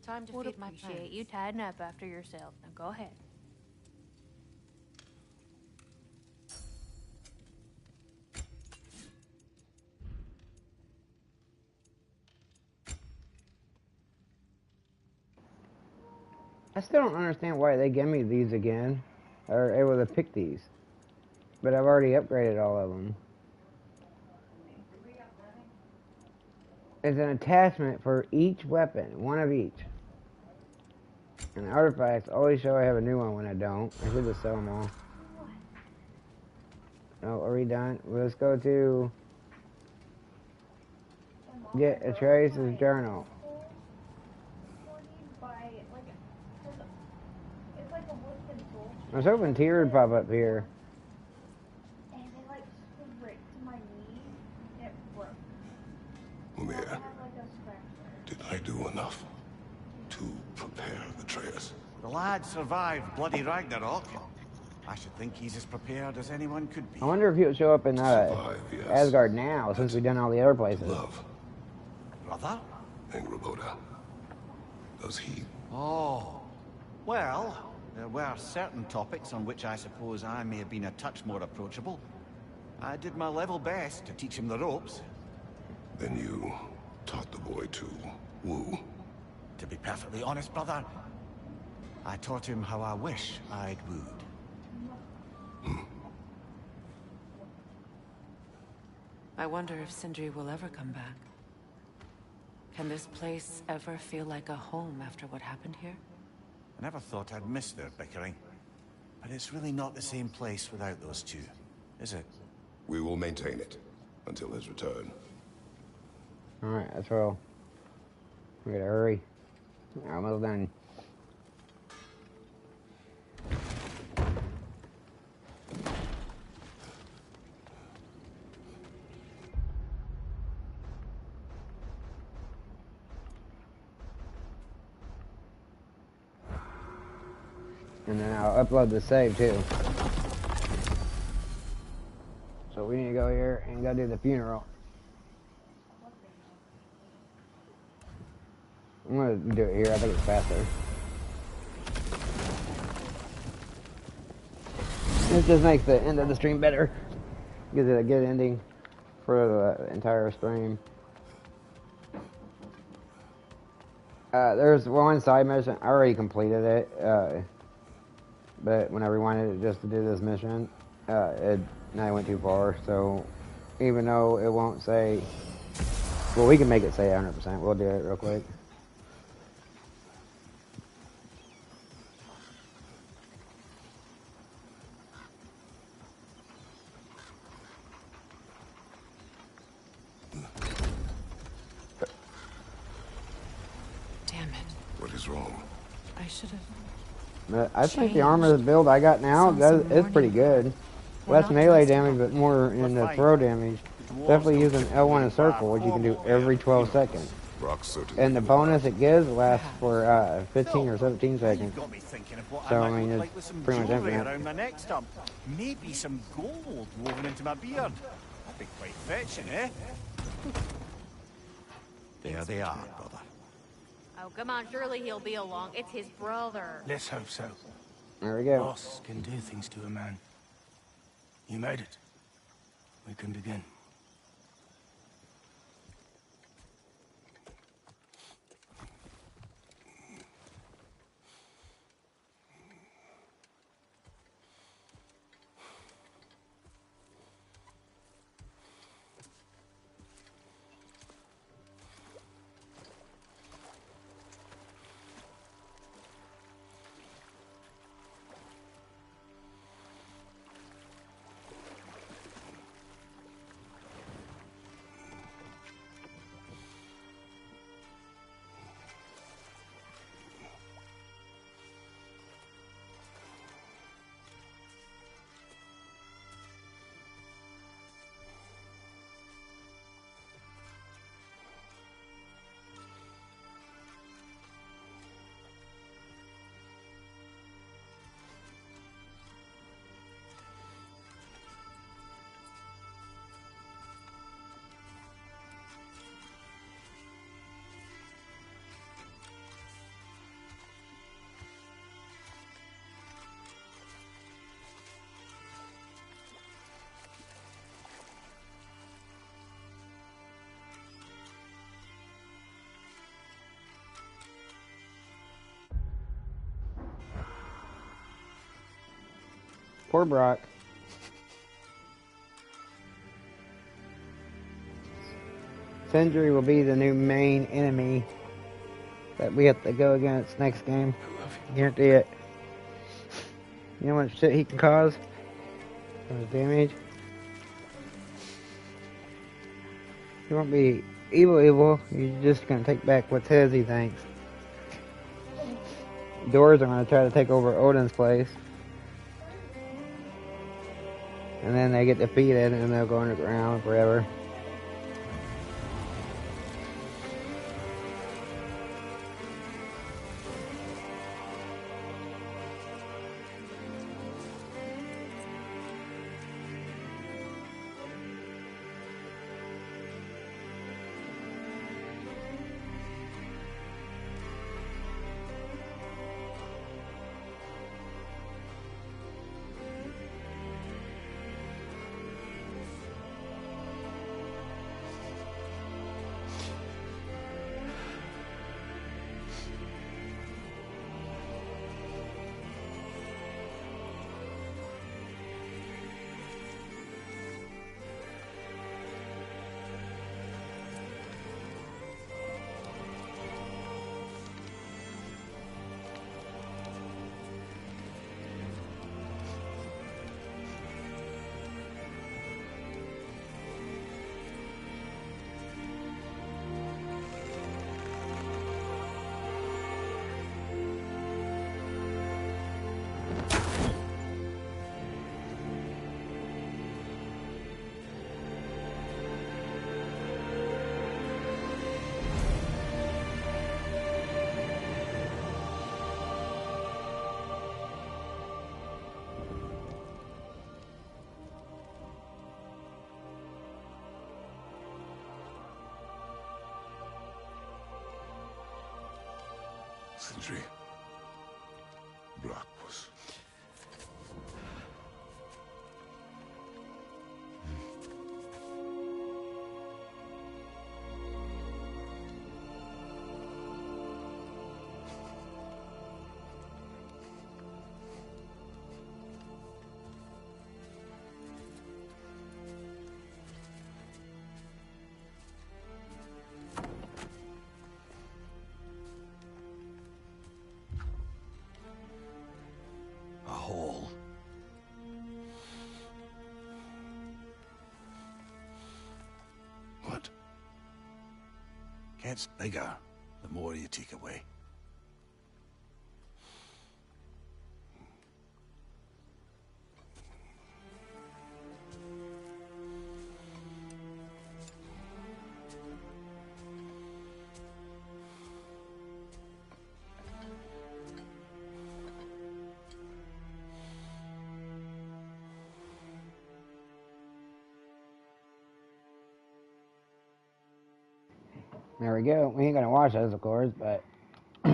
Time to
would
feed my
appreciate
plants.
you tidying up after yourself. Now go ahead.
I still don't understand why they gave me these again, or able to pick these. But I've already upgraded all of them. It's an attachment for each weapon, one of each. And artifacts always show I have a new one when I don't. I should just sell them all. Oh, are we done? Let's go to get a Trace's journal. I was hoping Tyr would pop up here.
Mimir, did I do enough to prepare Atreus?
The lad survived bloody Ragnarok. I should think he's as prepared as anyone could be.
I wonder if he'll show up in
Survive, yes.
Asgard now, since we've done all the other places.
Love.
Brother?
Angrboda. Does he?
Oh. Well, there were certain topics on which I suppose I may have been a touch more approachable. I did my level best to teach him the ropes.
Then you taught the boy to woo?
To be perfectly honest, brother, I taught him how I wish I'd wooed.
I wonder if Sindri will ever come back. Can this place ever feel like a home after what happened here?
I never thought I'd miss their bickering. But it's really not the same place without those two, is it?
We will maintain it until his return.
Alright, let's roll. We gotta hurry. Almost done. And then I'll upload the save too. So we need to go here and go do the funeral. I'm gonna do it here, I think it's faster. This just makes the end of the stream better. Gives it a good ending for the entire stream. There's one side mission, I already completed it. But when I rewinded it just to do this mission, now I went too far, so even though it won't say, well, we can make it say 100%, we'll do it real quick.
Damn it.
What is wrong?
I should have...
But I think the armor build I got now is pretty good. Less melee damage, but more in the throw damage. Definitely using L1 and circle, which you can do every 12 seconds. And the bonus it gives lasts for 15 or 17 seconds. So I mean, it's pretty much infinite.
Maybe some gold woven into my beard. That'd be quite fetching, eh? There they are, brother.
Oh, come on, surely he'll be along. It's his brother.
Let's hope so.
There we go.
Boss can do things to a man. You made it. We can begin.
Poor Brock. Sindri will be the new main enemy that we have to go against next game. Guarantee it. You know how much shit he can cause? How much damage? He won't be evil. He's just gonna take back what's his, he thinks. Doors are gonna try to take over Odin's place. And then they get defeated and they'll go underground forever.
Sindri. Brock was...
Gets bigger, the more you take away.
There we go. We ain't gonna watch those, of course, but we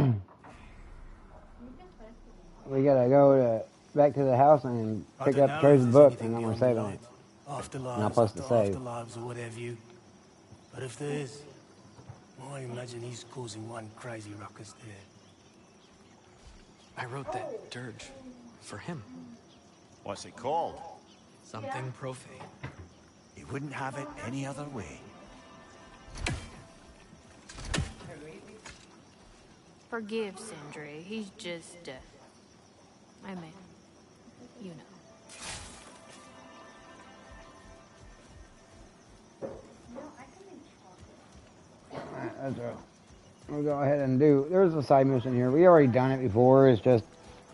gotta go back to the house and pick up Troy's book, and then we're saving it. Not supposed to save.
Afterlives or whatever you. But if there is, I imagine he's causing one crazy ruckus there.
I wrote that dirge for him.
What's it called?
Something profane.
He wouldn't have it any other way.
Forgive Sindri. He's just, I mean, you know.
Alright, that's what we'll go ahead and do. There's a side mission here. We already done it before. It's just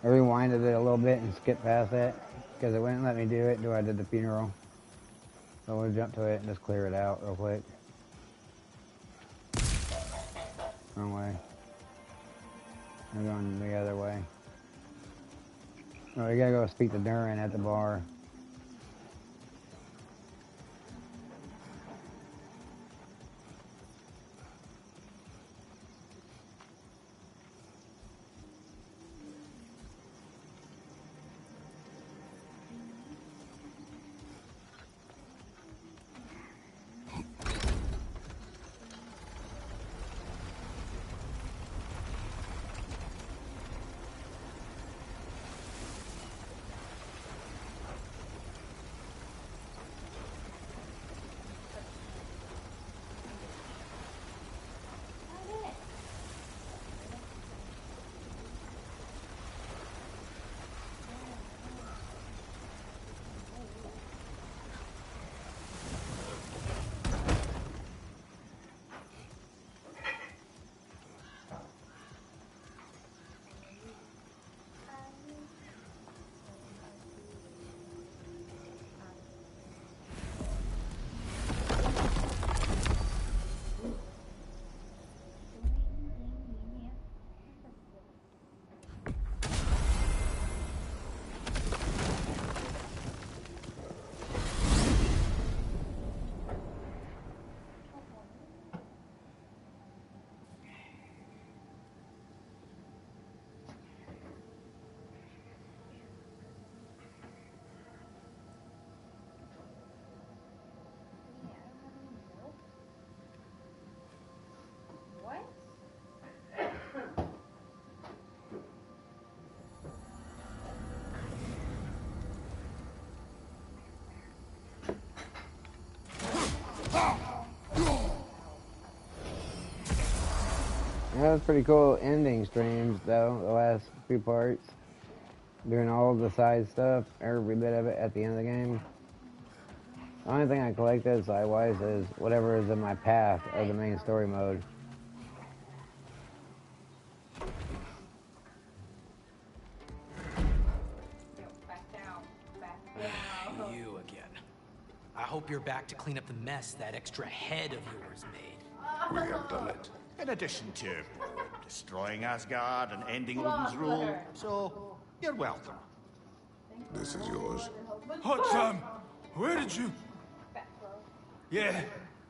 I rewinded it a little bit and skipped past it because it wouldn't let me do it until I did the funeral. So we'll jump to it and just clear it out real quick. Wrong way. We're going the other way. Oh, we gotta go speak to Durin at the bar. That was pretty cool ending streams, though, the last few parts. Doing all the side stuff, every bit of it at the end of the game. The only thing I collected side-wise is whatever is in my path of the main story mode.
You again. I hope you're back to clean up the mess that extra head of yours made.
We have done it.
In addition to destroying Asgard and ending Odin's rule, so you're welcome.
This is yours.
Hot Sam, where did you? Yeah,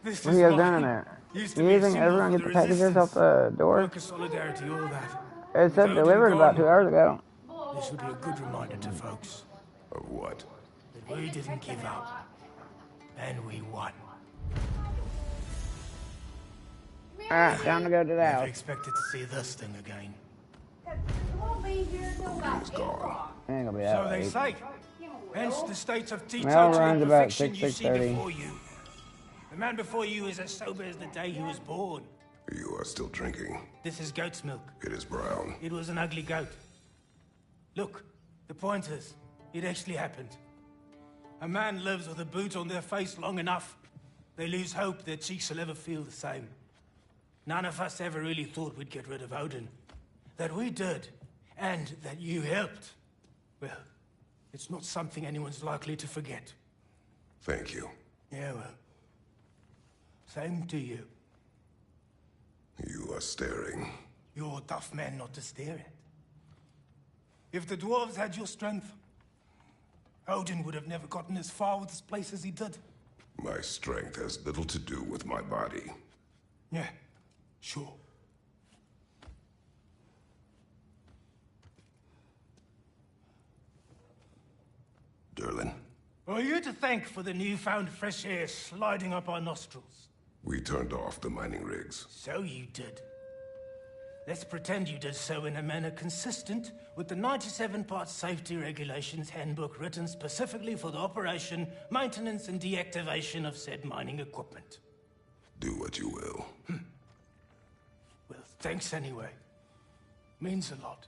this
What are you guys doing in there? You think everyone get the packages off the door?
Solidarity, all that.
It said delivered about 2 hours ago.
This would be a good reminder to folks.
Of what?
That we didn't give up. And we won.
Alright, time to go to the
Never
house.
expected to see this thing again.
Odin's gone.
It ain't gonna be that
So they
late.
say. Hence the state of
Mail
teetotal
runs about
perfection you see
6:30.
before you. The man before you is as sober as the day he was born.
You are still drinking.
This is goat's milk.
It is brown.
It was an ugly goat. Look, the point is, it actually happened. A man lives with a boot on their face long enough, they lose hope their cheeks will ever feel the same. None of us ever really thought we'd get rid of Odin. That we did, and that you helped. Well, it's not something anyone's likely to forget.
Thank you.
Yeah, well, same to you.
You are staring.
You're a tough man not to stare at. If the dwarves had your strength, Odin would have never gotten as far with this place as he did.
My strength has little to do with my body.
Yeah, sure.
Durlin,
Are you to thank for the newfound fresh air sliding up our nostrils?
we turned off the mining rigs.
So you did. Let's pretend you did so in a manner consistent with the 97-part safety regulations handbook written specifically for the operation, maintenance, and deactivation of said mining equipment.
Do what you will.
Well, thanks anyway. Means a lot.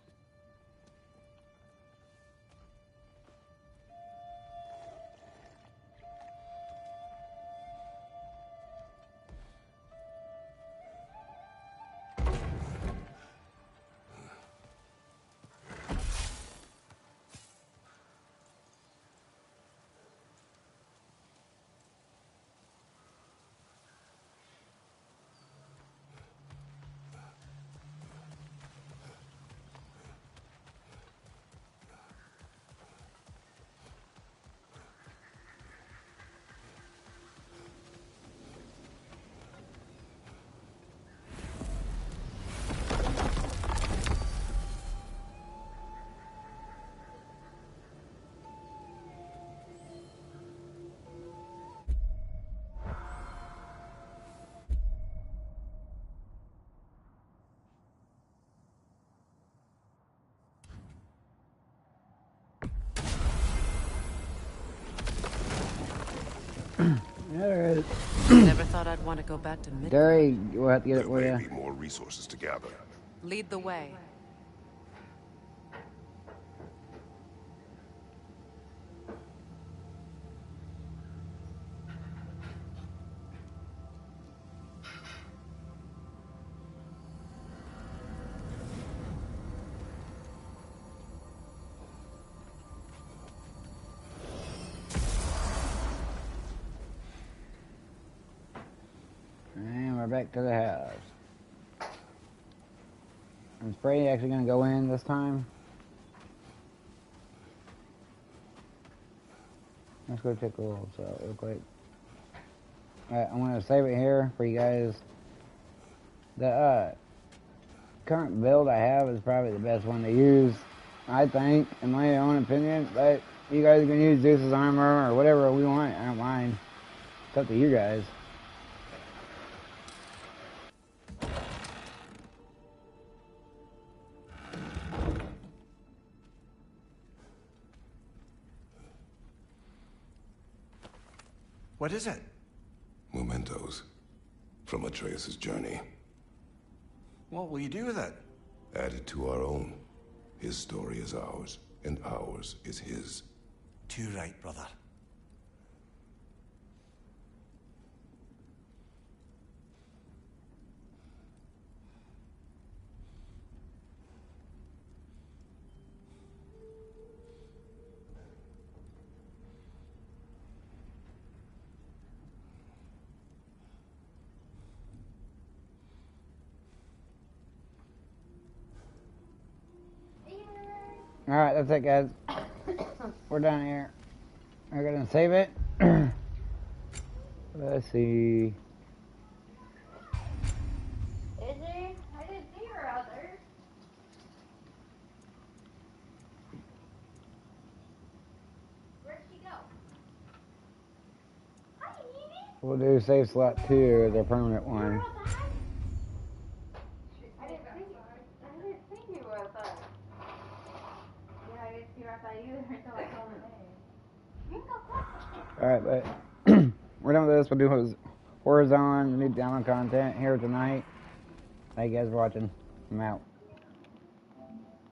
There it is.
Never thought I'd want to go back to Midgard.
Gary, we'll have to get it for
There may
you.
be more resources to gather.
Lead the way.
And we're back to the house. Is Brady actually going to go in this time? Let's go take a little shot real quick. Alright, I'm going to save it here for you guys. The current build I have is probably the best one to use, I think, in my own opinion. But you guys can use Zeus's armor or whatever we want. I don't mind. It's up to you guys.
What is it?
Mementos from Atreus' journey.
What will you do with it?
Add it to our own. His story is ours, and ours is his.
Too right, brother.
Alright, that's it, guys. We're done here. We're gonna save it. Let's see.
Is there? I didn't see her out there. Where'd she go? Hi, Evie.
We'll do save slot 2, the permanent one.
I didn't think you were outside. Yeah, I didn't see her outside either until I saw her name. You can go quick.
Alright, but we're done with this. We'll do Horizon, new download content here tonight. Thank you guys for watching. I'm out.